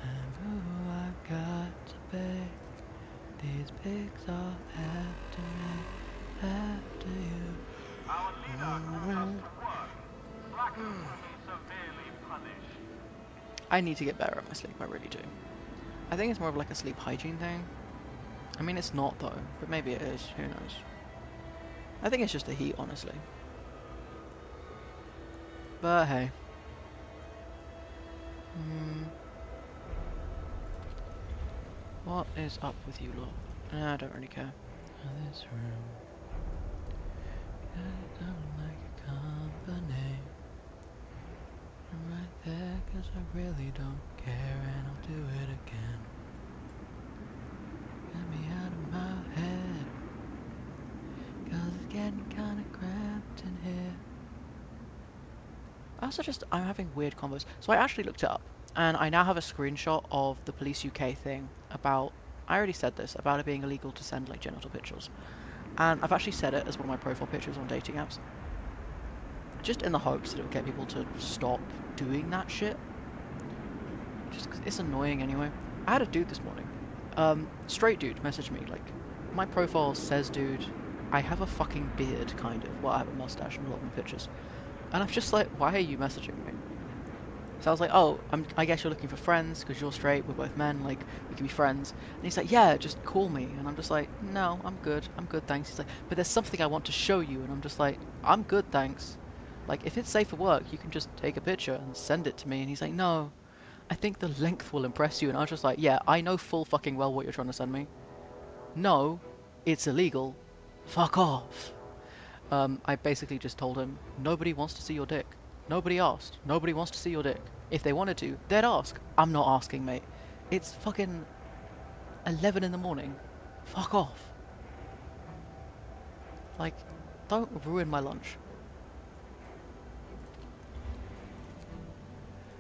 And who I've got to be. These pigs all after me, after you. Our leader called us to work. Slackers will be severely punished. I need to get better at my sleep, I really do. I think it's more of like a sleep hygiene thing. I mean, it's not though, but maybe it is, who knows. I think it's just the heat, honestly. But hey. What is up with you lot? I don't really care. This room. I don't like a company. I'm right there cause I really don't care and I'll do it again. Get me out of my head. Cause it's getting kinda cramped in here. I'm having weird combos. So I actually looked it up, and I now have a screenshot of the Police UK thing about, I already said this, about it being illegal to send like genital pictures. And I've actually set it as one of my profile pictures on dating apps. Just in the hopes that it would get people to stop doing that shit. Just 'cause it's annoying anyway. I had a dude this morning. Straight dude messaged me, like, my profile says dude, I have a fucking beard, kind of. Well, I have a mustache in a lot of my pictures. And I'm just like, why are you messaging me? So I was like, oh, I guess you're looking for friends because you're straight, we're both men, like, we can be friends. And he's like, yeah, just call me. And I'm just like, no, I'm good, thanks. He's like, but there's something I want to show you. And I'm just like, I'm good, thanks. Like, if it's safe for work, you can just take a picture and send it to me. And he's like, no, I think the length will impress you. And I was just like, yeah, I know full fucking well what you're trying to send me. No, it's illegal. Fuck off. I basically just told him, nobody wants to see your dick. Nobody asked. Nobody wants to see your dick. If they wanted to, they'd ask. I'm not asking, mate. It's fucking 11 in the morning. Fuck off. Like, don't ruin my lunch.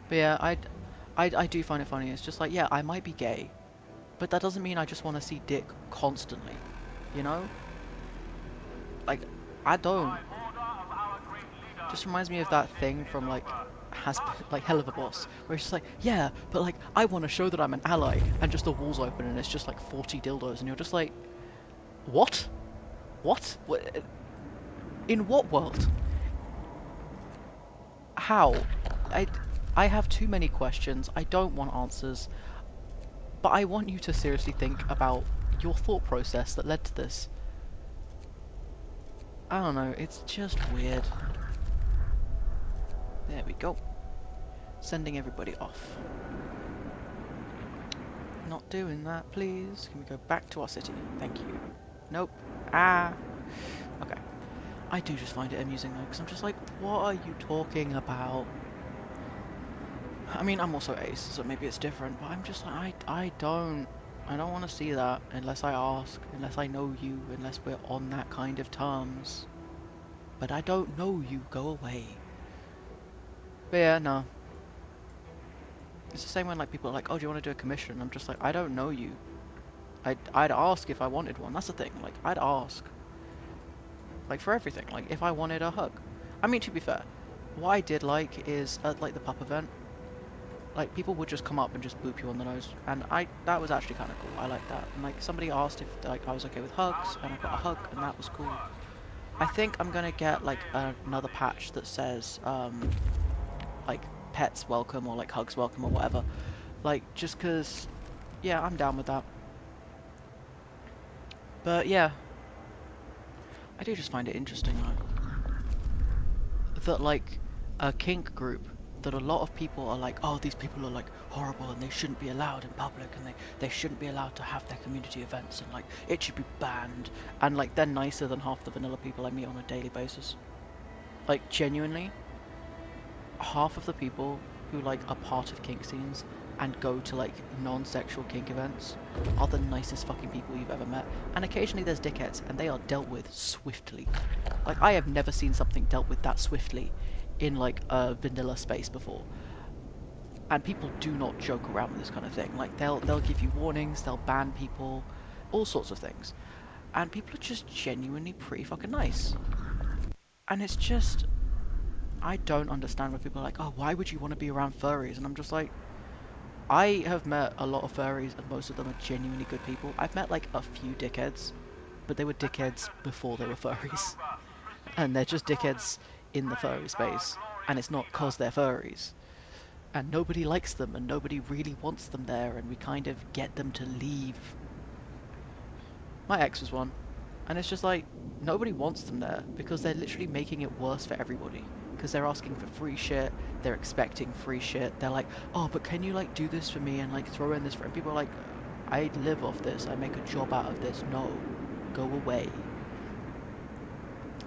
But yeah, I do find it funny. It's just like, yeah, I might be gay, but that doesn't mean I just want to see dick constantly. You know? Like, I don't. By order of our great leader, Just reminds me of that worship thing is from like over. has March like to Hell your of a Boss, quarters. where it's just like, yeah, but like I want to show that I'm an ally, and just the walls open and it's just like 40 dildos, and you're just like, what? What? In what world? How? I I have too many questions. I don't want answers, but I want you to seriously think about your thought process that led to this. I don't know. It's just weird. There we go. Sending everybody off. Not doing that, please. Can we go back to our city? Thank you. Nope. Ah. Okay. I do just find it amusing though, because I'm just like, what are you talking about? I mean, I'm also ace, so maybe it's different, but I'm just like, I don't want to see that unless I ask, unless I know you, unless we're on that kind of terms. But I don't know you, go away. But yeah, no. It's the same when like people are like, oh, do you want to do a commission? I'm just like, I don't know you. I'd ask if I wanted one. That's the thing. Like, I'd ask. Like, for everything. Like, if I wanted a hug. I mean, to be fair, what I did like is, at, like, the pup event, like, people would just come up and just boop you on the nose. And that was actually kind of cool. I like that. And, like, somebody asked if, like, I was okay with hugs, and I got a hug, and that was cool. I think I'm gonna get, like, another patch that says, like, pets welcome, or, like, hugs welcome, or whatever. Like, just because, yeah, I'm down with that. But, yeah, I do just find it interesting, that like a kink group that a lot of people are like, oh, these people are like horrible and they shouldn't be allowed in public and they shouldn't be allowed to have their community events and like it should be banned, and like they're nicer than half the vanilla people I meet on a daily basis. Like genuinely, half of the people who like are part of kink scenes and go to like non-sexual kink events are the nicest fucking people you've ever met. And occasionally there's dickheads and they are dealt with swiftly. Like I have never seen something dealt with that swiftly in like a vanilla space before. And people do not joke around with this kind of thing. Like they'll give you warnings, they'll ban people, all sorts of things. And people are just genuinely pretty fucking nice. And it's just I don't understand when people are like, oh, why would you want to be around furries? And I'm just like, I have met a lot of furries and most of them are genuinely good people. I've met like a few dickheads, but they were dickheads before they were furries. And they're just dickheads in the furry space. And it's not cause they're furries. And nobody likes them and nobody really wants them there and we kind of get them to leave. My ex was one. And it's just like, nobody wants them there because they're literally making it worse for everybody. Because they're asking for free shit, they're expecting free shit, they're like, oh, but can you like do this for me and like throw in this for... And people are like, I live off this, I make a job out of this, no, go away.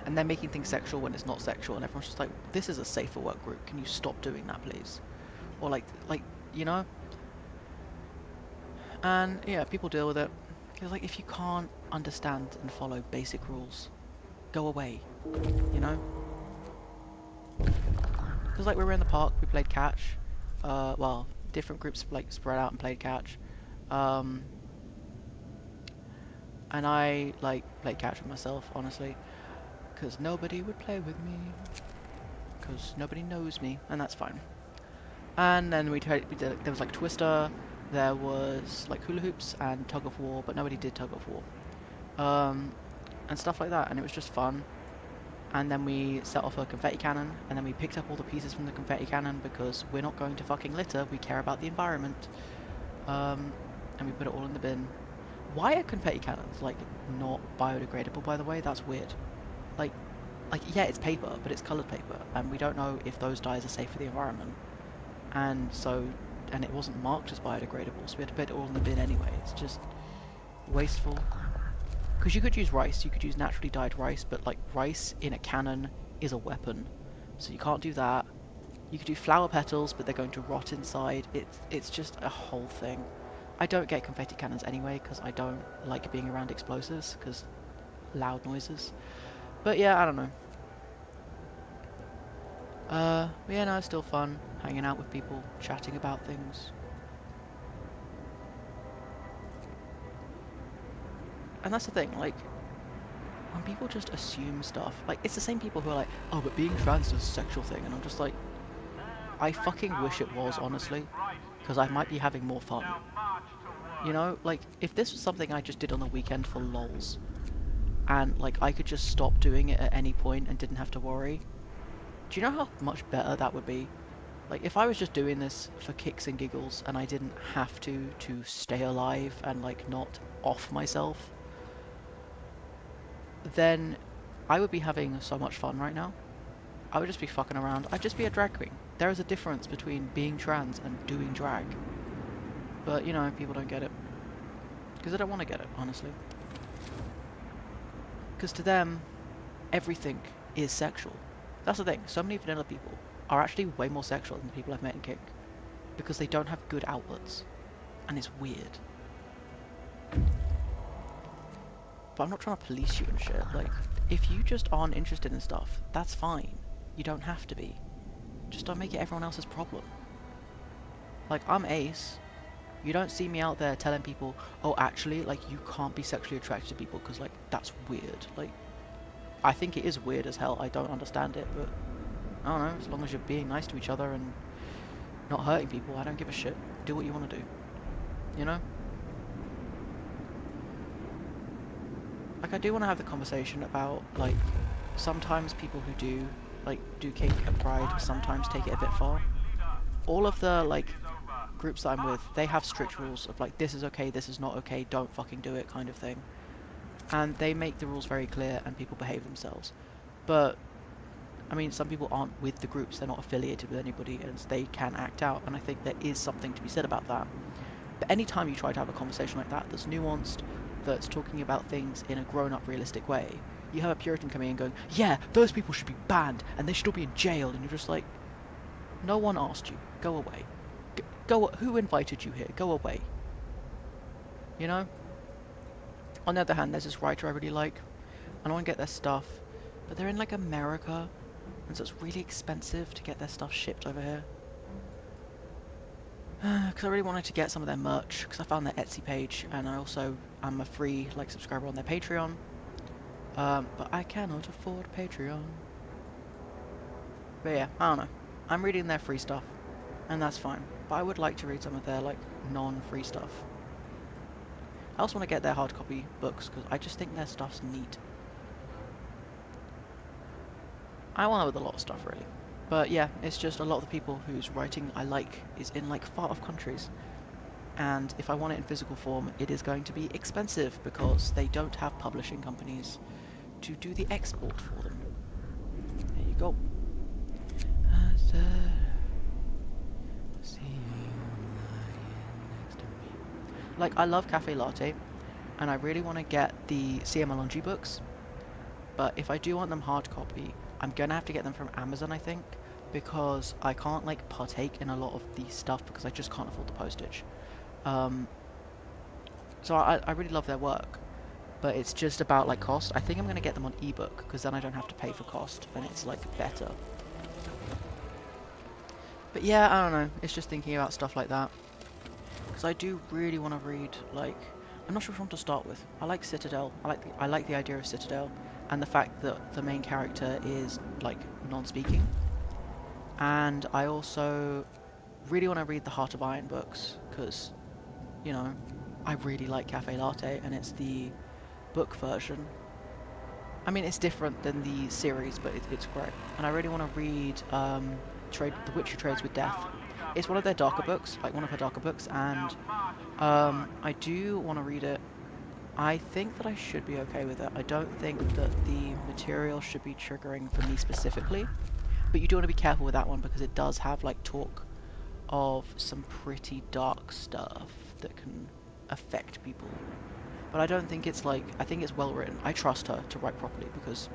And they're making things sexual when it's not sexual and everyone's just like, this is a safer work group, can you stop doing that please? Or like, you know? And yeah, people deal with it. Because like, if you can't understand and follow basic rules, go away, you know? Because like we were in the park, we played catch. Well, different groups like spread out and played catch. Um, and I like played catch with myself, honestly, because nobody would play with me, because nobody knows me, and that's fine. And then we did, there was like Twister, there was like hula hoops and tug of war, but nobody did tug of war. And stuff like that, and it was just fun. And then we set off a confetti cannon, and then we picked up all the pieces from the confetti cannon because we're not going to fucking litter, we care about the environment. And we put it all in the bin. Why are confetti cannons, like, not biodegradable, by the way? That's weird. Like, yeah, it's paper, but it's coloured paper, and we don't know if those dyes are safe for the environment. And so, and it wasn't marked as biodegradable, so we had to put it all in the bin anyway. It's just wasteful. Because you could use rice, you could use naturally dyed rice, but like rice in a cannon is a weapon. So you can't do that. You could do flower petals, but they're going to rot inside. It's just a whole thing. I don't get confetti cannons anyway, because I don't like being around explosives, because loud noises. But yeah, I don't know. Yeah, no, it's still fun, hanging out with people, chatting about things. And that's the thing, like, when people just assume stuff, like, it's the same people who are like, oh, but being trans is a sexual thing, and I'm just like, I fucking wish it was, honestly, because I might be having more fun. You know, like, if this was something I just did on the weekend for lols, and, like, I could just stop doing it at any point and didn't have to worry, do you know how much better that would be? Like, if I was just doing this for kicks and giggles, and I didn't have to stay alive and, like, not off myself, then I would be having so much fun right now. I would just be fucking around. I'd just be a drag queen. There is a difference between being trans and doing drag. But, you know, people don't get it. Because they don't want to get it, honestly. Because to them, everything is sexual. That's the thing. So many vanilla people are actually way more sexual than the people I've met in kink. Because they don't have good outlets. And it's weird. But I'm not trying to police you and shit. Like, if you just aren't interested in stuff, that's fine. You don't have to be. Just don't make it everyone else's problem. Like, I'm ace. You don't see me out there telling people, oh, actually, like, you can't be sexually attracted to people because, like, that's weird. Like, I think it is weird as hell. I don't understand it, but I don't know. As long as you're being nice to each other and not hurting people, I don't give a shit. Do what you want to do. You know? Like, I do want to have the conversation about, like, sometimes people who do, like, do kink and pride sometimes take it a bit far. All of the, like, groups that I'm with, they have strict rules of, like, this is okay, this is not okay, don't fucking do it kind of thing. And they make the rules very clear and people behave themselves. But, I mean, some people aren't with the groups, they're not affiliated with anybody, and they can act out, and I think there is something to be said about that. But anytime you try to have a conversation like that, that's nuanced, that's talking about things in a grown-up, realistic way, you have a Puritan coming in going, yeah, those people should be banned, and they should all be in jail, and you're just like, no one asked you, go away. Who invited you here? Go away. You know? On the other hand, there's this writer I really like, and I want to get their stuff, but they're in, like, America, and so it's really expensive to get their stuff shipped over here. Because I really wanted to get some of their merch, because I found their Etsy page, and I also am a free, like, subscriber on their Patreon. But I cannot afford Patreon. But yeah, I don't know. I'm reading their free stuff, and that's fine. But I would like to read some of their, like, non-free stuff. I also want to get their hard copy books, because I just think their stuff's neat. I want to with a lot of stuff, really. But yeah, it's just a lot of the people whose writing I like is in, like, far-off countries. And if I want it in physical form, it is going to be expensive, because they don't have publishing companies to do the export for them. There you go. Like, I love Cafe Latte, and I really want to get the CMLNG books, but if I do want them hard copy, I'm gonna have to get them from Amazon, I think, because I can't, like, partake in a lot of the stuff because I just can't afford the postage. So I really love their work, but it's just about, like, cost. I think I'm gonna get them on ebook, because then I don't have to pay for cost, and it's, like, better. But yeah, I don't know, it's just thinking about stuff like that. Because I do really want to read, like, I'm not sure which one to start with. I like Citadel. I like the idea of Citadel, and the fact that the main character is, like, non-speaking. And I also really want to read the Heart of Iron books, because, you know, I really like Cafe Latte, and it's the book version. I mean, it's different than the series, but it's great. And I really want to read The Witch Who Trades with Death. It's one of their darker books, like one of her darker books, and I do want to read it. I think that I should be okay with it. I don't think that the material should be triggering for me specifically, but you do want to be careful with that one because it does have, like, talk of some pretty dark stuff that can affect people. But I don't think it's, like, I think it's well written. I trust her to write properly because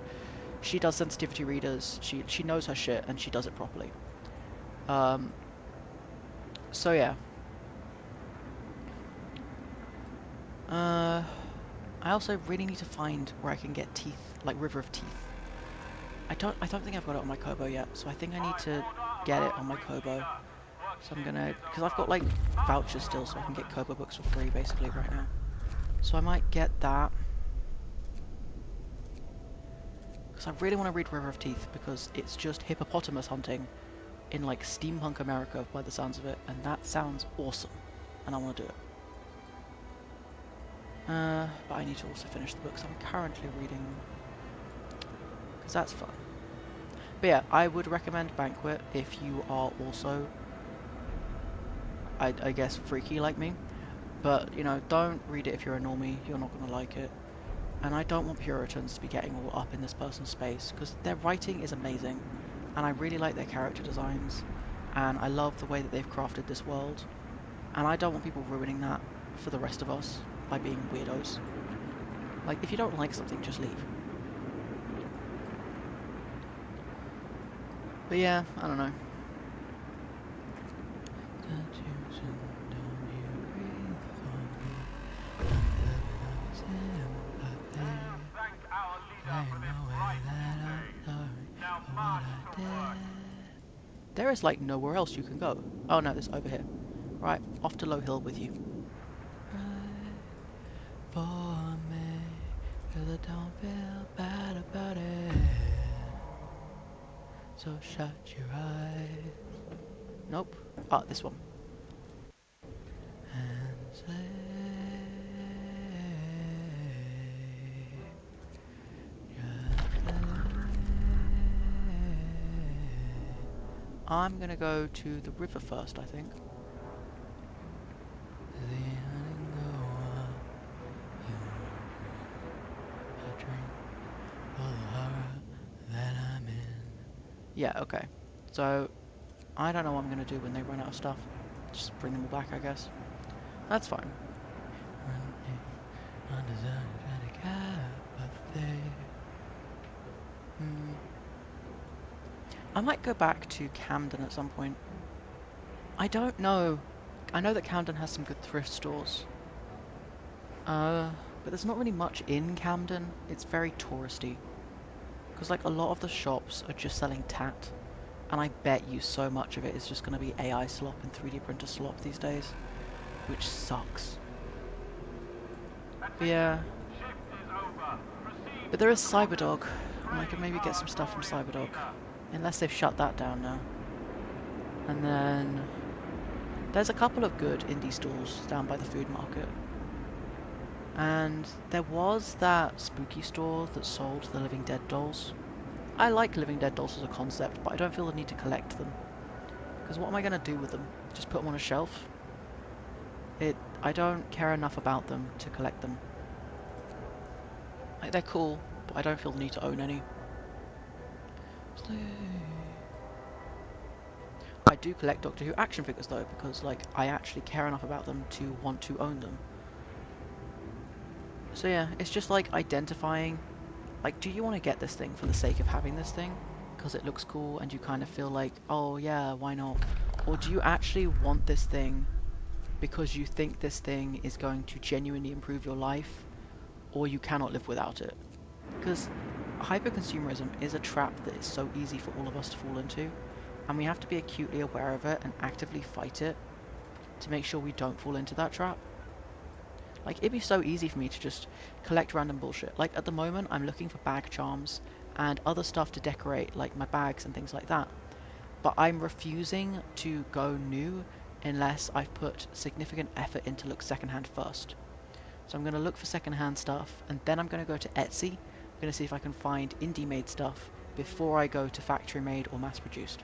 she does sensitivity readers, she knows her shit, and she does it properly. So yeah. I also really need to find where I can get teeth, like River of Teeth. I don't think I've got it on my Kobo yet, so I think I need to get it on my Kobo. So I'm gonna, because I've got, like, vouchers still, so I can get Kobo books for free basically right now. So I might get that. Because I really want to read River of Teeth, because it's just hippopotamus hunting in, like, steampunk America by the sounds of it, and that sounds awesome, and I want to do it. But I need to also finish the books I'm currently reading, because that's fun. But yeah, I would recommend Banquet if you are also, I guess, freaky like me. But, you know, don't read it if you're a normie, you're not going to like it. And I don't want Puritans to be getting all up in this person's space, because their writing is amazing, and I really like their character designs, and I love the way that they've crafted this world. And I don't want people ruining that for the rest of us by being weirdos. Like, if you don't like something, just leave. But yeah, I don't know. Thank our leader for this righteous day. Now march to work. There is like nowhere else you can go. Oh no, there's over here. Right, off to Low Hill with you. Right for me, 'cause I don't feel bad about it. So shut your eyes. Nope. Ah, this one. And say, just say, I'm gonna go to the river first, I think. Yeah, okay. So, I don't know what I'm gonna do when they run out of stuff. Just bring them all back, I guess. That's fine. I might go back to Camden at some point. I don't know. I know that Camden has some good thrift stores. But there's not really much in Camden. It's very touristy. Because like a lot of the shops are just selling tat. And I bet you so much of it is just going to be AI slop and 3D printer slop these days. Which sucks. But yeah. Shift is over. Proceed But there is to quarters. Cyberdog. And I can maybe get some stuff from Cyberdog. Unless they've shut that down now. And then there's a couple of good indie stores down by the food market. And there was that spooky store that sold the Living Dead dolls. I like Living Dead dolls as a concept, but I don't feel the need to collect them. Because what am I going to do with them? Just put them on a shelf? I don't care enough about them to collect them. Like, they're cool, but I don't feel the need to own any. I do collect Doctor Who action figures though, because like I actually care enough about them to want to own them. So yeah, it's just like identifying, like, do you want to get this thing for the sake of having this thing? Because it looks cool and you kind of feel like, oh yeah, why not? Or do you actually want this thing because you think this thing is going to genuinely improve your life, or you cannot live without it? Because hyperconsumerism is a trap that is so easy for all of us to fall into, and we have to be acutely aware of it and actively fight it to make sure we don't fall into that trap. Like, it'd be so easy for me to just collect random bullshit. Like, at the moment, I'm looking for bag charms and other stuff to decorate, like my bags and things like that. But I'm refusing to go new unless I've put significant effort into look secondhand first. So I'm going to look for secondhand stuff, and then I'm going to go to Etsy. I'm going to see if I can find indie-made stuff before I go to factory-made or mass-produced.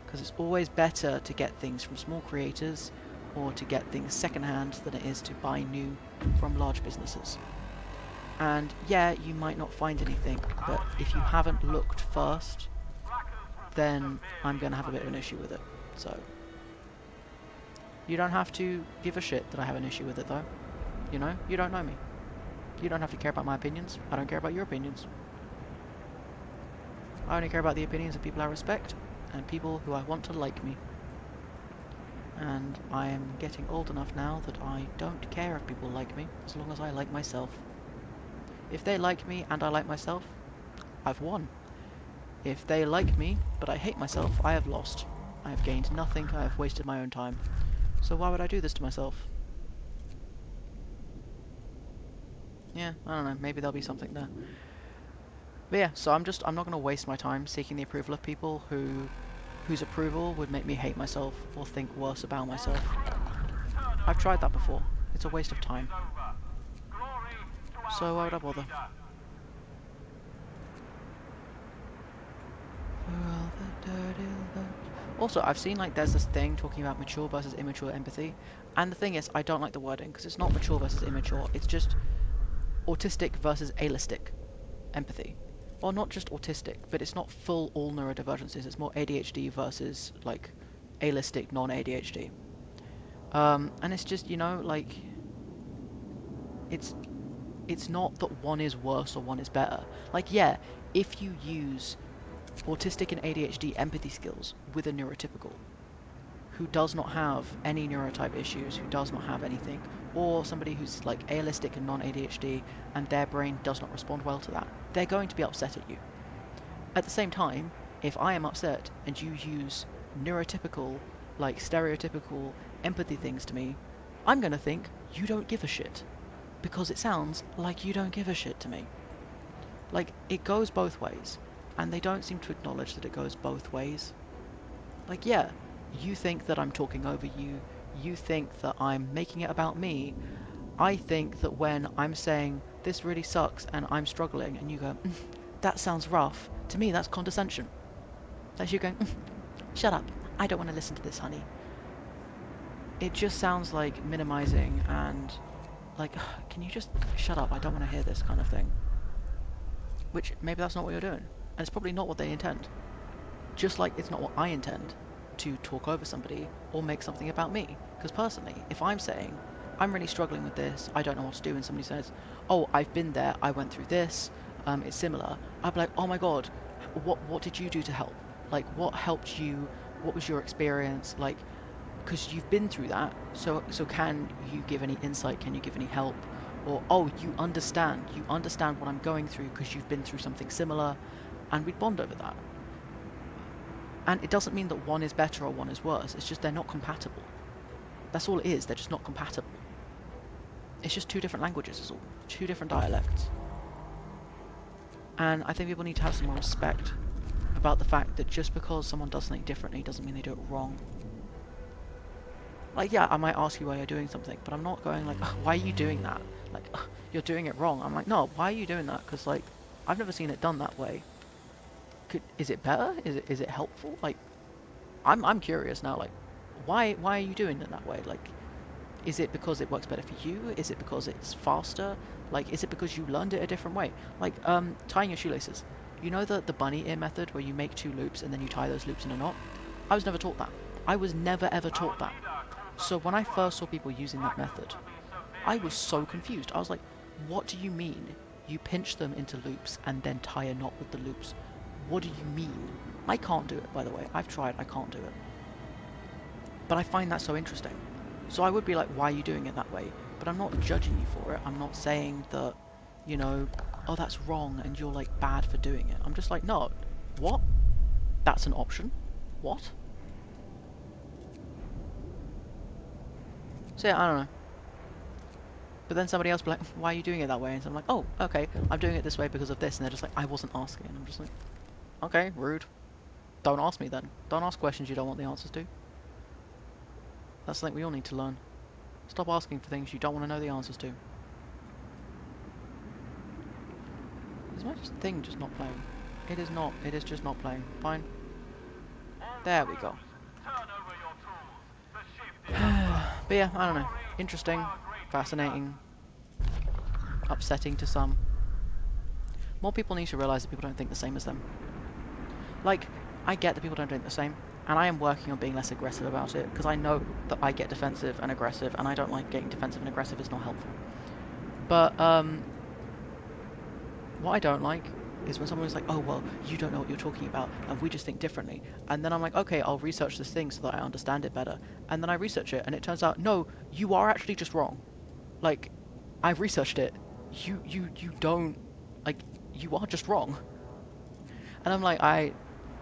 Because it's always better to get things from small creators or to get things secondhand than it is to buy new from large businesses. And yeah, you might not find anything, but if you haven't looked first, then I'm going to have a bit of an issue with it. So, you don't have to give a shit that I have an issue with it though. You know, you don't know me. You don't have to care about my opinions. I don't care about your opinions. I only care about the opinions of people I respect and people who I want to like me. And I am getting old enough now that I don't care if people like me, as long as I like myself. If they like me and I like myself, I've won. If they like me, but I hate myself, I have lost. I have gained nothing, I have wasted my own time. So why would I do this to myself? Yeah, I don't know, maybe there'll be something there. But yeah, so I'm not going to waste my time seeking the approval of people whose approval would make me hate myself or think worse about myself. I've tried that before. It's a waste of time. So why would I bother? Also, I've seen like there's this thing talking about mature versus immature empathy, and the thing is, I don't like the wording because it's not mature versus immature. It's just autistic versus allistic empathy. Well, not just autistic, but it's not full all neurodivergences. It's more ADHD versus like allistic non-ADHD. And it's just, like it's it's not that one is worse or one is better. Like, yeah, if you use autistic and ADHD empathy skills with a neurotypical who does not have any neurotype issues, who does not have anything, or somebody who's like AListic and non-ADHD and their brain does not respond well to that, they're going to be upset at you. At the same time, if I am upset and you use neurotypical, like stereotypical empathy things to me, I'm going to think you don't give a shit. Because it sounds like you don't give a shit to me. Like, it goes both ways. And they don't seem to acknowledge that it goes both ways. Like, yeah, you think that I'm talking over you. You think that I'm making it about me. I think that when I'm saying, this really sucks and I'm struggling, and you go, that sounds rough, to me that's condescension. That's you going, shut up, I don't want to listen to this, honey. It just sounds like minimizing and like, can you just shut up, I don't want to hear this kind of thing. Which, maybe that's not what you're doing. And it's probably not what they intend. Just like it's not what I intend to talk over somebody or make something about me. Because personally, if I'm saying, I'm really struggling with this, I don't know what to do, and somebody says, oh, I've been there, I went through this, it's similar, I'd be like, oh my god, what did you do to help? Like, what helped you? What was your experience? Like, because you've been through that, so can you give any insight? Can you give any help? Or, oh, you understand what I'm going through because you've been through something similar, and we'd bond over that. And it doesn't mean that one is better or one is worse, it's just they're not compatible. That's all it is, they're just not compatible. It's just two different languages is all, two different dialects. And I think people need to have some more respect about the fact that just because someone does something differently doesn't mean they do it wrong. Like, yeah, I might ask you why you're doing something, but I'm not going like, why are you doing that? Like, you're doing it wrong. I'm like, no, why are you doing that? Because, like, I've never seen it done that way. Is it better? Is it helpful? Like, I'm curious now. Like, why are you doing it that way? Like, is it because it works better for you? Is it because it's faster? Like, is it because you learned it a different way? Like, tying your shoelaces. You know the bunny ear method where you make two loops and then you tie those loops in a knot? I was never taught that. I was never ever Our taught that. leader calls us So when I to work. first saw people using that Practice method, to be I severely was so confused. I was like, what do you mean? You pinch them into loops and then tie a knot with the loops. What do you mean? I can't do it, by the way. I've tried, I can't do it. But I find that so interesting. So I would be like, why are you doing it that way? But I'm not judging you for it. I'm not saying that, you know, oh, that's wrong and you're like bad for doing it. I'm just like, no, what? That's an option? What? So yeah, I don't know. But then somebody else will be like, why are you doing it that way? And so I'm like, oh, okay, I'm doing it this way because of this. And they're just like, I wasn't asking. And I'm just like, okay, rude. Don't ask me then. Don't ask questions you don't want the answers to. That's something we all need to learn. Stop asking for things you don't want to know the answers to. Is my thing just not playing? It is not. It is just not playing. Fine. All There we go. crews, turn over your tools. The shift is over. But yeah, I don't know. Glory to Interesting, our great leader. fascinating, upsetting to some. More people need to realise that people don't think the same as them. Like, I get that people don't think the same, and I am working on being less aggressive about it, because I know that I get defensive and aggressive, and I don't like getting defensive and aggressive, it's not helpful. But, what I don't like is when someone's like, oh, well, you don't know what you're talking about, and we just think differently. And then I'm like, okay, I'll research this thing so that I understand it better. And then I research it, and it turns out, no, you are actually just wrong. Like, I've researched it. You don't, like, you are just wrong. And I'm like, I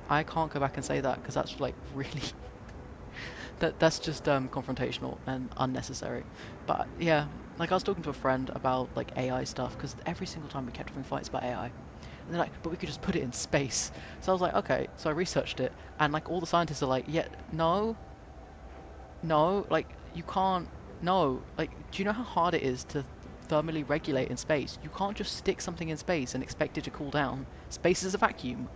can't go back and say that, because that's, like, really, that's just, confrontational and unnecessary. But, yeah, like, I was talking to a friend about, like, AI stuff, because every single time we kept having fights about AI. And they're like, but we could just put it in space. So I was like, okay. So I researched it, and like all the scientists are like, yeah, no, no, like you can't, no. Like, do you know how hard it is to thermally regulate in space? You can't just stick something in space and expect it to cool down. Space is a vacuum.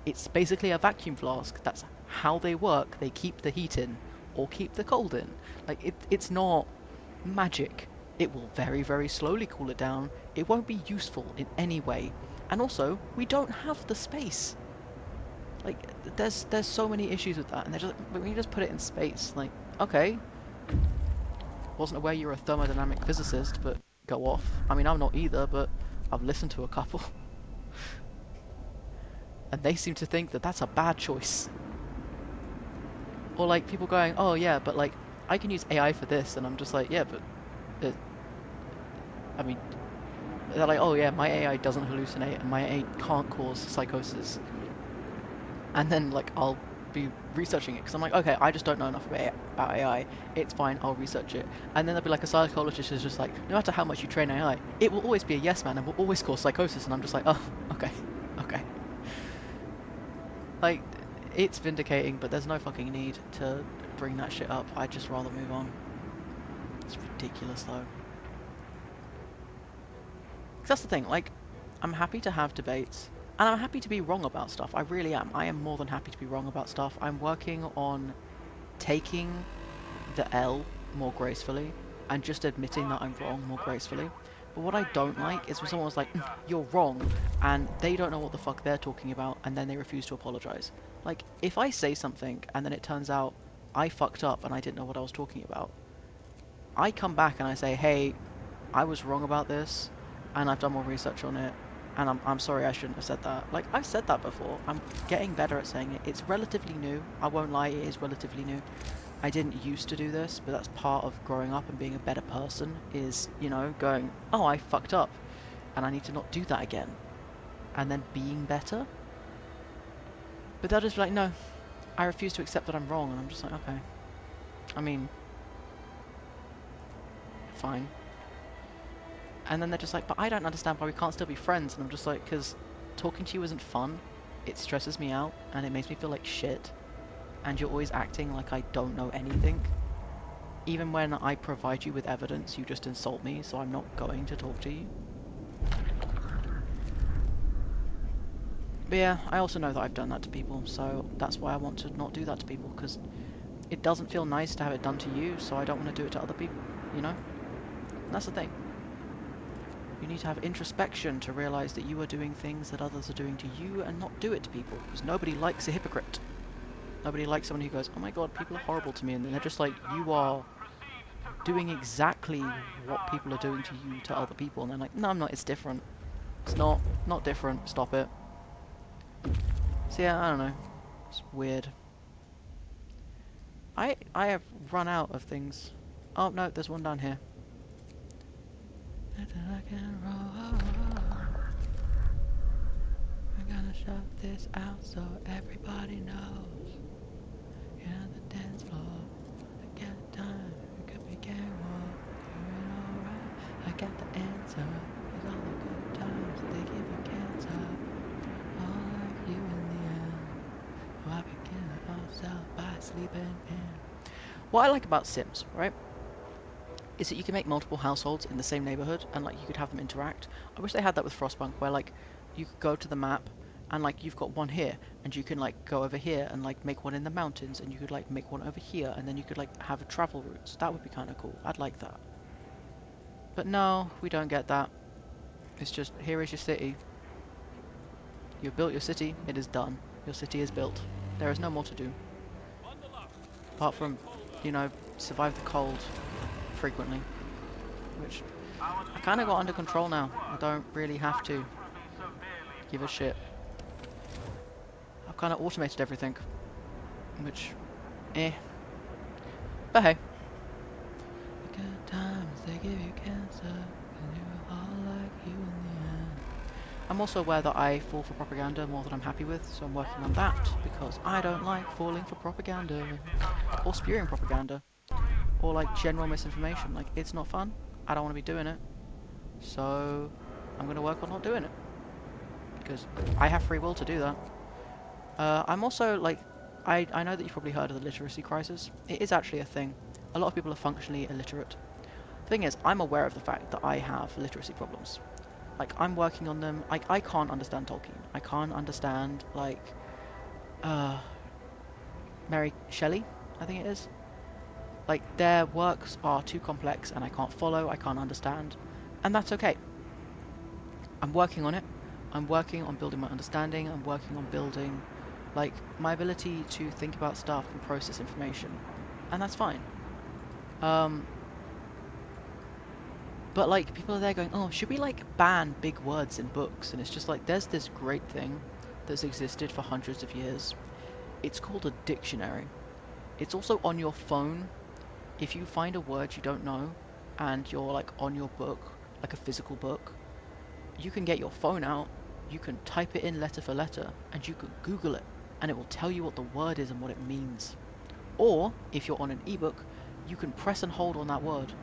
It's basically a vacuum flask. That's how they work. They keep the heat in or keep the cold in. Like it's not magic. It will very, very slowly cool it down. It won't be useful in any way. And also, we don't have the space. Like, there's so many issues with that, and they're just, but when you just put it in space, like, okay, Wasn't aware you were a thermodynamic physicist, but go off. I mean, I'm not either, but I've listened to a couple. And they seem to think that that's a bad choice. Or like people going, oh yeah, but like I can use AI for this, and I'm just like, yeah, but it, I mean, they're like, oh yeah, my AI doesn't hallucinate, and my AI can't cause psychosis. And then like I'll be researching it because I'm like, okay, I just don't know enough about AI. It's fine, I'll research it. And then there'll be like a psychologist who's just like, no matter how much you train AI, it will always be a yes man and will always cause psychosis. And I'm just like, oh, okay, okay. Like, it's vindicating, but there's no fucking need to bring that shit up. I'd just rather move on. It's ridiculous though. 'Cause that's the thing, like, I'm happy to have debates, and I'm happy to be wrong about stuff. I really am. I am more than happy to be wrong about stuff. I'm working on taking the L more gracefully and just admitting that I'm wrong more gracefully. But what I don't like is when someone was like, you're wrong, and they don't know what the fuck they're talking about, and then they refuse to apologize. Like, if I say something and then it turns out I fucked up and I didn't know what I was talking about, I come back and I say, hey, I was wrong about this, and I've done more research on it, and I'm sorry I shouldn't have said that. Like, I've said that before. I'm getting better at saying it. It's relatively new. I won't lie, it is relatively new. I didn't used to do this, but that's part of growing up and being a better person, is, you know, going, oh, I fucked up, and I need to not do that again. And then being better. But they'll just be like, no, I refuse to accept that I'm wrong, and I'm just like, okay. I mean, fine. And then they're just like, but I don't understand why we can't still be friends. And I'm just like, because talking to you isn't fun. It stresses me out, and it makes me feel like shit. And you're always acting like I don't know anything. Even when I provide you with evidence, you just insult me, so I'm not going to talk to you. But yeah, I also know that I've done that to people, so that's why I want to not do that to people, because it doesn't feel nice to have it done to you, so I don't want to do it to other people, you know? And that's the thing. You need to have introspection to realise that you are doing things that others are doing to you and not do it to people, because nobody likes a hypocrite. Nobody likes someone who goes, oh my god, people are horrible to me, and then they're just like, you are doing exactly what people are doing to you to other people, and they're like, no, I'm not, it's different. It's not different, stop it. So yeah, I don't know. It's weird. I have run out of things. Oh no, there's one down here. We're gonna shut this out so everybody knows. You're on the dance floor. I got time. We could be gang war. Doing alright. I got the answer. Cause all the good times they give you cancer. All like you in the end. Oh, I begin myself by sleeping in. What I like about Sims, right, is that you can make multiple households in the same neighborhood and like you could have them interact. I wish they had that with Frostpunk, where like you could go to the map and like you've got one here and you can like go over here and like make one in the mountains, and you could like make one over here, and then you could like have travel routes. That would be kind of cool. I'd like that. But no, we don't get that. It's just, here is your city. You've built your city, it is done. Your city is built. There is no more to do. Bundle up. Apart from, you know, survive the cold frequently. Which I kind of got under control now. I don't really have to give a shit. I've kind of automated everything. Which, eh. But hey. Good times, they give you cancer, and you're all like you in the end. I'm also aware that I fall for propaganda more than I'm happy with, so I'm working on that, because I don't like falling for propaganda, or spewing propaganda, or like general misinformation. Like, it's not fun, I don't want to be doing it, so I'm going to work on not doing it, because I have free will to do that. I'm also, like, I know that you've probably heard of the literacy crisis. It is actually a thing. A lot of people are functionally illiterate. Thing is, I'm aware of the fact that I have literacy problems. Like, I'm working on them. Like, I can't understand Tolkien. I can't understand, like, uh, Mary Shelley, I think it is. Like, their works are too complex and I can't follow, I can't understand. And that's okay. I'm working on it. I'm working on building my understanding. I'm working on building, like, my ability to think about stuff and process information. And that's fine. But like people are there going, oh, should we like ban big words in books? And it's just like there's this great thing that's existed for hundreds of years. It's called a dictionary. It's also on your phone. If you find a word you don't know and you're like on your book, like a physical book, you can get your phone out, you can type it in letter for letter, and you can Google it, and it will tell you what the word is and what it means. Or, if you're on an ebook, you can press and hold on that word,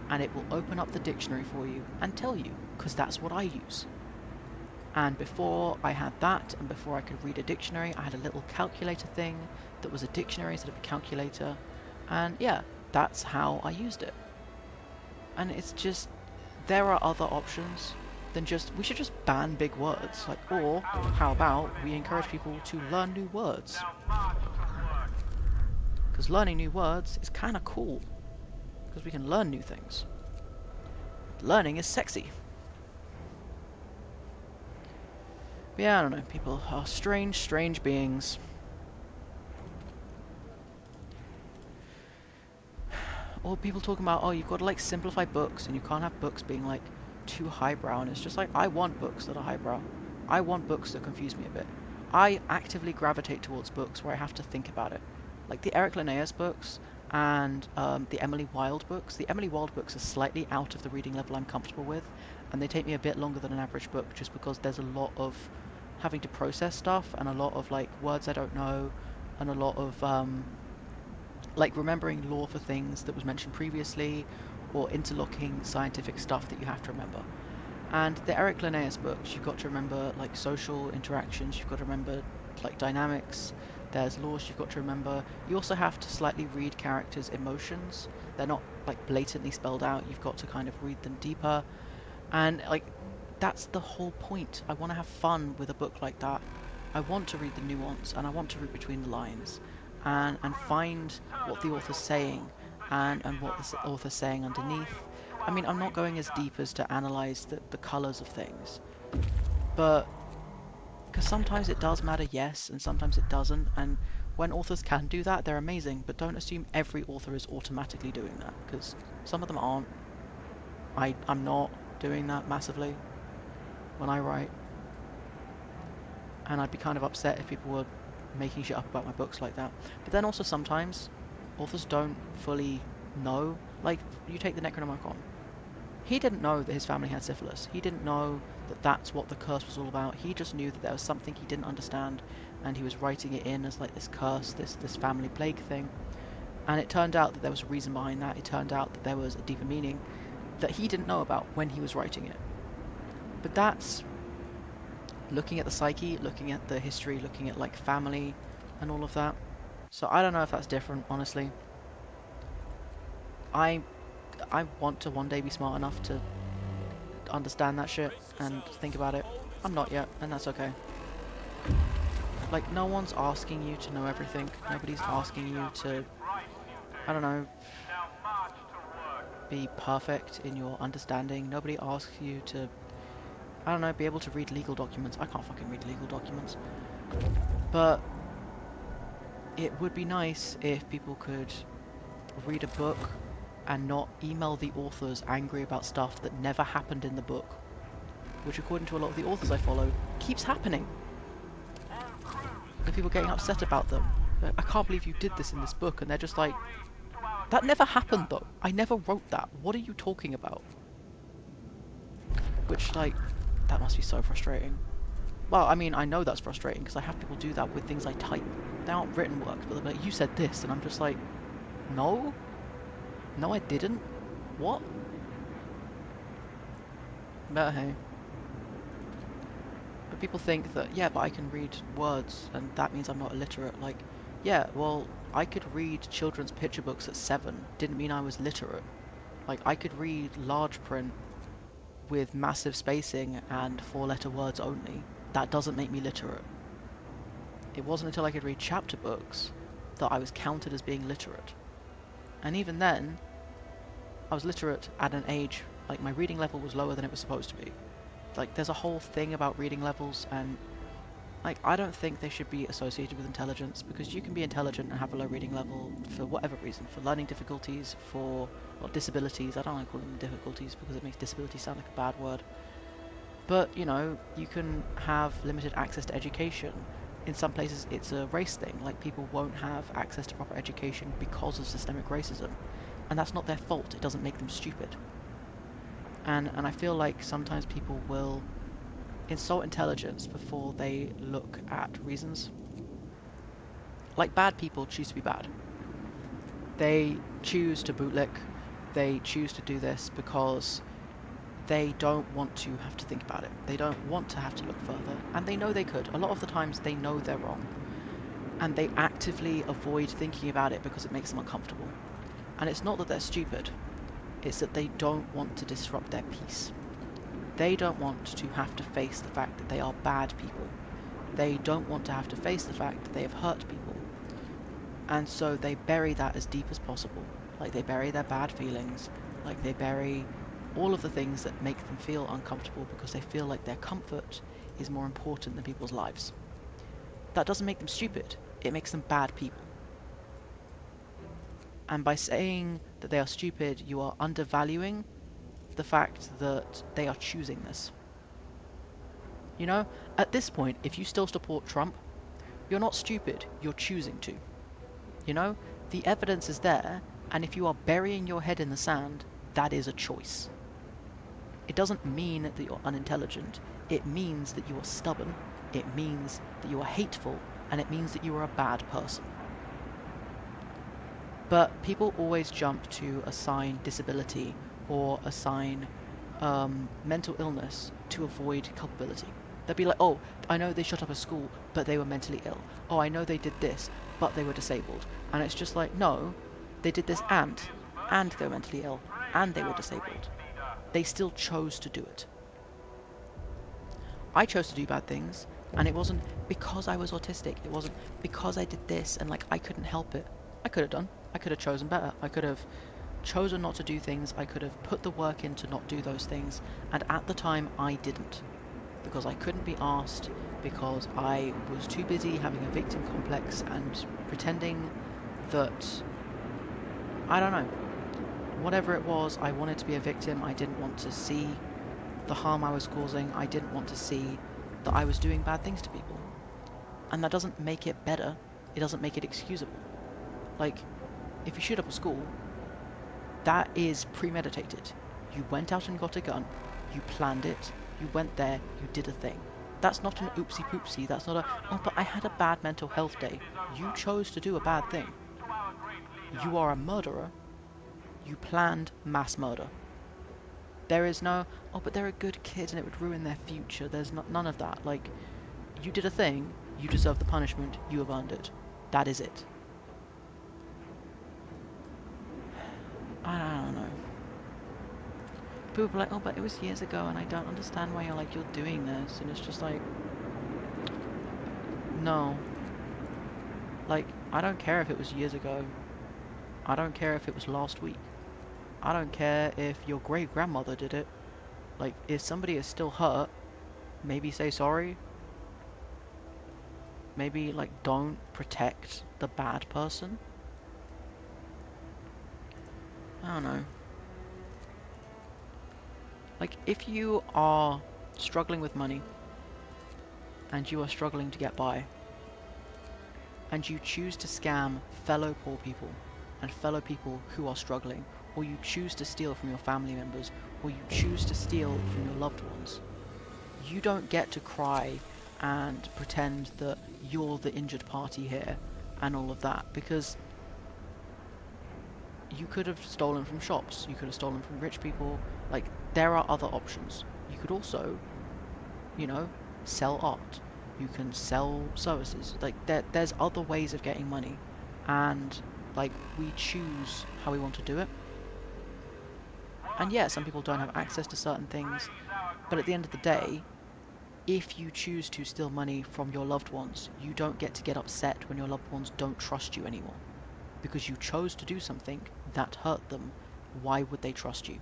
and it will open up the dictionary for you and tell you, because that's what I use. And before I had that, and before I could read a dictionary, I had a little calculator thing that was a dictionary instead of a calculator, and yeah, that's how I used it. And it's just, there are other options than just, we should just ban big words, like, or how about we encourage people to learn new words? Now march to work. Because learning new words is kind of cool, because we can learn new things. Learning is sexy. But yeah, I don't know, people are strange, strange beings. Or people talking about, oh, you've got to like simplify books and you can't have books being like too highbrow. And it's just like, I want books that are highbrow. I want books that confuse me a bit. I actively gravitate towards books where I have to think about it. Like the Eric Linnaeus books and the Emily Wilde books. The Emily Wilde books are slightly out of the reading level I'm comfortable with, and they take me a bit longer than an average book just because there's a lot of having to process stuff and a lot of like words I don't know and a lot of like remembering lore for things that was mentioned previously, or interlocking scientific stuff that you have to remember. And the Eric Linnaeus books, you've got to remember like social interactions, you've got to remember like dynamics, there's laws you've got to remember. You also have to slightly read characters' emotions. They're not like blatantly spelled out, you've got to kind of read them deeper. And like that's the whole point. I want to have fun with a book like that. I want to read the nuance and I want to read between the lines and find what the author's saying and what the author's saying underneath. I mean, I'm not going as deep as to analyze the colours of things, but because sometimes it does matter, yes, and sometimes it doesn't, and when authors can do that, they're amazing, but don't assume every author is automatically doing that, because some of them aren't. I'm not doing that massively when I write, and I'd be kind of upset if people were making shit up about my books like that. But then also sometimes authors don't fully know. Like, you take the Necronomicon. He didn't know that his family had syphilis. He didn't know that that's what the curse was all about. He just knew that there was something he didn't understand, and he was writing it in as like this curse, this family plague thing. And it turned out that there was a reason behind that. It turned out that there was a deeper meaning that he didn't know about when he was writing it. But that's looking at the psyche, looking at the history, looking at like family and all of that. So I don't know if that's different, honestly. I I want to one day be smart enough to understand that shit and think about it. I'm not yet, and that's okay. Like, no one's asking you to know everything. Nobody's asking you to, I don't know, Now march to work. be perfect in your understanding. Nobody asks you to, I don't know, be able to read legal documents. I can't fucking read legal documents. But it would be nice if people could read a book and not email the authors angry about stuff that never happened in the book, which according to a lot of the authors I follow, keeps happening. And people getting upset about them. Like, I can't believe you did this in this book, and they're just like, that never happened though. I never wrote that. What are you talking about? Which, like, that must be so frustrating. Well, I mean, I know that's frustrating because I have people do that with things I type. They aren't written works, but they're like, you said this, and I'm just like, no? No, I didn't? What? But hey. But people think that, yeah, but I can read words, and that means I'm not illiterate. Like, yeah, well, I could read children's picture books at 7. Didn't mean I was literate. Like, I could read large print with massive spacing and 4-letter words only. That doesn't make me literate. It wasn't until I could read chapter books that I was counted as being literate. And even then, I was literate at an age, like, my reading level was lower than it was supposed to be. Like, there's a whole thing about reading levels, and Like, I don't think they should be associated with intelligence, because you can be intelligent and have a low reading level for whatever reason, for learning difficulties, for, well, disabilities. I don't like calling them difficulties because it makes disability sound like a bad word. But, you know, you can have limited access to education. In some places, it's a race thing. Like, people won't have access to proper education because of systemic racism. And that's not their fault. It doesn't make them stupid. And I feel like sometimes people will insult intelligence before they look at reasons. Like, bad people choose to be bad. They choose to bootlick. They choose to do this because they don't want to have to think about it. They don't want to have to look further, and they know they could. A lot of the times they know they're wrong, and they actively avoid thinking about it because it makes them uncomfortable. And it's not that they're stupid, it's that they don't want to disrupt their peace. They don't want to have to face the fact that they are bad people. They don't want to have to face the fact that they have hurt people. And so they bury that as deep as possible. Like, they bury their bad feelings, like they bury all of the things that make them feel uncomfortable because they feel like their comfort is more important than people's lives. That doesn't make them stupid, it makes them bad people. And by saying that they are stupid, you are undervaluing the fact that they are choosing this. You know, at this point, if you still support Trump, you're not stupid, you're choosing to. You know, the evidence is there, and if you are burying your head in the sand, that is a choice. It doesn't mean that you're unintelligent, it means that you are stubborn, it means that you are hateful, and it means that you are a bad person. But people always jump to assign disability or assign mental illness to avoid culpability. They'll be like, oh, I know they shut up a school, but they were mentally ill. Oh, I know they did this, but they were disabled. And it's just like, no, they did this and they were mentally ill, and they were disabled. They still chose to do it. I chose to do bad things, and it wasn't because I was autistic. It wasn't because I did this and like I couldn't help it. I could have done. I could have chosen better. I could have chosen not to do things. I could have put the work in to not do those things, and at the time I didn't. Because I couldn't be asked, because I was too busy having a victim complex and pretending that, I don't know, whatever it was, I wanted to be a victim. I didn't want to see the harm I was causing. I didn't want to see that I was doing bad things to people. And that doesn't make it better. It doesn't make it excusable. Like, if you shoot up a school, that is premeditated. You went out and got a gun, you planned it, you went there, you did a thing. That's not an oopsie poopsie, that's not a, oh, but I had a bad mental health day. You chose to do a bad thing. You are a murderer. You planned mass murder. There is no, oh, but they're a good kid and it would ruin their future. There's none of that. Like, you did a thing, you deserve the punishment, you have earned it. That is it. I don't know. People are like, oh, but it was years ago and I don't understand why you're doing this. And it's just like, no. Like, I don't care if it was years ago. I don't care if it was last week. I don't care if your great-grandmother did it. Like, if somebody is still hurt, maybe say sorry. Maybe, like, don't protect the bad person. I don't know. Like, if you are struggling with money, and you are struggling to get by, and you choose to scam fellow poor people, and fellow people who are struggling, or you choose to steal from your family members, or you choose to steal from your loved ones, you don't get to cry and pretend that you're the injured party here and all of that, because you could have stolen from shops, you could have stolen from rich people. Like, there are other options. You could also, you know, sell art. You can sell services. Like, there's other ways of getting money, and like, we choose how we want to do it. And yeah, some people don't have access to certain things, but at the end of the day, if you choose to steal money from your loved ones, you don't get upset when your loved ones don't trust you anymore. Because you chose to do something that hurt them. Why would they trust you?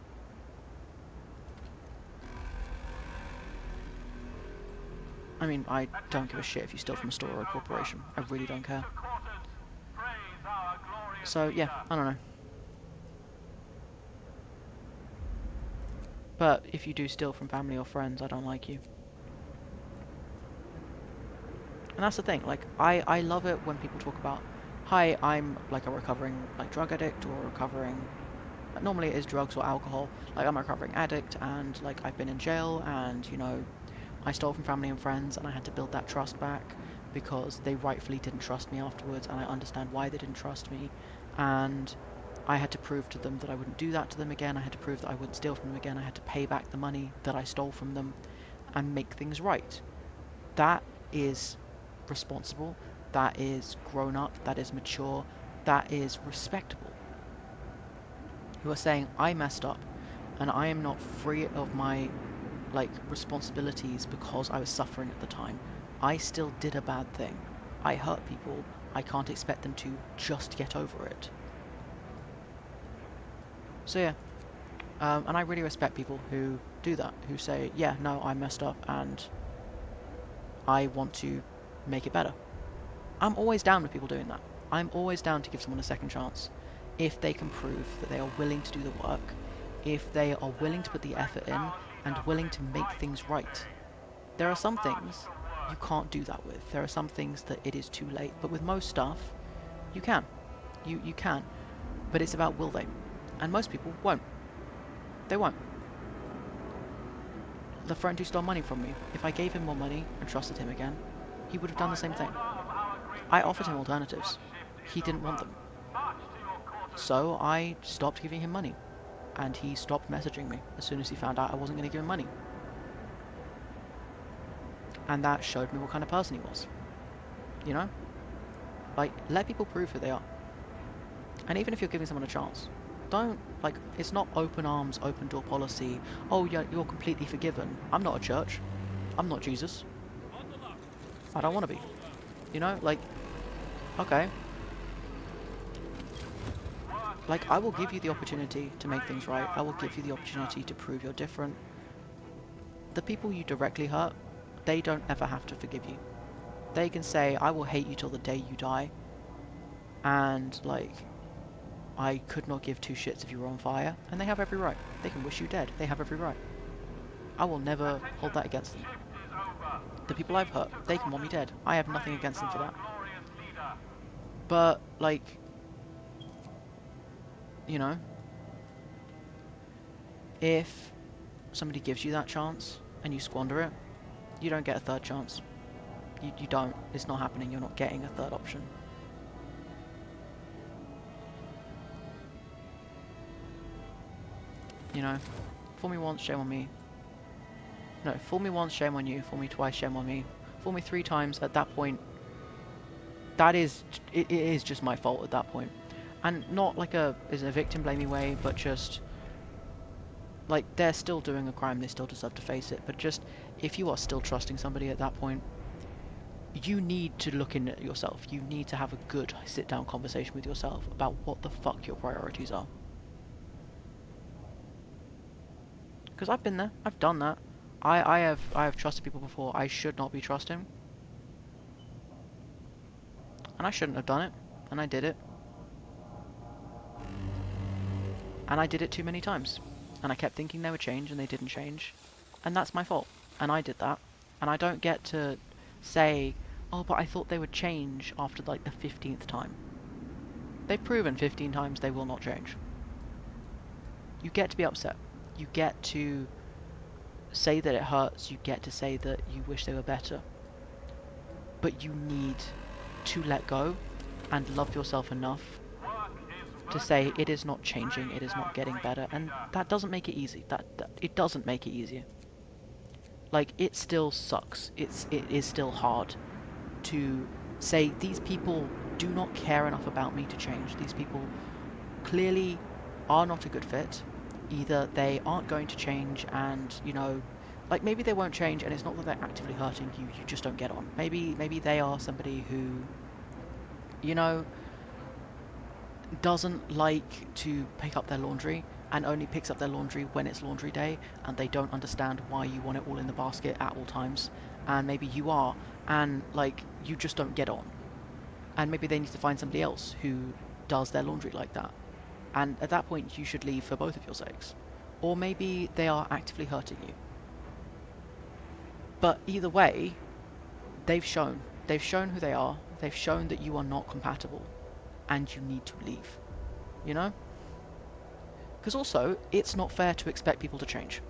I mean, I don't give a Attention, shit if you steal from a shift store is or a over. corporation. I really don't Proceed care. to quarters. Praise our glorious So yeah, leader. I don't know. But if you do steal from family or friends, I don't like you. And that's the thing, like, I love it when people talk about, hi, I'm like a recovering like drug addict or recovering, normally it is drugs or alcohol, like I'm a recovering addict and like I've been in jail and, you know, I stole from family and friends and I had to build that trust back because they rightfully didn't trust me afterwards and I understand why they didn't trust me and I had to prove to them that I wouldn't do that to them again, I had to prove that I wouldn't steal from them again, I had to pay back the money that I stole from them and make things right. That is responsible, that is grown up, that is mature, that is respectable. You are saying I messed up and I am not free of my like responsibilities because I was suffering at the time. I still did a bad thing. I hurt people. I can't expect them to just get over it. So yeah, and I really respect people who do that, who say, yeah, no, I messed up and I want to make it better. I'm always down with people doing that. I'm always down to give someone a second chance if they can prove that they are willing to do the work, if they are willing to put the effort Thank in our and leader for willing this to make mighty things right. day. There are Now some march things to you work. can't do that with. There are some things that it is too late. But with most stuff, you can. You can. But it's about will they. And most people won't. They won't. The friend who stole money from me, if I gave him more money and trusted him again, he would have done the By same thing. order of our great I offered leader, him your alternatives. shift is He didn't want over. them. March to your quarters. So I stopped giving him money. And he stopped messaging me as soon as he found out I wasn't going to give him money. And that showed me what kind of person he was. You know? Like, let people prove who they are. And even if you're giving someone a chance, don't, like, it's not open arms, open door policy. Oh, yeah, you're completely forgiven. I'm not a church. I'm not Jesus. On the left. I don't Stay want to be. colder. You know, like, okay. Work Like, I is will give you the virtue. opportunity to make things Praise right. our I will give great you the leader. opportunity to prove you're different. The people you directly hurt, they don't ever have to forgive you. They can say, I will hate you till the day you die. And, like, I could not give two shits if you were on fire. And they have every right. They can wish you dead. They have every right. I will never hold Attention, that against them. shift is over. The people I've Proceed hurt, to they can want me quarters. dead. I have nothing Praise against them for our that. glorious leader. But, like, you know, if somebody gives you that chance and you squander it, you don't get a third chance. You don't. It's not happening. You're not getting a third option. You know, fool me once, shame on me. No, fool me once, shame on you. Fool me twice, shame on me. Fool me three times. At that point, that is it is just my fault at that point, and not like a victim blamey way, but just like they're still doing a crime. They still deserve to face it. But just if you are still trusting somebody at that point, you need to look in at yourself. You need to have a good sit down conversation with yourself about what the fuck your priorities are. Because I've been there. I've done that. I have trusted people before I should not be trusting, and I shouldn't have done it, and I did it, and I did it too many times, and I kept thinking they would change, and they didn't change, and that's my fault, and I did that, and I don't get to say, oh, but I thought they would change after like the 15th time. They've proven 15 times they will not change. You get to be upset. You get to say that it hurts. You get to say that you wish they were better. But you need to let go and love yourself enough Work is to say virtue. it is not changing, it Praise is our not getting great better, and leader. that doesn't make it easy. That it doesn't make it easier. Like it still sucks. It is still hard to say these people do not care enough about me to change. These people clearly are not a good fit. Either they aren't going to change and, you know, like maybe they won't change and it's not that they're actively hurting you, you just don't get on. Maybe they are somebody who, you know, doesn't like to pick up their laundry and only picks up their laundry when it's laundry day and they don't understand why you want it all in the basket at all times and maybe you are, and like you just don't get on, and maybe they need to find somebody else who does their laundry like that, and at that point you should leave for both of your sakes. Or maybe they are actively hurting you. But either way, they've shown who they are, they've shown that you are not compatible, and you need to leave, you know? Because also, it's not fair to expect people to change.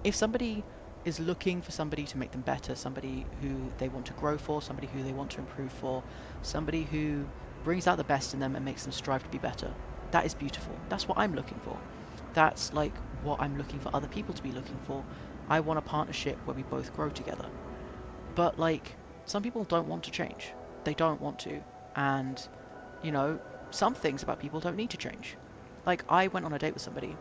If somebody is looking for somebody to make them better, somebody who they want to grow for, somebody who they want to improve for, somebody who brings out the best in them and makes them strive to be better, that is beautiful. That's what I'm looking for. That's like what I'm looking for other people to be looking for. I want a partnership where we both grow together. But like, some people don't want to change. They don't want to. And, you know, some things about people don't need to change. Like, I went on a date with somebody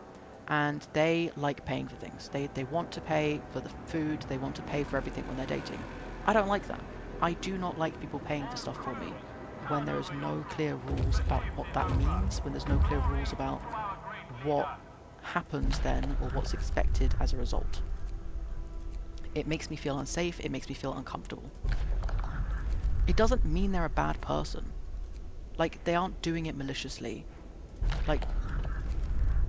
and they like paying for things. They want to pay for the food, they want to pay for everything when they're dating. I don't like that. I do not like people paying for stuff for me when there is no clear rules about what that means, when there's no clear rules about what happens then or what's expected as a result. It makes me feel unsafe, it makes me feel uncomfortable. It doesn't mean they're a bad person. Like, they aren't doing it maliciously. Like,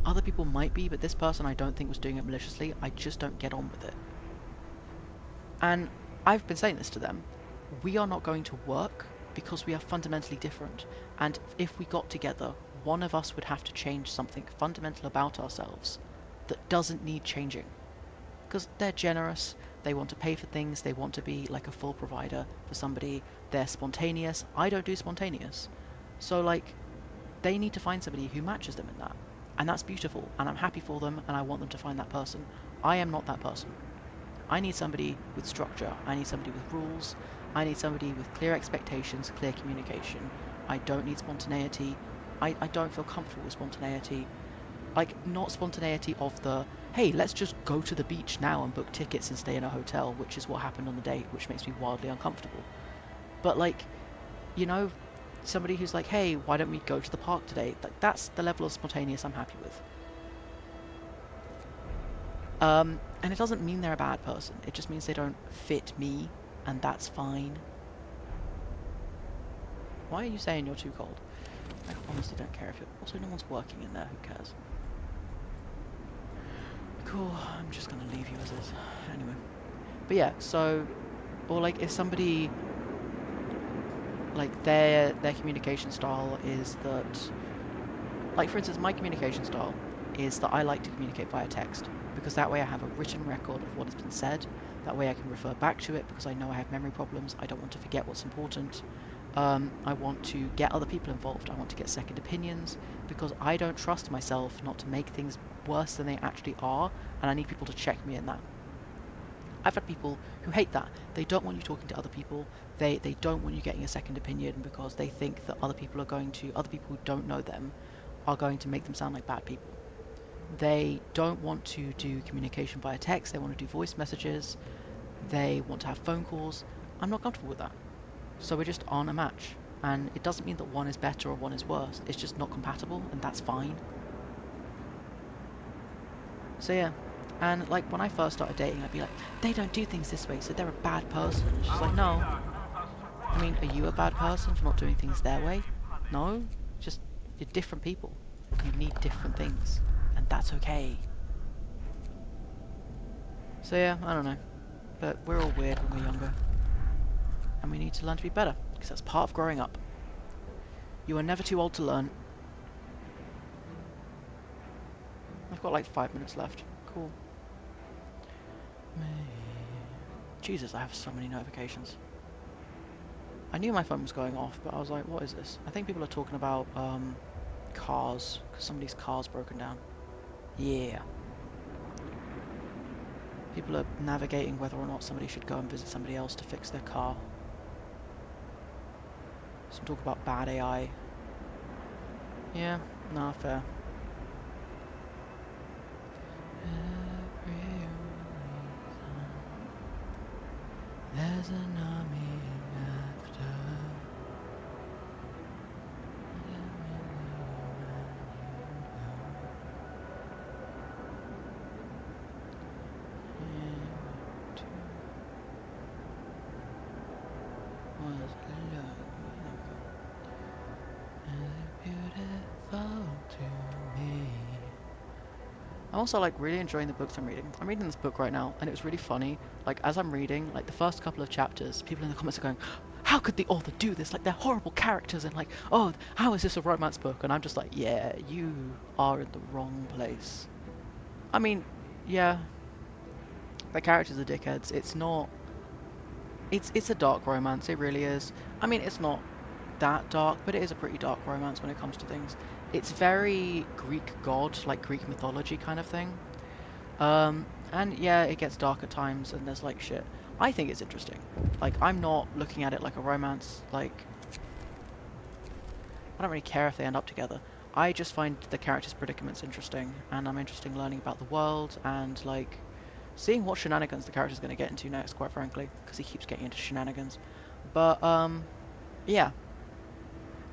other people might be, but this person I don't think was doing it maliciously. I just don't get on with it. And I've been saying this to them. We are not going to work because we are fundamentally different. And if we got together, one of us would have to change something fundamental about ourselves that doesn't need changing. Because they're generous, they want to pay for things, they want to be like a full provider for somebody, they're spontaneous. I don't do spontaneous. So like, they need to find somebody who matches them in that. And that's beautiful, and I'm happy for them, and I want them to find that person. I am not that person. I need somebody with structure, I need somebody with rules, I need somebody with clear expectations, clear communication. I don't need spontaneity. I don't feel comfortable with spontaneity. Like, not spontaneity of the, hey, let's just go to the beach now and book tickets and stay in a hotel, which is what happened on the date, which makes me wildly uncomfortable. But like, you know, somebody who's like, hey, why don't we go to the park today? Like, that's the level of spontaneous I'm happy with. And it doesn't mean they're a bad person. It just means they don't fit me, and that's fine. Why are you saying you're too cold? I honestly don't care if it... Also, no one's working in there. Who cares? Cool. I'm just gonna leave you as is. Anyway. But yeah, so... Or like, if somebody... Like, their communication style is that... Like, for instance, my communication style is that I like to communicate via text, because that way I have a written record of what has been said. That way I can refer back to it, because I know I have memory problems. I don't want to forget what's important. I want to get other people involved. I want to get second opinions, because I don't trust myself not to make things worse than they actually are, and I need people to check me in that. I've had people who hate that. They don't want you talking to other people. They don't want you getting a second opinion because they think that other people who don't know them are going to make them sound like bad people. They don't want to do communication via text. They want to do voice messages. They want to have phone calls. I'm not comfortable with that. So we just aren't a match. And it doesn't mean that one is better or one is worse. It's just not compatible, and that's fine. So yeah. And like, when I first started dating, I'd be like, they don't do things this way, so they're a bad person. And she's like, no. I mean, are you a bad person for not doing things their way? No. Just, you're different people. You need different things. And that's okay. So yeah, I don't know. But we're all weird when we're younger. And we need to learn to be better, because that's part of growing up. You are never too old to learn. I've got like 5 minutes left. Cool. Jesus, I have so many notifications. I knew my phone was going off, but I was like, what is this? I think people are talking about cars, because somebody's car's broken down. Yeah. People are navigating whether or not somebody should go and visit somebody else to fix their car. Some talk about bad AI. Yeah, nah, fair. There's an army after. I'm also like really enjoying the books I'm reading. I'm reading this book right now, and it was really funny. Like as I'm reading, like the first couple of chapters, people in the comments are going, "How could the author do this? Like they're horrible characters," and like, "Oh, how is this a romance book?" And I'm just like, "Yeah, you are in the wrong place." I mean, yeah, the characters are dickheads. It's not. It's a dark romance. It really is. I mean, it's not that dark, but it is a pretty dark romance when it comes to things. It's very Greek god, like Greek mythology kind of thing. And yeah, it gets dark at times, and there's like shit. I think it's interesting. Like, I'm not looking at it like a romance. Like, I don't really care if they end up together. I just find the characters' predicaments interesting, and I'm interested in learning about the world and like seeing what shenanigans the character's going to get into next. Quite frankly, because he keeps getting into shenanigans. But yeah.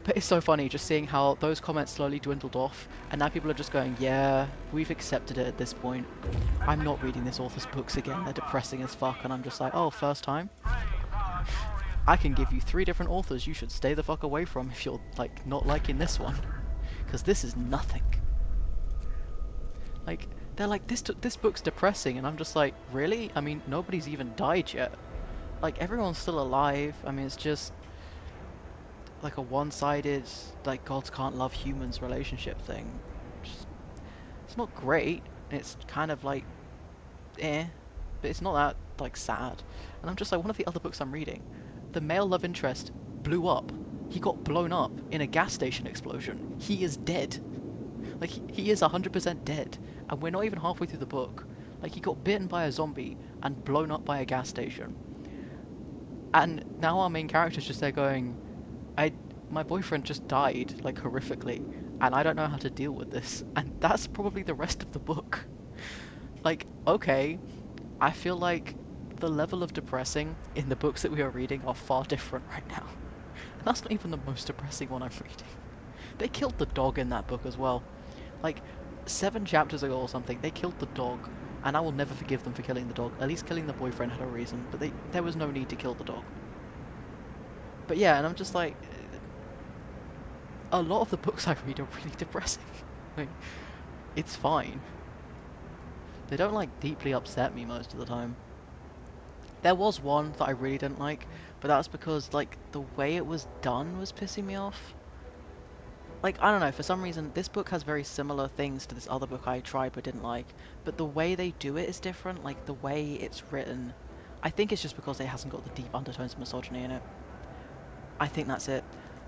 But it's so funny just seeing how those comments slowly dwindled off, and now people are just going, yeah, we've accepted it at this point. I'm not reading this author's books again, they're depressing as fuck, and I'm just like, oh, first time? Praise our glorious I can leader. give you 3 different authors you should stay the fuck away from if you're, like, not liking this one. Because this is nothing. Like, they're like, this book's depressing, and I'm just like, really? I mean, nobody's even died yet. Like, everyone's still alive, I mean, it's just like a one-sided, like, gods can't love humans relationship thing. Just, it's not great, it's kind of like, eh, but it's not that, like, sad. And I'm just like, one of the other books I'm reading, the male love interest blew up. He got blown up in a gas station explosion. He is dead. Like, he is 100% dead. And we're not even halfway through the book. Like, he got bitten by a zombie and blown up by a gas station. And now our main character's just there going, I, my boyfriend just died, like, horrifically, and I don't know how to deal with this. And that's probably the rest of the book. Like, okay, I feel like the level of depressing in the books that we are reading are far different right now. And that's not even the most depressing one I'm reading. They killed the dog in that book as well. Like, 7 chapters ago or something, they killed the dog, and I will never forgive them for killing the dog. At least killing the boyfriend had a reason, but there was no need to kill the dog. But yeah, and I'm just like, a lot of the books I read are really depressing. Like, it's fine. They don't like deeply upset me most of the time. There was one that I really didn't like, but that was because like the way it was done was pissing me off. Like, I don't know, for some reason this book has very similar things to this other book I tried but didn't like, but the way they do it is different, like the way it's written. I think it's just because it hasn't got the deep undertones of misogyny in it. I think that's it.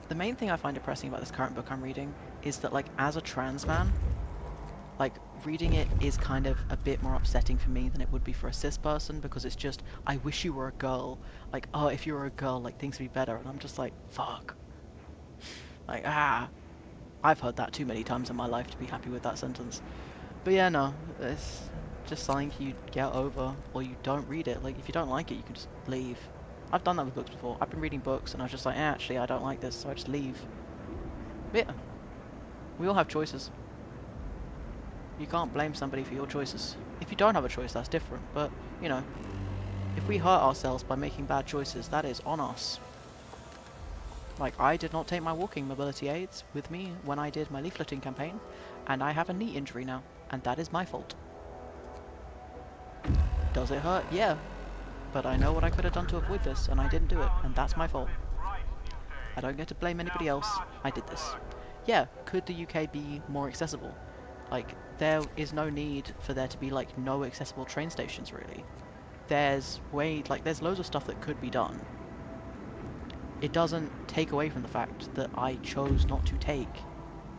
The main thing I find depressing about this current book I'm reading is that, like, as a trans man, like, reading it is kind of a bit more upsetting for me than it would be for a cis person, because it's just, I wish you were a girl. Like, oh, if you were a girl, like, things would be better. And I'm just like, fuck. Like, ah. I've heard that too many times in my life to be happy with that sentence. But yeah, no, it's just something you get over, or you don't read it. Like, if you don't like it, you can just leave. I've done that with books before. I've been reading books, and I was just like, actually, I don't like this, so I just leave. But yeah, we all have choices. You can't blame somebody for your choices. If you don't have a choice, that's different, but, you know, if we hurt ourselves by making bad choices, that is on us. Like, I did not take my walking mobility aids with me when I did my leafleting campaign, and I have a knee injury now, and that is my fault. Does it hurt? Yeah. But I know what I could have done to avoid this, and I didn't do it, and that's my fault. I don't get to blame anybody else. I did this. Yeah, could the UK be more accessible? Like, there is no need for there to be, like, no accessible train stations, really. There's loads of stuff that could be done. It doesn't take away from the fact that I chose not to take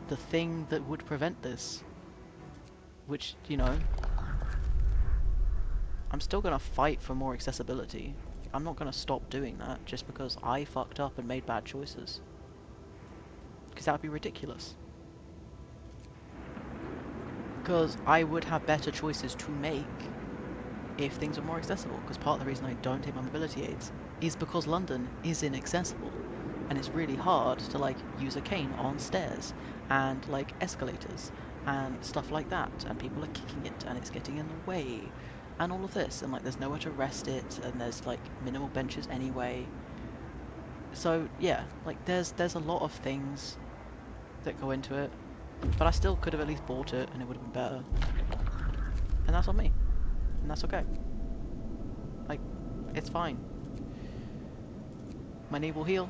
the thing that would prevent this. Which, you know, I'm still gonna fight for more accessibility. I'm not gonna stop doing that just because I fucked up and made bad choices. Because that would be ridiculous. Because I would have better choices to make if things were more accessible. Because part of the reason I don't take my mobility aids is because London is inaccessible. And it's really hard to, like, use a cane on stairs and, like, escalators and stuff like that. And people are kicking it and it's getting in the way and all of this. And, like, there's nowhere to rest it and there's, like, minimal benches anyway. So, yeah, like, there's a lot of things that go into it. But I still could have at least bought it and it would have been better. and that's on me, and that's okay. Like, it's fine. My knee will heal.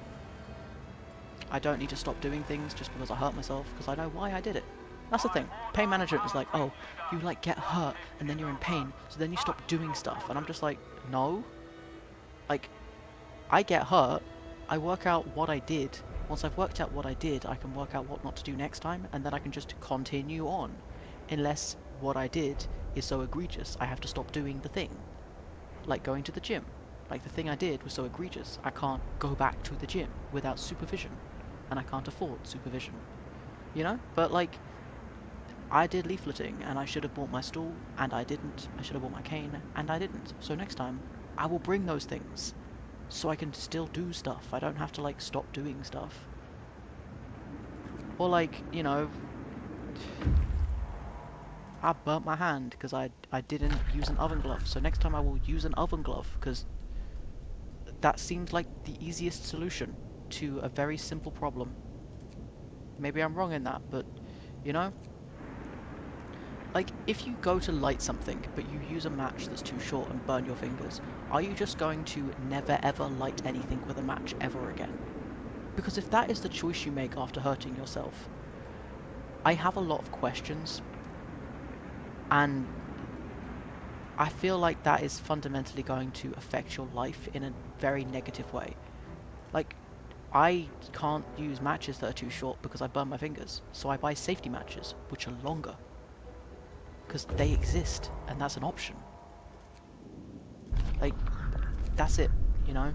I don't need to stop doing things just because I hurt myself, because I know why I did it. That's the thing. Pain management is like, oh, you like get hurt and then you're in pain, so then you stop doing stuff. And I'm just like, no. Like, I get hurt, I work out what I did. Once I've worked out what I did, I can work out what not to do next time, and then I can just continue on. Unless what I did is so egregious, I have to stop doing the thing. Like going to the gym. Like the thing I did was so egregious, I can't go back to the gym without supervision. And I can't afford supervision. You know? But like, I did leafleting, and I should have bought my stool, and I didn't. I should have bought my cane, and I didn't. So next time, I will bring those things. So I can still do stuff. I don't have to, like, stop doing stuff. Or, like, you know, I burnt my hand because I didn't use an oven glove. So next time I will use an oven glove, because that seems like the easiest solution to a very simple problem. Maybe I'm wrong in that, but, you know? Like, if you go to light something, but you use a match that's too short and burn your fingers, are you just going to never ever light anything with a match ever again? Because if that is the choice you make after hurting yourself, I have a lot of questions, and I feel like that is fundamentally going to affect your life in a very negative way. Like, I can't use matches that are too short because I burn my fingers, so I buy safety matches, which are longer. Because they exist, and that's an option. Like, that's it, you know?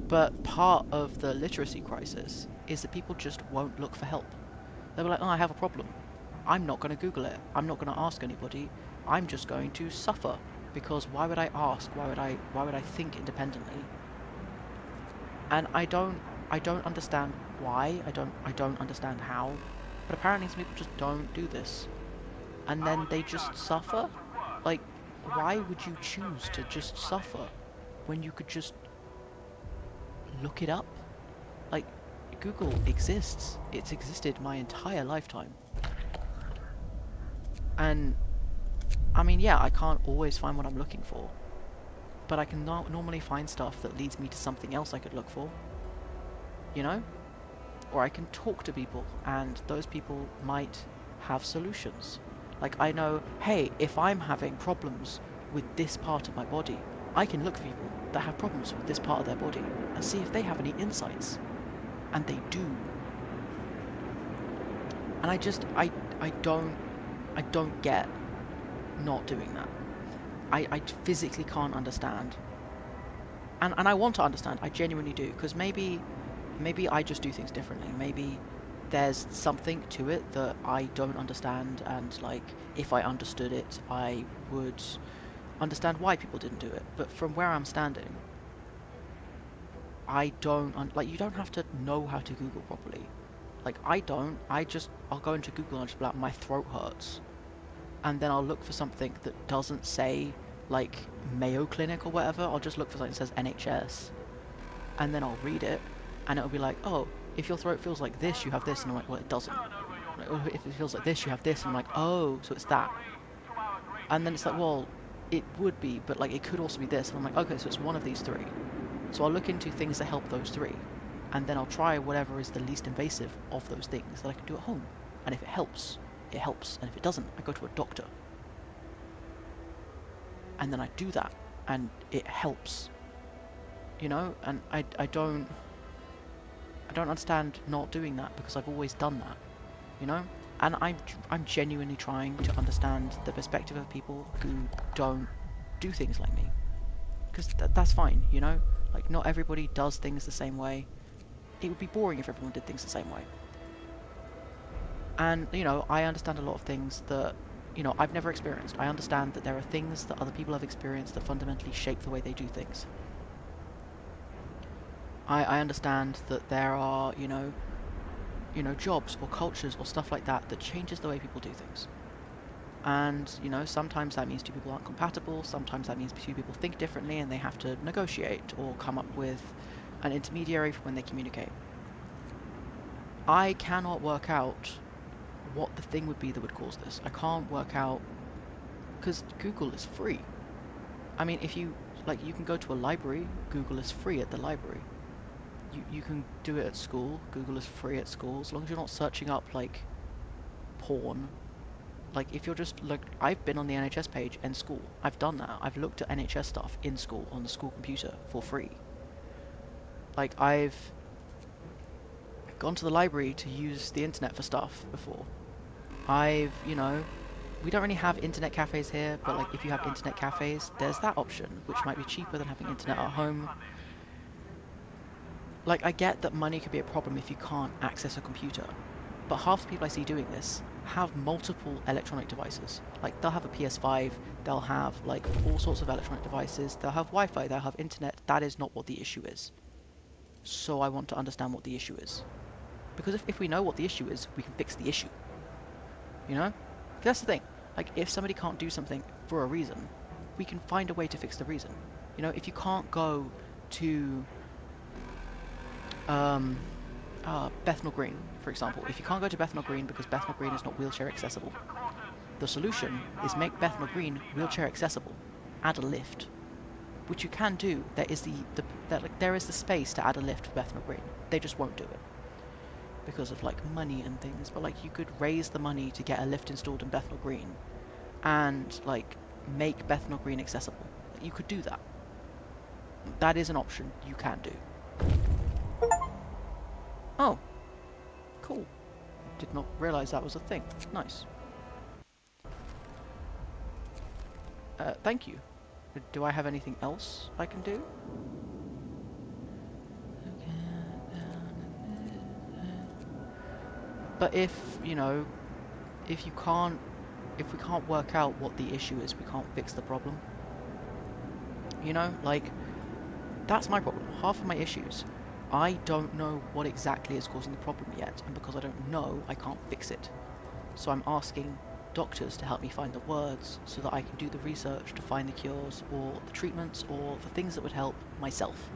But part of the literacy crisis is that people just won't look for help. They'll be like, oh, I have a problem. I'm not going to Google it. I'm not going to ask anybody. I'm just going to suffer. Because why would I ask? Why would I think independently? And I don't understand why. I don't understand how. But apparently some people just don't do this. And then they just suffer? Like, why would you choose to just suffer when you could just look it up? Like, Google exists. It's existed my entire lifetime. And, I mean, yeah, I can't always find what I'm looking for. But I can normally find stuff that leads me to something else I could look for. You know? Or I can talk to people, and those people might have solutions. Like, I know, hey, if I'm having problems with this part of my body, I can look for people that have problems with this part of their body and see if they have any insights. And they do. And I don't get not doing that. I physically can't understand. And I want to understand, I genuinely do, because maybe I just do things differently. Maybe there's something to it that I don't understand, and like, if I understood it, I would understand why people didn't do it. But from where I'm standing, I don't, like, you don't have to know how to Google properly. Like, I don't, I'll go into Google and just be like, my throat hurts. And then I'll look for something that doesn't say, like, Mayo Clinic or whatever. I'll just look for something that says NHS. And then I'll read it, and it'll be like, oh, if your throat feels like this, you have this. And I'm like, well, it doesn't. Like, oh, if it feels like this, you have this. And I'm like, oh, so it's that. And then it's like, well, it would be, but like, it could also be this. And I'm like, okay, so it's one of these three. So I'll look into things that help those three. And then I'll try whatever is the least invasive of those things that I can do at home. And if it helps, it helps. And if it doesn't, I go to a doctor. And then I do that, and it helps. You know? And I don't understand not doing that, because I've always done that. You know? And I'm genuinely trying to understand the perspective of people who don't do things like me. Because that's fine, you know? Like, not everybody does things the same way. It would be boring if everyone did things the same way. And, you know, I understand a lot of things that, you know, I've never experienced. I understand that there are things that other people have experienced that fundamentally shape the way they do things. I understand that there are, you know, jobs or cultures or stuff like that that changes the way people do things. And, you know, sometimes that means two people aren't compatible, sometimes that means two people think differently and they have to negotiate or come up with an intermediary for when they communicate. I cannot work out what the thing would be that would cause this. I can't work out, because Google is free. I mean, if you, like, you can go to a library, Google is free at the library. You can do it at school, Google is free at school, as long as you're not searching up, like, porn. Like, if you're just, like, I've been on the NHS page in school. I've done that. I've looked at NHS stuff in school on the school computer for free. Like, I've gone to the library to use the internet for stuff before. I've, you know, we don't really have internet cafes here, but like if you have internet cafes, there's that option, which might be cheaper than having internet at home. Like, I get that money could be a problem if you can't access a computer, but half the people I see doing this have multiple electronic devices. Like, they'll have a PS5, they'll have like all sorts of electronic devices, they'll have Wi-Fi, they'll have internet. That is not what the issue is. So I want to understand what the issue is. Because if we know what the issue is, we can fix the issue. You know? That's the thing. Like, if somebody can't do something for a reason, we can find a way to fix the reason. You know, if you can't go to Bethnal Green, for example, if you can't go to Bethnal Green because Bethnal Green is not wheelchair accessible, the solution is make Bethnal Green wheelchair accessible. Add a lift, which you can do. There is there is the space to add a lift for Bethnal Green. They just won't do it because of like money and things. But like, you could raise the money to get a lift installed in Bethnal Green and like make Bethnal Green accessible. You could do that. That is an option you can do. Oh, cool. Did not realize that was a thing. Nice. Thank you. Do I have anything else I can do? But if, you know, if we can't work out what the issue is, we can't fix the problem. You know, like, that's my problem. Half of my issues, I don't know what exactly is causing the problem yet, and because I don't know, I can't fix it. So I'm asking doctors to help me find the words so that I can do the research to find the cures or the treatments or the things that would help myself.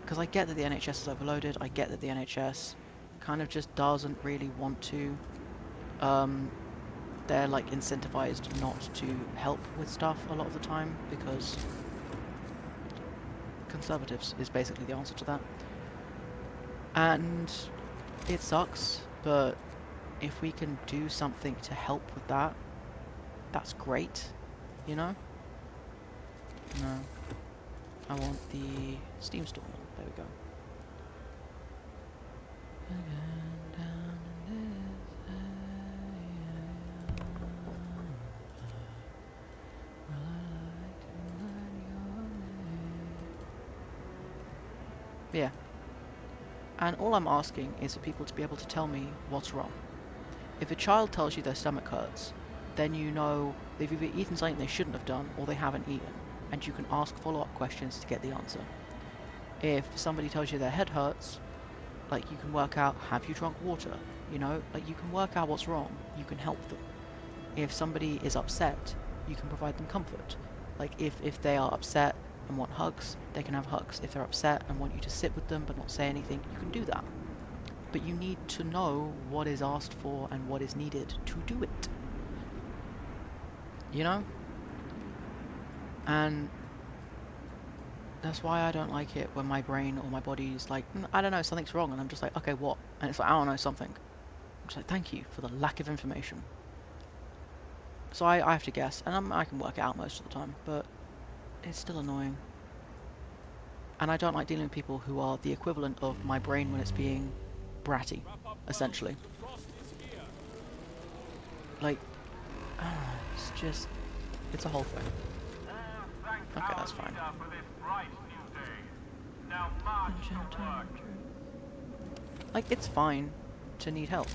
Because I get that the NHS is overloaded, I get that the NHS kind of just doesn't really want to, they're like incentivized not to help with stuff a lot of the time because Conservatives is basically the answer to that. And it sucks, but if we can do something to help with that, that's great, you know? No. I want the Steam store. There we go. Yeah. And all I'm asking is for people to be able to tell me what's wrong. If a child tells you their stomach hurts, then you know they've either eaten something they shouldn't have done or they haven't eaten, and you can ask follow-up questions to get the answer. If somebody tells you their head hurts, like, you can work out, have you drunk water? You know, like, you can work out what's wrong, you can help them. If somebody is upset, you can provide them comfort. Like, if they are upset and want hugs, they can have hugs. If they're upset and want you to sit with them but not say anything, you can do that. But you need to know what is asked for and what is needed to do it. You know? And that's why I don't like it when my brain or my body's like, I don't know, something's wrong, and I'm just like, okay, what? And it's like, I don't know, something. I'm just like, thank you for the lack of information. So I have to guess, and I can work it out most of the time, but it's still annoying. And I don't like dealing with people who are the equivalent of my brain when it's being bratty, Wrap up, essentially. folks. The frost is here. Like, I don't know, it's just, it's a whole thing. Thank Okay, our that's fine. leader for this bright new day. Now march to work. Like, it's fine to need help.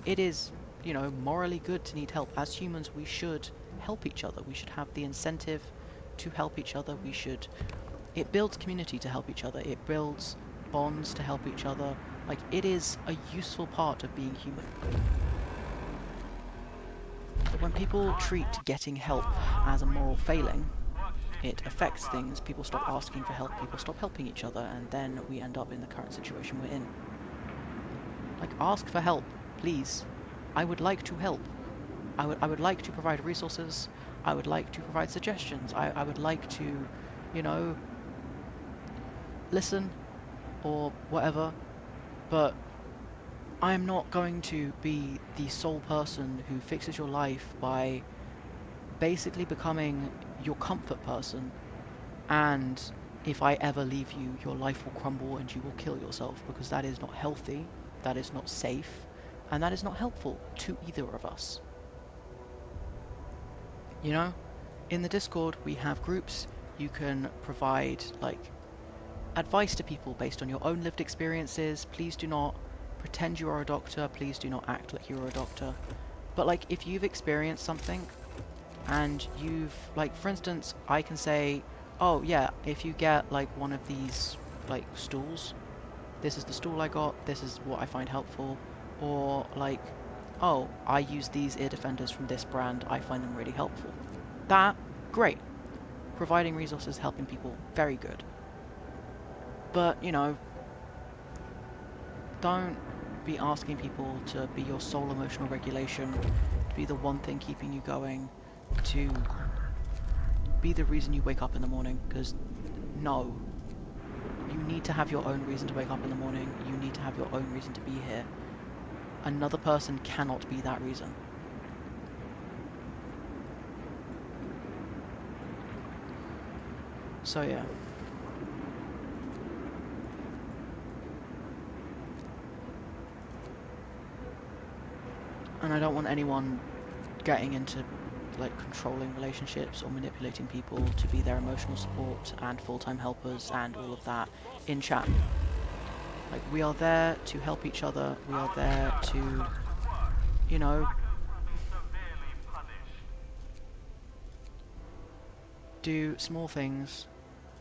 It is, you know, morally good to need help. As humans, we should help each other. We should have the incentive to help each other. We should... It builds community to help each other. It builds bonds to help each other. Like, it is a useful part of being human. But when people treat getting help as a moral failing, it affects things. People stop asking for help, people stop helping each other, and then we end up in the current situation we're in. Like, ask for help. please, I would like to help. I would like to provide resources. I would like to provide suggestions. I would like to, you know, listen or whatever. But I'm not going to be the sole person who fixes your life by basically becoming your comfort person. And if I ever leave you, your life will crumble and you will kill yourself, because that is not healthy, that is not safe, and that is not helpful to either of us. You know? In the Discord, we have groups. You can provide, like, advice to people based on your own lived experiences. Please do not pretend you are a doctor. Please do not act like you're a doctor. But, like, if you've experienced something and you've, like, for instance, I can say, oh, yeah, if you get, like, one of these, like, stools, this is the stool I got, this is what I find helpful. Or, like, oh, I use these ear defenders from this brand, I find them really helpful. That, great. Providing resources, helping people, very good. But, you know, don't be asking people to be your sole emotional regulation, to be the one thing keeping you going, to be the reason you wake up in the morning, because no. You need to have your own reason to wake up in the morning, you need to have your own reason to be here. Another person cannot be that reason. So yeah. And I don't want anyone getting into, like, controlling relationships or manipulating people to be their emotional support and full-time helpers and all of that in chat. Like, we are there to help each other, we are Our there leader has to, come to work. you know, Hackers will be severely punished. do small things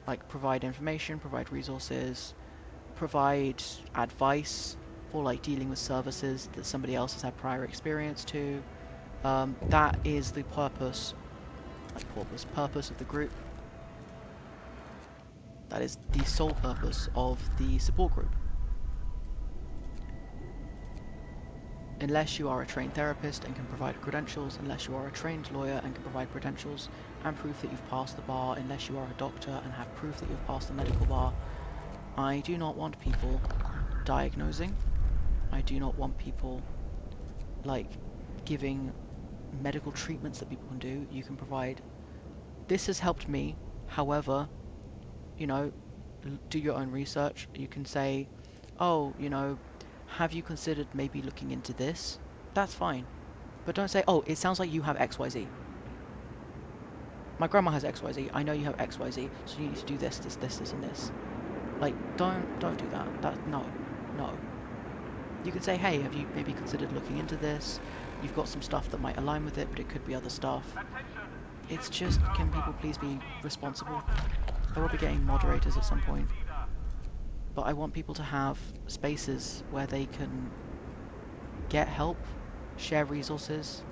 like provide information, provide resources, provide advice for, like, dealing with services that somebody else has had prior experience to. That is the purpose of the group. That is the sole purpose of the support group. Unless you are a trained therapist and can provide credentials, unless you are a trained lawyer and can provide credentials and proof that you've passed the bar, unless you are a doctor and have proof that you've passed the medical bar, I do not want people diagnosing. I do not want people, like, giving medical treatments that people can do. You can provide, this has helped me, however, you know, do your own research. You can say, oh, you know, have you considered maybe looking into this? That's fine. But don't say, oh, it sounds like you have XYZ. My grandma has XYZ. I know you have XYZ, so you need to do this, this, this, this, and this. Like, don't do that. No. You can say, hey, have you maybe considered looking into this? You've got some stuff that might align with it, but it could be other stuff. Attention, It's shift just, is can over. people please be Proceed to responsible? cross. I will be Trace getting our moderators at some glorious point, leader. but I want people to have spaces where they can get help, share resources.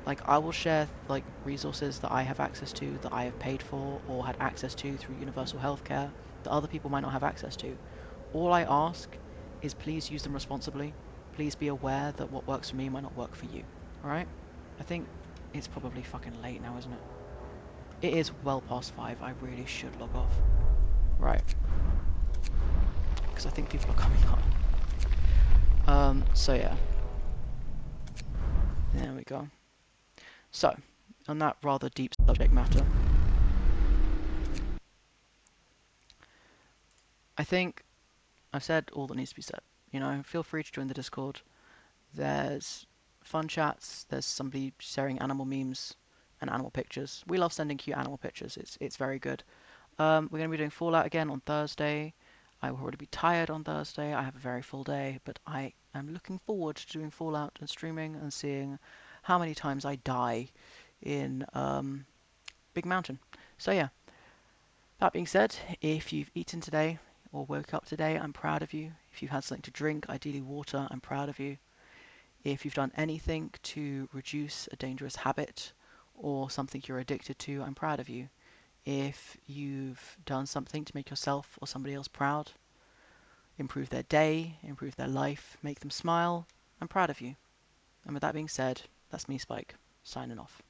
Like, I will share, like, resources that I have access to, that I have paid for, or had access to through universal healthcare, that other people might not have access to. All I ask is please use them responsibly. Please be aware that what works for me might not work for you. Alright? I think it's probably fucking late now, isn't it? It is well past 5. I really should log off. Right. Because I think people are coming up. So yeah. There we go. So, on that rather deep subject matter, I think I've said all that needs to be said. You know, feel free to join the Discord. There's fun chats. There's somebody sharing animal memes and animal pictures. We love sending cute animal pictures. It's very good. We're going to be doing Fallout again on Thursday. I will already be tired on Thursday. I have a very full day, but I am looking forward to doing Fallout and streaming and seeing how many times I die in Big Mountain. So yeah, that being said, if you've eaten today or woke up today, I'm proud of you. If you've had something to drink, ideally water, I'm proud of you. If you've done anything to reduce a dangerous habit or something you're addicted to, I'm proud of you. If you've done something to make yourself or somebody else proud, improve their day, improve their life, make them smile, I'm proud of you. And with that being said, that's me, Spike, signing off.